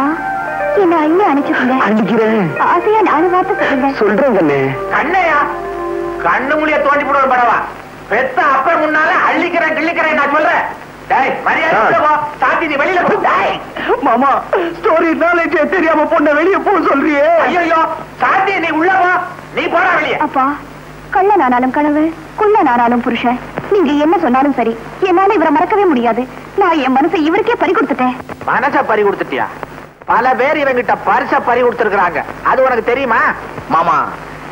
என்ன அள்ளி அனுப்பிச்சுக்கோங்க. அனுப்பிக்கிறேன். ஆசையா நாலு வார்த்தை சொல்லுங்க. சொல்றேன் கண்ணே. கண்ணையா? கண்ணு முடிய தோண்டி போடுவேன் படவா? பெத்த அப்ப முன்னால அள்ளிக்கிறேன் கிள்ளிக்கிறேன் நான் சொல்றேன். டேய், மரியாதை போ. சாந்தி நீ வெளியில போ. டேய் மாமா, ஸ்டோரி நாலேஜ் தெரியாம பொண்ண வெளிய போ சொல்றியே. ஐயோ சாந்தி, நீ உள்ள போ. நீ போடா வெளியே. அப்பா, கள்ளனானாலும் கனவு, குள்ளனானாலும் புருஷன். நீங்க என்ன சொன்னாலும் சரி, என்னால இவரை மறக்கவே முடியாது. நான் என் மனசை இவருக்கே பறி கொடுத்துட்டேன். மனச பறி கொடுத்துட்டியா? பல பேர் இவங்கிட்ட பரிச பறி கொடுத்திருக்காங்க, அது உனக்கு தெரியுமா? மாமா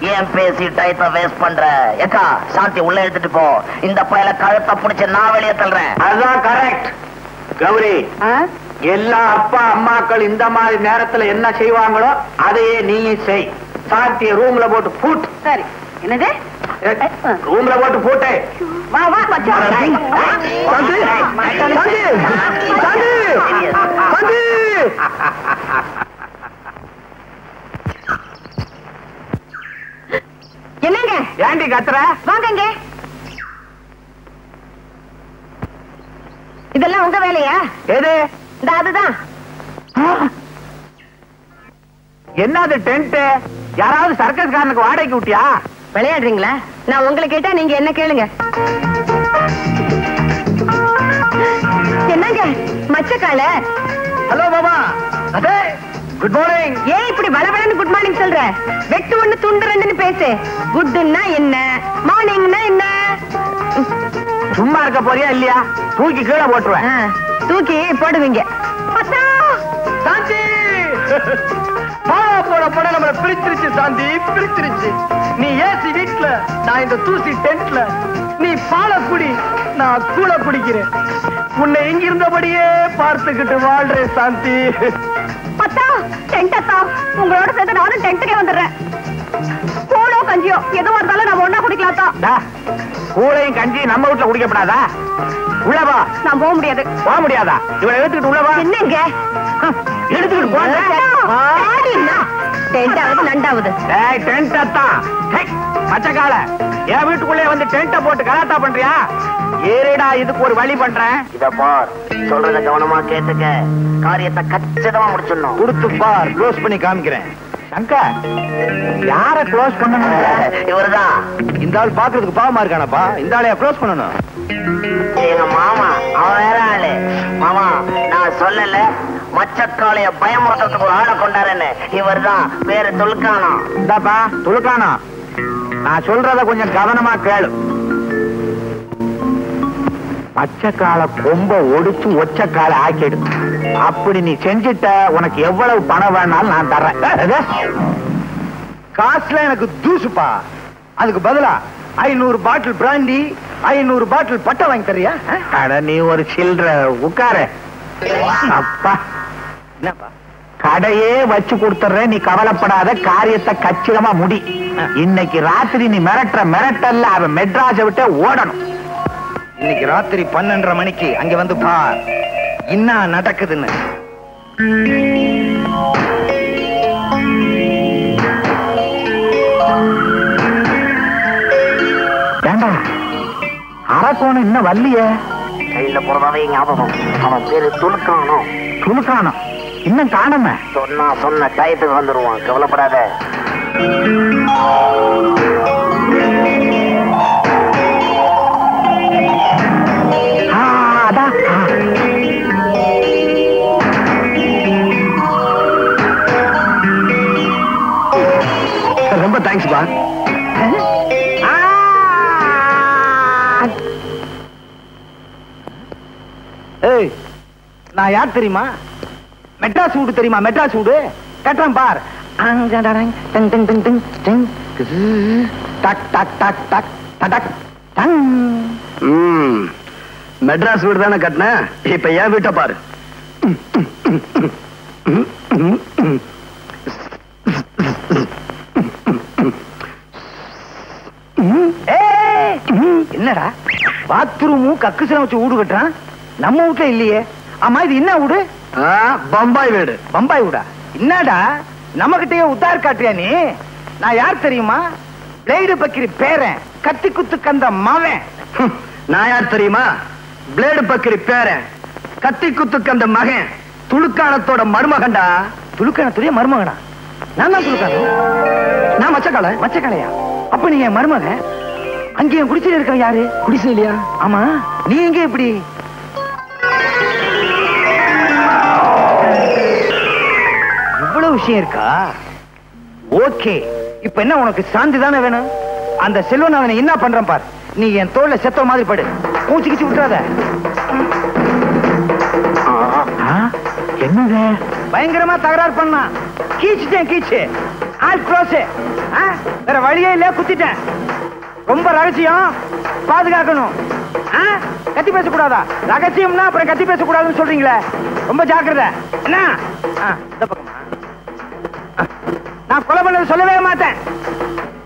ஏன் பேசி டைத்த வேஸ்ட் பண்ற? ஏக்கா சாந்தி உள்ள எடுத்துட்டு போ. இந்த பயல கழுத்தை பிடிச்சு நான் வெளியே தள்ளுறேன். அதுதான் கரெக்ட். கௌரி, எல்லா அப்பா அம்மாக்கள் இந்த மாதிரி நேரத்துல என்ன செய்வாங்களோ அதையே நீயும் செய். சாந்திய ரூம்ல போட்டு பூட்டு. சரி. என்னது? ரூம்ல போட்டு பூட்டு. வா வா மச்சான். சாந்தி, சாந்தி, சாந்தி, சாந்தி. என்னங்க? ஏண்டி கத்துற? வாங்கங்க. இதெல்லாம் உங்க வேலையா? எது? அதுதான். என்னது டென்ட்? யாராவது சர்க்கஸ் காரனுக்கு வாடகைக்கு விட்டியா? விளையாடுறீங்களா? நான் உங்களை கேட்டா நீங்க என்ன கேளுங்க. என்னங்க மச்சக்கால? ஹலோ மாமா. அதே குட் மார்னிங். ஏன் இப்படி பலபலன்னு குட் மார்னிங் சொல்ற? வெட்டு ஒண்ணு துண்டு ரெண்டுன்னு பேசு. குட்னா என்ன, மார்னிங்னா என்ன? சும்மா இருக்க போறியா இல்லையா? தூக்கி கீழே போட்டுருவேன். தூக்கி போடுவீங்க. சாந்தி, பாலா போட போட நம்மள பிரிச்சிருச்சு. சாந்தி பிரிச்சிருச்சு. நீ ஏசி வீட்ல, நான் இந்த தூசி டென்ட்ல. நீ பால குடி, நான் கூழ குடிக்கிறேன். உன்னை எங்க இருந்தபடியே பார்த்துக்கிட்டு வாழ்றேன் சாந்தி. அத்தா, டென்ட் அத்தா, உங்களோட சேர்ந்து நானும் டென்ட்டுக்கே வந்துடுறேன். கூழோ கஞ்சியோ எதுவும் இருந்தாலும் நம்ம ஒண்ணா குடிக்கலாத்தா. கூழையும் கஞ்சி நம்ம வீட்டுல குடிக்கப்படாதா? உள்ளவா. நான் போக முடியாது. போக முடியாதா? இவளை எடுத்துக்கிட்டு உள்ளவா. என்னங்க எடுத்துக்கிட்டு போங்க. டென்டாவது நண்டாவது. டென்ட் அத்தான் பச்சைக்கால என் வீட்டுக்குள்ளே வந்து டென்ட்ட போட்டு கலாட்டா பண்றியா? ஏறிடா, இதுக்கு ஒரு வழி பண்றேன். இத பார், சொல்றத கவனமா கேட்டுக்க. காரியத்தை கச்சிதமா முடிச்சிடணும். கொடுத்து பார், க்ளோஸ் பண்ணி காமிக்கிறேன். சங்கர், யார க்ளோஸ் பண்ணணும்? இவருதான். இந்த ஆள் பாக்குறதுக்கு பாவமா இருக்கானப்பா. இந்த ஆளையா க்ளோஸ் பண்ணணும்? எங்க மாமா, அவன் வேற ஆளு. மாமா, நான் சொல்லல மச்சக்காளைய பயமுறுத்துறதுக்கு ஒரு ஆளை கொண்டாருன்னு. இவர் தான், பேரு துலுக்கானம். இந்தாப்பா துலுக்கானம், நான் சொல்றத கொஞ்சம் கவனமா கேளு. பச்சைக்கால கொம்ப ஒடிச்சு ஒச்சக்கால ஆக்கிடு. அப்படி நீ செஞ்சிட்ட, உனக்கு எவ்வளவு பணம் வேணாலும் நான் தர்றேன். காசுல எனக்கு தூசுப்பா. அதுக்கு பதிலா 500 பாட்டில் பிராண்டி, 500 பாட்டில் பட்டை வாங்கி தரியா? அட நீ ஒரு சில்ற உட்காரு. அப்பா, என்னப்பா கடையே வச்சு கொடுத்துறேன், நீ கவலைப்படாத. காரியத்தை கச்சிதமா முடி. இன்னைக்கு ராத்திரி நீ மிரட்டல்ல அவன் மெட்ராஸை விட்டு ஓடணும். இன்னைக்கு ராத்திரி 12:30 மணிக்கு அங்க வந்து பார் என்ன நடக்குதுன்னு. ஏண்டா அரக்கோணம் இன்னும் வரலையே? கையில போறதாவே ஞாபகம். அவன் பேரு துணுக்கானோ. துணுக்கானோ இன்னும் காணாம? சொன்ன டயத்துக்கு வந்துருவான், கவலைப்படாத. ரொம்ப தேங்க்ஸ் பா. ஏய், நான் யார் தெரியுமா? மெட்ராஸ் வீடு தெரியுமா? மெட்ராஸ் வீடு கட்டுறேன் பார். மெட்ராஸ் வீடு தானே கட்டின, இப்ப ஏன் வீட்டை பாரு. என்னடா பாத்ரூமும் கக்குசலம் வச்சு வீடு கட்டுறான், நம்ம வீட்டுல இல்லையே. ஆமா இது என்ன வீடு? பம்பாய் வீடு. பம்பாய் வீடா? என்னடா நம்ம கிட்டே உத்தார் காட்டுறியா நீ? நான் யார் தெரியுமா? பிளேடு பக்கிரி பேரன், கத்தி குத்து கந்த மவன். நான் யார் தெரியுமா? பிளேடு பக்கிரி பேரன், கத்தி குத்து கந்த மகன், துளுக்கானத்தோட மருமகன்டா. துளுக்கானத்துடைய மருமகனா? நான் தான் துளுக்கான. நான் மச்சக்கால. மச்சக்காலையா? அப்ப நீங்க மருமகன். அங்கே குடிசையில் இருக்க யாரு? குடிசையிலையா? ஆமா. நீ எங்க இப்படி? இவ்வளவு விஷயம் இருக்கா? ஓகே, இப்ப என்ன உனக்கு சாந்தி தானே வேணும்? அந்த செல்வநாதனை என்ன பண்றான் பார். நீ என் தோல்ல செத்த மாதிரி படு, மூச்சு கிச்சு விட்டுறாத. என்னங்க பயங்கரமா தகராறு பண்ணா? கீச்சுட்டேன், கீச்சு ஆல் க்ளோஸ். வேற வழியே இல்ல, குத்திட்டேன். ரொம்ப ரகசியம், பாதுகாக்கணும். கத்தி பேசக்கூடாதா? ரகசியம்னா அப்புறம் கத்தி பேசக்கூடாதுன்னு சொல்றீங்களே, ரொம்ப ஜாக்கிரதை. என்ன இந்த பக்கமா? நான் கொலை பண்ணது சொல்லவே மாட்டேன்.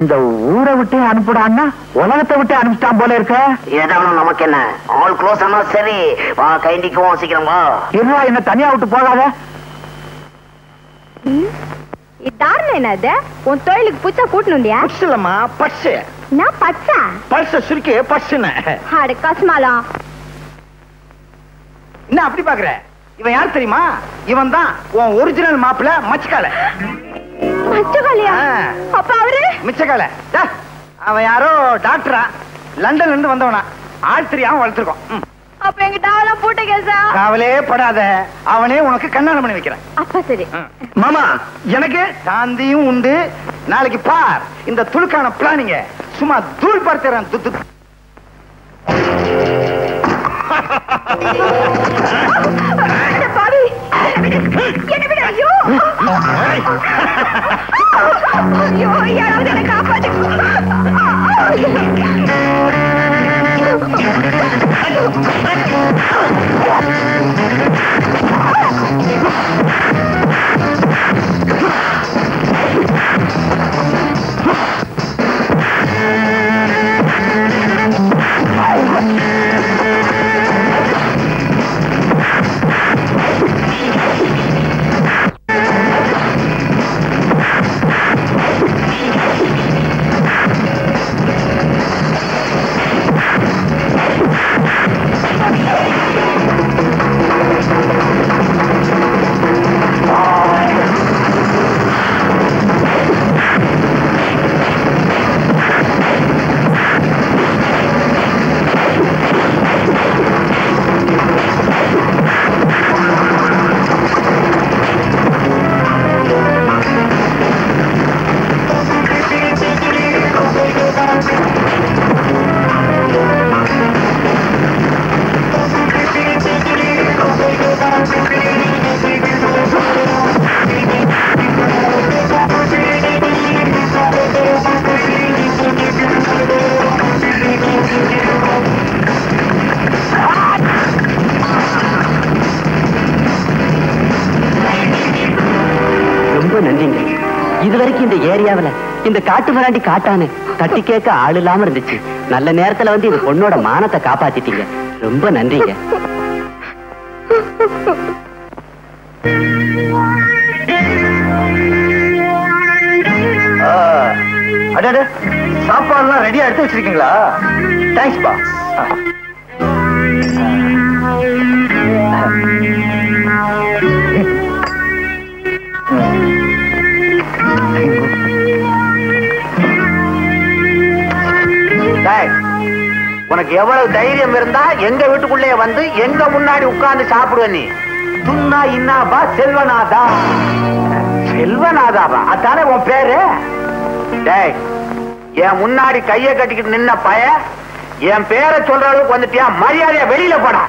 இந்த ஊரை விட்டு அனுப்பிடான்னா உலகத்தை விட்டு அனுப்பிட்டான் போல இருக்க. ஏதாவது நமக்கு என்ன? ஆல் க்ளோஸ் ஆனா சரி, வா கைண்டிக்குவோம், சீக்கிரம் வா. இருவா, என்ன தனியா விட்டு போகாத. என்னது உன் தொழிலுக்கு புச்சா கூட்டணுண்டியா? புச்சலமா பர்ஸ். நான் பச்சா பர்ஸ் சுருக்கே பர்ஸ்னு. அட கஸ்மாலா. என்ன அப்படி பாக்குற? இவன் யார் தெரியுமா? இவன் தான் உன் ஒரிஜினல் மாப்பிள்ள மச்சக்கால. மச்சக்காலையா? அப்ப அவரு மிச்சக்கால. அவன் யாரோ டாக்டரா, லண்டன்ல இருந்து வந்தவனா. ஆள் தெரியாம வளர்த்துருக்கோம். அப்ப எங்க டாவெல்லாம் போட்ட கேசா? காவலே படாத, அவனே உனக்கு கண்ணாலம் பண்ணி வைக்கிறேன். அப்ப சரி மாமா, எனக்கு சாந்தியும் உண்டு. நாளைக்கு பார் இந்த துளுக்கான பிளானிங்க. சும்மா தூள் பார்த்துறேன். என்ன விட. ஐயோ ஐயோ, யாராவது என்ன காப்பாத்து. இதுவரைக்கும் இந்த ஏரியாவில இந்த காட்டு மிராண்டி காட்டானு தட்டி கேட்க ஆள் இல்லாம இருந்துச்சு. நல்ல நேரத்துல வந்து இது பொண்ணோட மானத்தை காப்பாத்திட்டீங்க. ரொம்ப நன்றிங்க. அட சாப்பாடுலாம் ரெடியா எடுத்து வச்சிருக்கீங்களா? தேங்க்ஸ் பா. உனக்கு எவ்வளவு தைரியம் இருந்தா எங்க வீட்டுக்குள்ளே வந்து எங்க முன்னாடி உட்கார்ந்து சாப்பிடுவ நீ? துன்னா இன்னாபா செல்வநாதா. செல்வநாதாவா? அதானே உன் பேரு? டேய், என் முன்னாடி கைய கட்டிக்கிட்டு நின்ன பய என் பேரை சொல்ற அளவுக்கு வந்துட்டியா? மரியாதையா வெளியில போடா.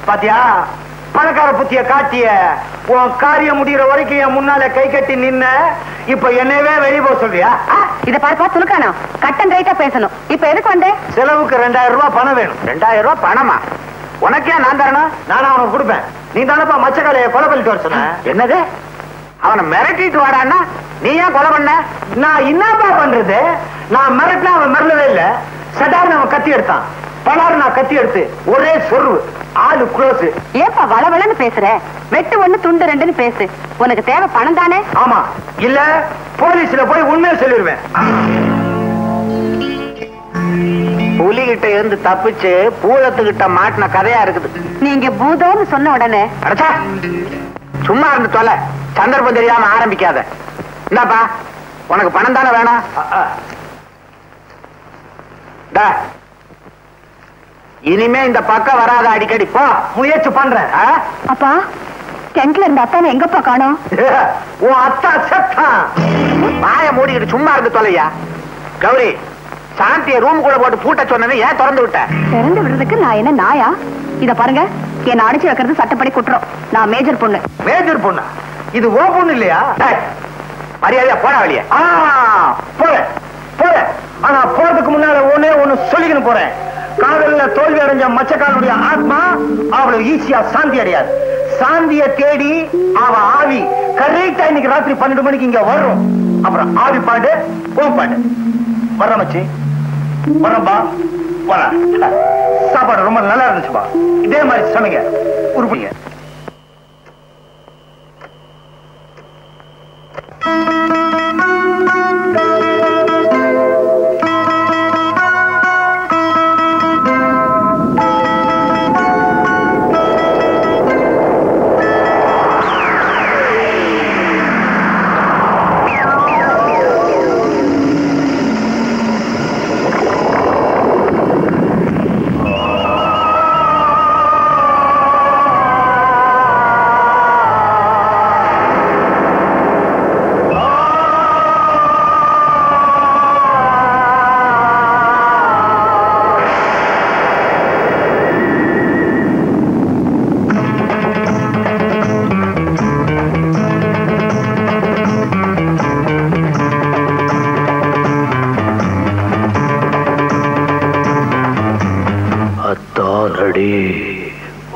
பாத்தியா பணக்கார புத்திய காட்டிய உன் காரியம் முடிகிற வரைக்கும் என் முன்னால கை கட்டி நின்ன, இப்ப என்னவே வெளியே போக சொல்றியா? இத பார்ப்பா துணுக்கானோ கட்டன் ரைட்டா பேசணும். இப்ப எதுக்கு வந்தே? செலவுக்கு 2000 ரூபாய் பணம் வேணும். 2000 ரூபாய் பணமா? உனக்கே நான் தரணும்? நானும் அவனுக்கு கொடுப்பேன். நீ தானப்பா மச்சக்காலைய கொலை பண்ணிட்டு வர சொன்ன. என்னது? அவனை மிரட்டிட்டு வாடான்னா நீ ஏன் கொலை பண்ண? நான் என்னப்பா பண்றது? நான் மிரட்டினா அவன் மிரளவே இல்ல. சடார்னு அவன் கத்தி எடுத்தான். பலாறு நான் கத்தி எடுத்து ஒரே சொருவு. ஆளு க்ளோஸ். ஏப்பா வளவளன்னு பேசுற? வெட்டு ஒண்ணு துண்டு ரெண்டுன்னு பேசு. உனக்கு தேவை பணம் தானே? ஆமா, இல்ல போலீஸ்ல போய் உண்மையை சொல்லிடுவேன். புலிகிட்ட இருந்து தப்பிச்சு பூதத்துக்கிட்ட மாட்டின கதையா இருக்குது. நீங்க பூதம்னு சொன்ன உடனே அடச்சா சும்மா இருந்து தொலை. சந்தர்ப்பம் தெரியாம ஆரம்பிக்காத. இந்தாப்பா உனக்கு பணம் தானே வேணாம்? இனிமே இந்த பக்கம் வராத. அடிக்கடி போ. முயற்சி பண்றேன். அப்பா டென்ட்ல இருந்த அத்தான எங்கப்பா காணோம்? உன் அத்தா செத்தான். வாய மூடிக்கிட்டு சும்மா இருந்து தொலையா. கௌரி, சாந்திய ரூம் கூட போட்டு பூட்ட சொன்னது ஏன் திறந்து விட்ட? திறந்து விடுறதுக்கு நான் என்ன நாயா? இத பாருங்க, என்ன அடிச்சு வைக்கிறது சட்டப்படி குற்றம். நான் மேஜர் பொண்ணு. மேஜர் பொண்ணா? இது ஓ பொண்ணு இல்லையா? மரியாதையா போடா வெளியே. போறேன் போறேன். ஆனா போறதுக்கு முன்னால ஒண்ணு சொல்லிக்கணும் போறேன். காதல்ல தோல்வி அடைஞ்ச மச்சக்காரனுடைய ஆத்மா அவ்வளவு ஈஸியா சாந்தி அடையாது. சாந்திய தேடி அவ ஆவி கரெக்டா இன்னைக்கு ராத்திரி 12 மணிக்கு இங்க வரும். அப்புறம் ஆவி பாடு ஓ பாடு. வர மச்சி, வரம்பா, வர. சாப்பாடு ரொம்ப நல்லா இருந்துச்சுப்பா. இதே மாதிரி சமைங்க, உருப்பிங்க.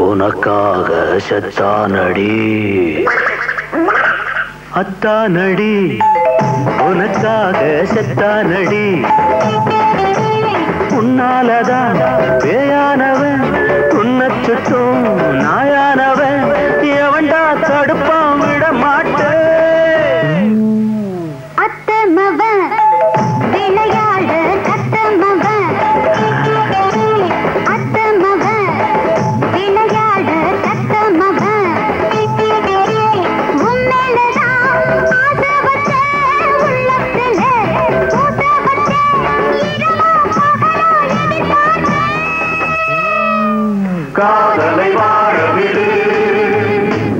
உனக்காக செத்தானடி அத்தானடி, உனக்காக செத்தானடி. உன்னாலதான் பேயானவன் உன்னை சுற்றும் நாயானவன் எவன்டா தடுப்பான் விட மாட்டேன். அத்தமவன் விளையாடு கத்தமவன், அத்தமவன் விளையாடு கத்தமவன். உன்மேலதான் ஆசை வச்ச உள்ளத்துல பூச வச்ச இரவா பகலா எதிர்பார்த்தேன். காதலை வாழ விடு,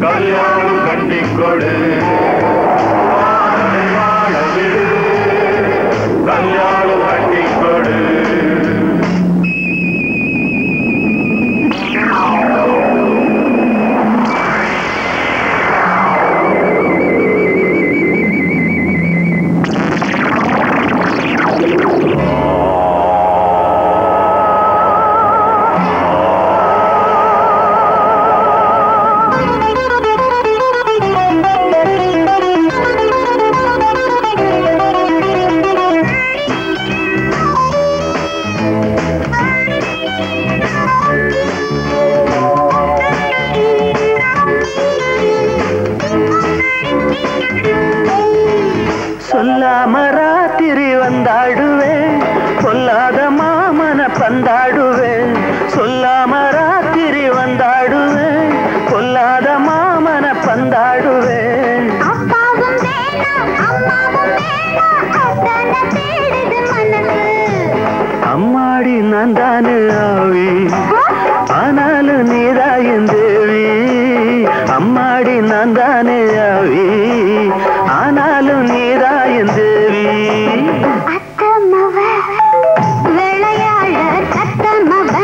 கல்யாணம் கண்டிக்கொடு. காதலை வாழ விடு, கல்யாணம் கண்டிக்கொடு. ராத்திரி வந்தாடுவேன் சொல்லாத மாமன பந்தாடுவேன் சொல்லாம ராத்திரி வந்தாடுவேன் சொல்லாத மாமன பந்தாடுவேன் அப்பாவும் வேணாம் அம்மாவும் வேணாம் அத்தனை தேடுது மனசு அம்மாடி நான் தானே ஆவி ஆனாலும் நீதாயின் தேவி அம்மாடி நான் தானே ஆவி ஆனாலும் நீதாயின் தேவி அத்தமவ விளையாட சத்தமவ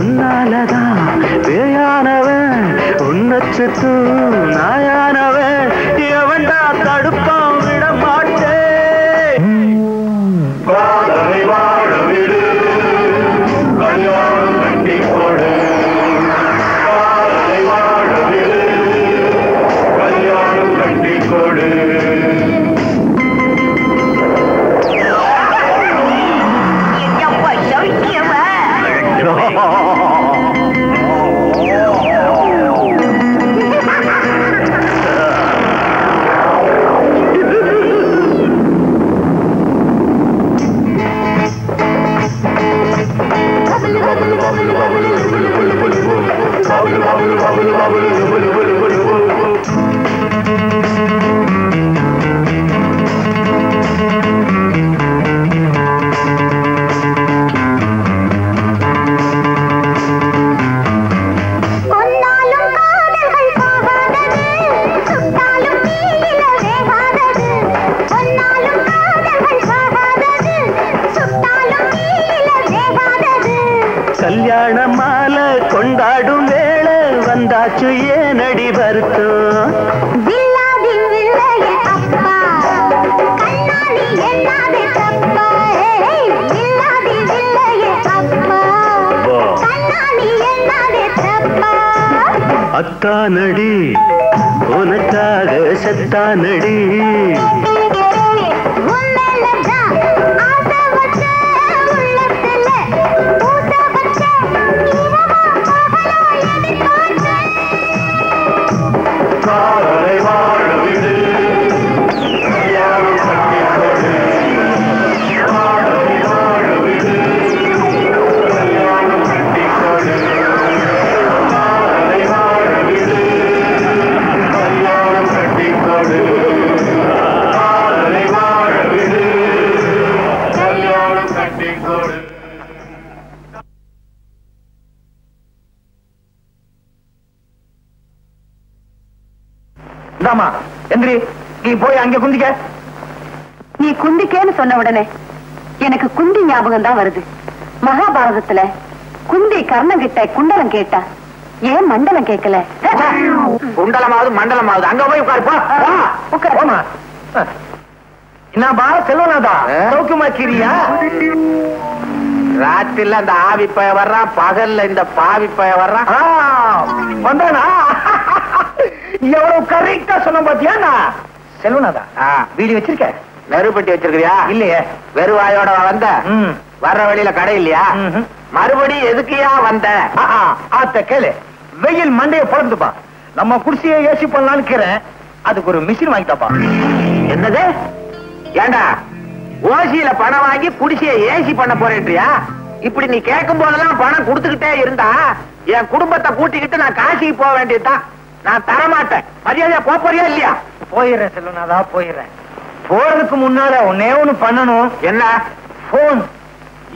உன்னாலதான் வேயானவன் உன்னை சுத்து நாயானவன் எவன்டா தடுப்பான் விட மாட்டேன் வாழ விடு கல்யாணம் கட்டி போடு வாழ விடு கல்யாணம் கட்டி போடு கல்யாண மாலை கொண்டாடும் வேளை வந்தாச்சு ஏனடி வருத்தம் அத்தானடி உனக்காக செத்தானடி எந்திரி நீ போய் அங்க குந்திக்க நீ குந்திக்கேன்னு சொன்ன உடனே எனக்கு குந்தி ஞாபகம் தான் வருது. மகாபாரதத்துல குந்தி கர்ணன் கிட்ட குண்டலம் கேட்டா ஏன் மண்டலம் கேட்கல? குண்டலமாவது மண்டலமாவது அங்க போய் உட்காருப்பா. என்னப்பா செல்வனாதா சௌக்கியமா கிரியா? ராத்திரில அந்த ஆவி பய வர்றான், பகல்ல இந்த பாவி பய வர்றான். வந்தானா? எவ்வளவு கரெக்டா சொன்ன பாத்தியா? செல்வனாதா வீடு வச்சிருக்க? நெருப்பட்டி வச்சிருக்கியா? இல்லையே. வெறுவாயோட வந்த? வர்ற வழியில கடை இல்லையா? மறுபடியும் எதுக்கியா வந்த? ஆத்த கேளு, வெயில் மண்டைய பொழந்துப்பா. நம்ம குடிசையை ஏசி பண்ணலான்னு கேறேன், அதுக்கு ஒரு மிஷின் வாங்கிட்டாப்பா. என்னது? ஏண்டா ஓசியில பணம் வாங்கி குடிசைய ஏசி பண்ண போறேன்றியா? இப்படி நீ கேட்கும் போதெல்லாம் பணம் கொடுத்துக்கிட்டே இருந்தா என் குடும்பத்தை கூட்டிக்கிட்டு நான் காசிக்கு போக வேண்டியதுதான். நான் தரமாட்டேன். மரியாதையா போறியா இல்லையா? போயிடுறேன் செல்வனாதா, போயிடுறேன். போறதுக்கு முன்னால ஒன்னே ஒண்ணு பண்ணணும். என்ன? போன்.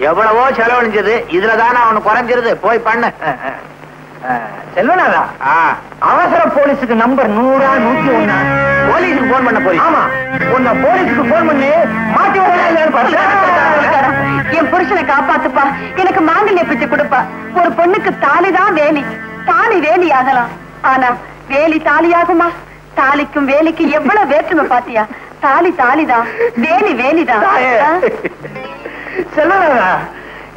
எவ்வளவோ செலவழிஞ்சது, இதுலதானே அவனு குறைஞ்சிருது. போய் பண்ணு. செல்வனாதா அவசர போலீஸுக்கு நம்பர் 100 101. போலீஸுக்கு போன் பண்ண போய்? ஆமா, உன்னை போலீஸுக்கு போன் பண்ணி மாட்டி என் புருஷனை காப்பாத்துப்பா, எனக்கு மாங்கல்ய பிச்சை கொடுப்பா. ஒரு பொண்ணுக்கு தாலிதான் வேலி, தாலி வேலி ஆகலாம். ஆனா வேலி தாலி ஆகுமா? தாலிக்கும் வேலிக்கு எவ்வளவு வேற்றுமை பாத்தியா? தாலி தாலிதான், வேலி வேலிதான். செல்வனாதா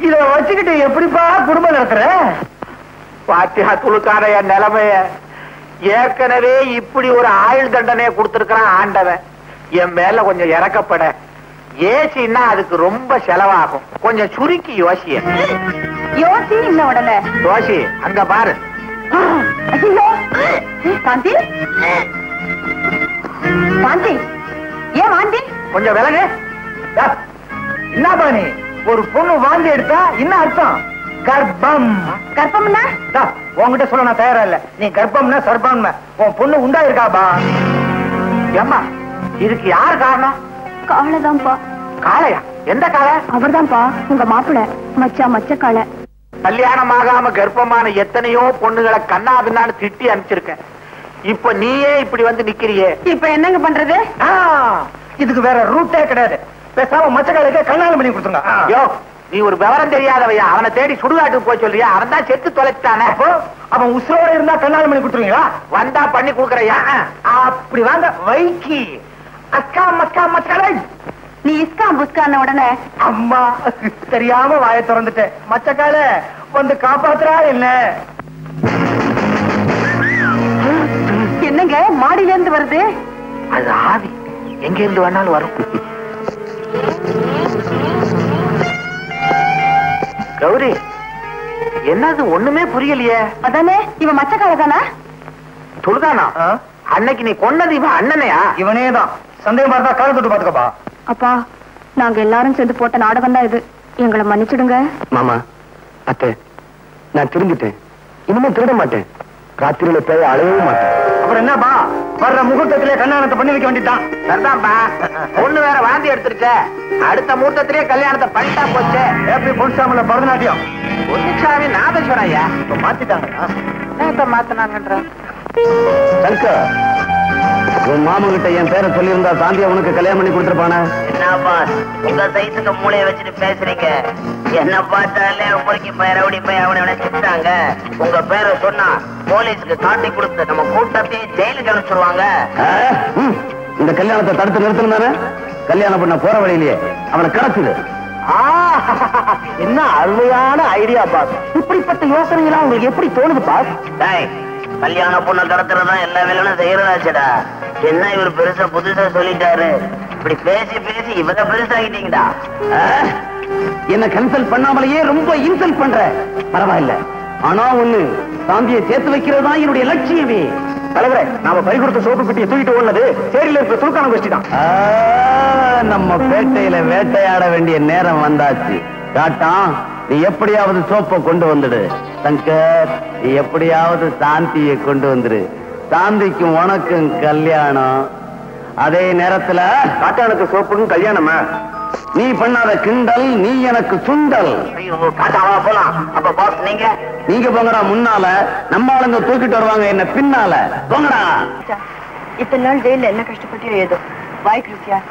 இத வச்சுக்கிட்டு எப்படிப்பா குடும்பம் நடத்துற? பாத்தியா துளுக்கான என் நிலைமைய. ஏற்கனவே இப்படி ஒரு ஆயுள் தண்டனையை கொடுத்திருக்கிறான் ஆண்டவன். என் மேல கொஞ்சம் இறக்கப்பட. ஏசின்னா அதுக்கு ரொம்ப செலவாகும். கொஞ்சம் சுருக்கி யோசிய. யோசி இல்ல உடனே யோசி. அங்க பாரு. காந்தி, காந்தி, ஏன் வாந்தி? கொஞ்சம் விலகு. என்ன பாணி, ஒரு பொண்ணு வாந்தி எடுத்தா என்ன அர்த்தம்? கர்ப்பம். கர்ப்பம்னா? உன்கிட்ட சொல்ல நான் தயாரா இல்ல. நீ கர்ப்பம்னா சர்ப்பம். உன் பொண்ணு உண்டா இருக்காபா? ஏம்மா, இதுக்கு யார் காரணம்? காளைதான்ப்பா. காளையா? எந்த காளை? அவர்தான்ப்பா உங்க மாப்பிள்ளை. மச்ச காளை. கல்யாணம் ஆகாம கர்ப்பமான எத்தனையோ பொண்ணுகளை கண்ணா பின்னான்னு திட்டி அனுப்பிச்சிருக்கேன். இப்ப நீயே இப்படி வந்து நிக்கிறியே, இப்ப என்னங்க பண்றது? இதுக்கு வேற ரூட்டே கிடையாது. பேசாம மச்சக்காலுக்கு கல்யாணம் பண்ணி கொடுத்துங்க. யோ, நீ ஒரு விவரம் தெரியாதவையா? அவனை தேடி சுடுகாட்டுக்கு போய் சொல்றியா? அவன் தான் செத்து தொலைச்சிட்டானே. அவன் உசுரோட இருந்தா கல்யாணம் பண்ணி கொடுத்துருவீங்களா? வந்தா பண்ணி கொடுக்கறையா? அப்படி வாங்க வைக்கி. அக்கா மக்கா மச்சக்காலை. நீ இஸ்கா புஸ்கான உடனே அம்மா தெரியாம வாயை திறந்துட்டேன். மச்சக்கால வந்து காப்பாத்துறா என்ன? என்னங்க மாடியில இருந்து வருது? அது ஆவி, எங்க இருந்து வேணாலும் வரும். கௌரி, என்னது ஒண்ணுமே புரியலையே. அதானே இவன் மச்சக்கால தானா? துடுதானா? அன்னைக்கு நீ கொன்னது இவன் அண்ணனையா? இவனேதான். சந்தேகமா இருந்தா கால தொட்டு பாத்துக்கப்பா. அப்பா, நாங்க எல்லாரும் சேர்ந்து போட்ட நாடகம் தான் இது. எங்களை மன்னிச்சிடுங்க. மாமா, அத்தை, நான் திரும்பிட்டேன். இனிமே திருட மாட்டேன். ராத்திரியில போய் அழவும் மாட்டேன். அப்புறம் என்னப்பா, வர்ற முகூர்த்தத்திலே கல்யாணத்தை பண்ணி வைக்க வேண்டியதான். சரிதான்பா, பொண்ணு வேற வாந்தி எடுத்துருச்ச. அடுத்த முகூர்த்தத்திலே கல்யாணத்தை பண்ணிட்டா போச்சு. ஏபி பொன்சாமில பரதநாட்டியம். பொன்னுசாமி நாதேஸ்வரையா இப்ப மாத்திட்டாங்க. இப்ப மாத்தினாங்கன்ற சங்கர், உன் மாமு கிட்ட என் பேரை சொல்லியிருந்தா சாந்தியா உனக்கு கல்யாணம் பண்ணி கொடுத்துருப்பானே. என்னப்பா உங்க சைஸுக்கு மூளையை வச்சுட்டு பேசுறீங்க? என்ன பார்த்தாலே உங்களுக்கு ரவுடி போய் அவனை திட்டாங்க. உங்க பேரை சொன்னா போலீஸுக்கு காட்டி கொடுத்து நம்ம கூட்டத்தையே ஜெயிலுக்கு அனுப்பிச்சிருவாங்க. இந்த கல்யாணத்தை தடுத்து நிறுத்தணும். கல்யாணம் பண்ண போற வழியிலேயே அவனை கிடைச்சது. என்ன அருமையான ஐடியா பாஸ். இப்படிப்பட்ட யோசனை எல்லாம் உங்களுக்கு எப்படி தோணுது பாஸ்? கல்யாண பொண்ணை கடத்துறதா எல்லா வேலையும் செய்யறதாச்சடா. என்ன இவர் பெருசா புதுசா சொல்லிட்டாரு. இப்படி பேசி பேசி இவங்க பெருசாகிட்டீங்கடா. என்ன கன்சல்ட் பண்ணாமலேயே ரொம்ப இன்சல்ட் பண்ற. பரவாயில்ல, ஆனா ஒண்ணு, சாந்தியை சேர்த்து வைக்கிறதா என்னுடைய லட்சியமே. தலைவரே, நாம பறி கொடுத்த சோப்பு பெட்டியை தூக்கிட்டு ஓடுனது சேரியில இருக்கிற சுருக்கான கோஷ்டி தான். நம்ம பேட்டையில வேட்டையாட வேண்டிய நேரம் வந்தாச்சு. காட்டான், நீ எப்படியாவது சோப்பை கொண்டு வந்துடு. சங்கர், நீ எப்படியாவது சாந்தியை கொண்டு வந்துரு. சாந்திக்கும் உனக்கும் கல்யாணம். அதே நேரத்துல காட்டானுக்கு சோப்புக்கும் கல்யாணமா? நீ பண்ணாத கிண்டல், நீ எனக்கு சுண்டல். ஐயோ, காட்டாவா போலாம். அப்ப பாஸ் நீங்க போங்கடா முன்னால, நம்ம ஆளுங்க தூக்கிட்டு வருவாங்க என்ன பின்னால. போங்கடா. இத்தனை நாள் ஜெயில என்ன கஷ்டப்பட்டியோ ஏதோ. வாய்க்கு ருசியா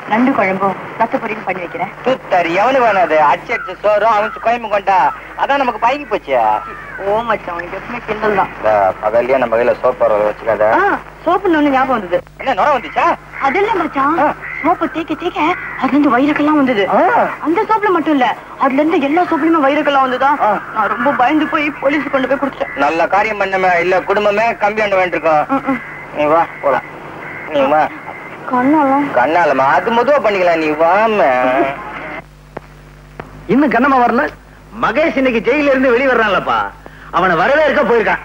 நண்டு குழம்பும் ரத்த பொரியும் பண்ணி வைக்கிறேன். சுத்தர் எவனு வேணாது. அடிச்சு சோறும் அவன் குழம்பு கொண்டா அதான் நமக்கு பழகி போச்சு. ஓ மச்சான், உனக்கு எப்பவுமே கிண்டல் தான். பகல்லையே நம்ம கையில சோப்பு வச்சுக்காத. சோப்புன்னு ஒண்ணு ஞாபகம் வந்தது. என்ன நுர வந்துச்சா? அது இல்ல மச்சான், சோப்பு தேய்க்க தேய்க்க அதுல இருந்து வைரக்கெல்லாம் வந்தது. அந்த சோப்புல மட்டும் இல்ல, அதுல இருந்து எல்லா சோப்புலயுமே வைரக்கெல்லாம் வந்துதான். நான் ரொம்ப பயந்து போய் போலீஸ் கொண்டு போய் கொடுத்தேன். நல்ல காரியம் பண்ணமே, இல்ல குடும்பமே கம்ப்ளைண்ட் வேண்டிருக்கோம். நீ வா போலாம். நீ வா. கண்ணாலமா அது மதுவா பண்ணிக்கலாம். நீ வாம. இன்னும் கண்ணமா வரல. மகேஷ் இன்னைக்கு ஜெயில இருந்து வெளியே வர்றான்லப்பா. அவனை வரவேற்க போயிருக்கான்.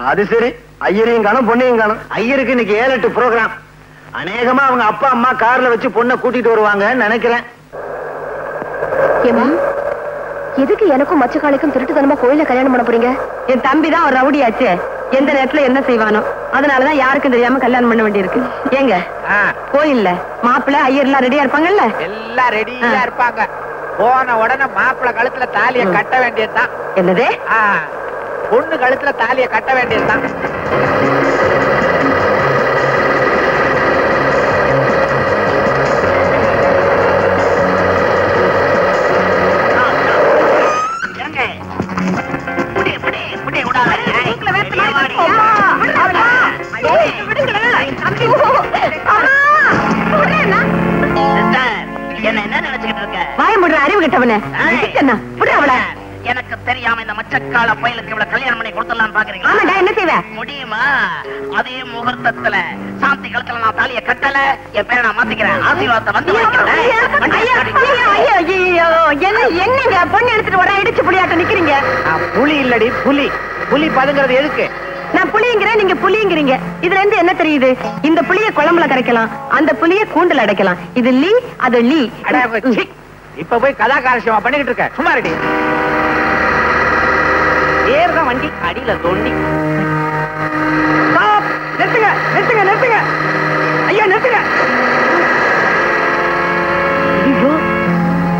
அது சரி, ஐயரையும் காணும் பொண்ணையும் காணும். ஐயருக்கு இன்னைக்கு 7-8 ப்ரோக்ராம். அநேகமா அவங்க அப்பா அம்மா கார்ல வச்சு பொண்ணை கூட்டிட்டு வருவாங்கன்னு நினைக்கிறேன். எதுக்கு எனக்கும் மச்சக்காளிக்கும் திருட்டுத்தனமா கோயில கல்யாணம் பண்ண போறீங்க? என் தம்பி தான் ஒரு ரவுடியாச்சே. எந்த நேரத்துல என்ன செய்வானோ, அதனாலதான் யாருக்கும் தெரியாம கல்யாணம் பண்ண வேண்டியிருக்கு. ஏங்க, கோயில்ல மாப்பிள்ளை ஐயர் எல்லாம் ரெடியா இருப்பாங்கல்ல? எல்லாம் ரெடியா இருப்பாங்க. போன உடனே மாப்பிள்ளை கழுத்துல தாலிய கட்ட வேண்டியதுதான். என்னது? பொண்ணு கழுத்துல தாலிய கட்ட வேண்டியதுதான். அறிவு கட்டவன எனக்கு தெரியாம இந்த மச்சக்கால பயலுக்கு இவ்வளவு கல்யாணம் பண்ணி கொடுத்துடலாம் பாக்குறீங்களா? என்ன செய்வேன்? முடியுமா? அதே முகூர்த்தத்துல சாந்தி கழுத்துல நான் தாலிய கட்டல, என் பேரை நான் மாத்திக்கிறேன். ஆசீர்வாதத்தை வந்து என்னங்க பொண்ணு எடுத்துட்டு வர இடிச்சு புளியாட்ட நிக்கிறீங்க? புலி இல்லடி புலி. புலி பதுங்கிறது எதுக்கு? நான் புளிங்கிறேன், நீங்க புளிங்கிறீங்க. இதுல இருந்து என்ன தெரியுது? இந்த புளிய குழம்புல கரைக்கலாம், அந்த புளிய கூண்டுல அடைக்கலாம். இது லீ, அது லீ. இப்ப போய் கதாகாரசியமா பண்ணிக்கிட்டு இருக்க. சும்மா ரெடி ஏறுதான் வண்டி அடியில தோண்டி. நிறுத்துங்க நிறுத்துங்க நிறுத்துங்க ஐயா, நிறுத்துங்க. ஐயோ,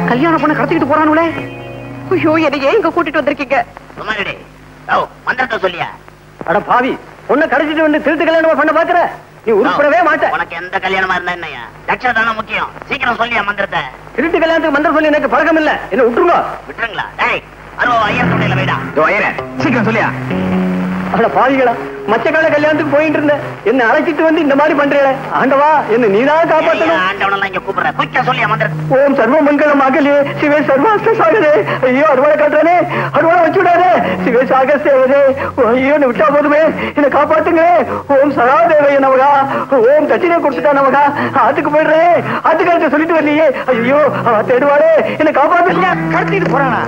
கல்யாணம் பண்ண கடத்திக்கிட்டு போறானுங்களே. ஐயோ, என்னை ஏன் இங்க கூட்டிட்டு வந்திருக்கீங்க? மந்திரத்தை சொல்லியா? அட பாவி, பொண்ணை கடத்திட்டு வந்து திருட்டு கல்யாணம் பண்ண பாக்குற? நீ உருப்படவே மாட்ட. உனக்கு எந்த கல்யாணமா இருந்தா என்னையா? லட்சம் தானே முக்கியம். சீக்கிரம் சொல்லியா மந்திரத்தை. திருட்டு கல்யாணத்துக்கு மந்திரம் சொல்லி எனக்கு பழக்கம் இல்ல. என்ன விட்டுருங்க. விட்டுருங்களா? டேய், அருவா ஐயர் தொண்டையில வைடா. சீக்கிரம் சொல்லியா? அட பாவிகளா, மச்சக்கால கல்யாணத்துக்கு போயிட்டு இருந்தேன். என்ன அழைச்சிட்டு வந்து இந்த மாதிரி பண்றீங்களே. ஆண்டவா, என்ன நீதான் காப்பாற்றணும். ஆண்டவனெல்லாம் இங்க கூப்பிடுற. குயிக்கா சொல்லியா மந்திரத்தை. ஓம் சர்வ மங்களம் அகலே சிவே சர்வாஸ்த சாகரே. ஐயோ, அருவாளை காட்டுறானே, அருவாளை வச்சு விடாதே. சிவே சாகஸ்தேவரே. ஐயோ, என்ன விட்டா போதுமே, என்ன காப்பாத்துங்க. ஓம் சராதேவைய நமகா. ஓம் தட்சிணை கொடுத்துட்டா நமகா. ஆத்துக்கு போயிடுறேன். ஆத்துக்காரத்தை சொல்லிட்டு வரலையே. ஐயோ, தேடுவாரே, என்ன காப்பாத்துங்க. கடத்திட்டு போறானா?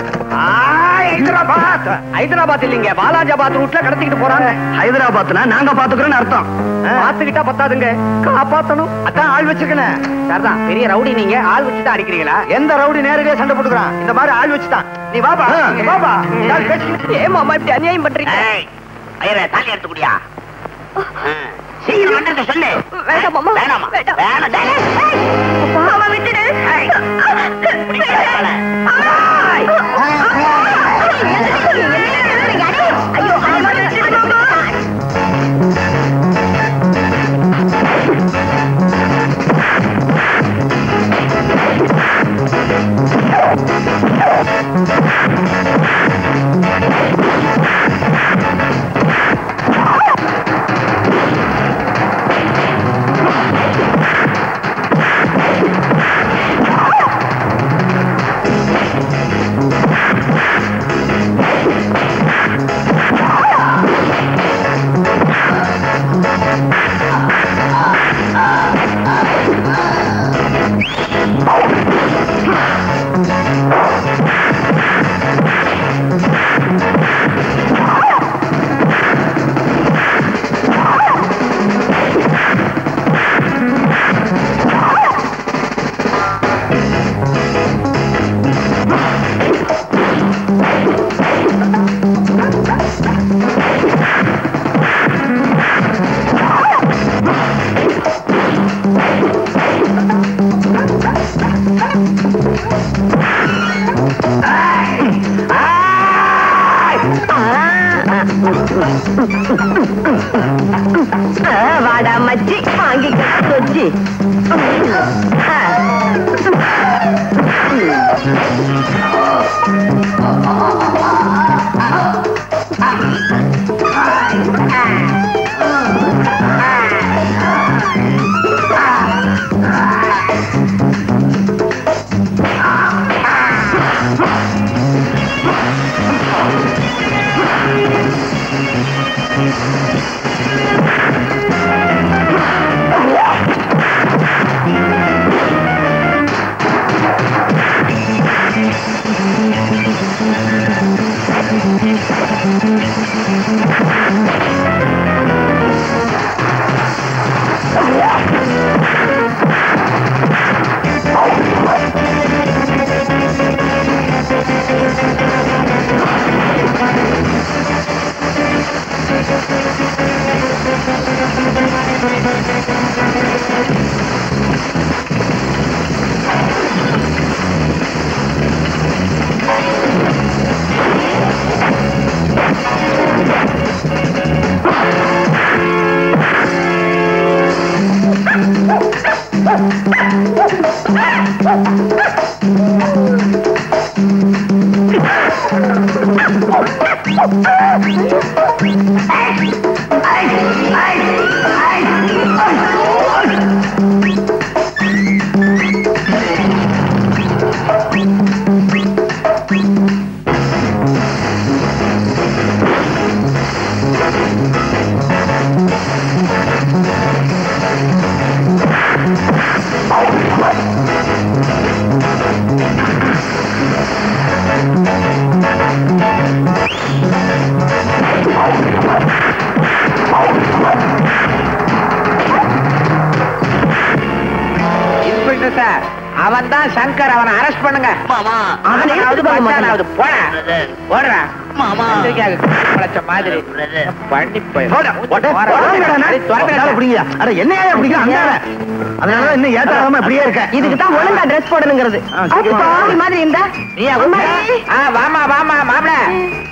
ஹைதராபாத் இல்லீங்க, பாலாஜாபாத் ரூட்ல கடத்திக்கிட்டு போறாங்க. ஹைதராபாத்னா நாங்க பாத்துக்கிறோம்னு அர்த்தம். பாத்துக்கிட்டா பத்தாதுங்க, காப்பாத்தணும். அதான் ஆள் வச்சுக்கணும். சரிதான், பெரிய ரவுடி நீங்க. ஆள் வச்சுதான் அடிக்கிறீங்களா? எந்த ரவுடி நேரடியா சண்டை போட்டுக்கிறான்? இந்த மாதிரி ஆள் வச்சுதான். நீ வாபா வாபா. ஏன் மாமா இப்படி அநியாயம் பண்றீங்க? ஐயரே, தாலி எடுத்து குடியா. சீக்கிரம் மந்திரத்தை சொல்லு. வேண்டாம் மாமா, வேணாமா? வேண்டாம். வேணாம். மாமா விட்டுடு. ஐயோ, வாடா மச்சி, வாங்கி வச்சு. அவன் தான் சங்கர், அவனை அரெஸ்ட் பண்ணுங்க. மாமா அவனாவது பச்சானாவது போட போடுற மாமா மாதிரி பண்ணி போய் என்னையா அதனால இன்னும் ஏத்தாம இப்படியே இருக்க. இதுக்கு தான் ஒழுங்கா ட்ரெஸ் போடணுங்கிறது. மாதிரி இருந்தா வாமா வாமா மாப்பிள,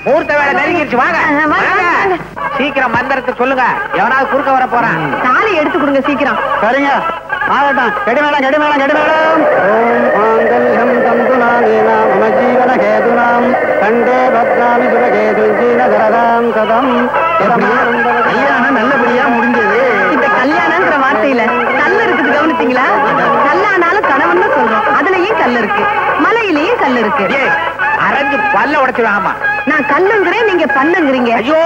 மூர்த்த வேலை நெருங்கிடுச்சு. வாங்க சீக்கிரம் மந்திரத்தை சொல்லுங்க, எவனாவது குறுக்க வர போறான். தாலி எடுத்து கொடுங்க சீக்கிரம். சரிங்க, ஆகட்டும். கெடுமேளம் கெடுமேளம் கெடுமேளம். ஓம் தந்துநாதீனா மம ஜீவன கேதுனாம் கண்டே பத்ராமி சுபகேதுஞ்சீனதரதாம் சதம். கல்யாணம் நல்லபடியா முடிஞ்சது. இந்த கல்யாணம்ங்கிற வார்த்தையில கல் இருக்குது, கவனிச்சீங்களா? கல்லானாலும் கணவன் சொல்றோம், அதுலயும் கல் இருக்கு, மலையிலயும் கல் இருக்கு. அரைஞ்சு பல்ல உடைச்சிடும். ஆமா, நான் கல்லுங்கிறேன், நீங்க பண்ணுங்கிறீங்க. ஐயோ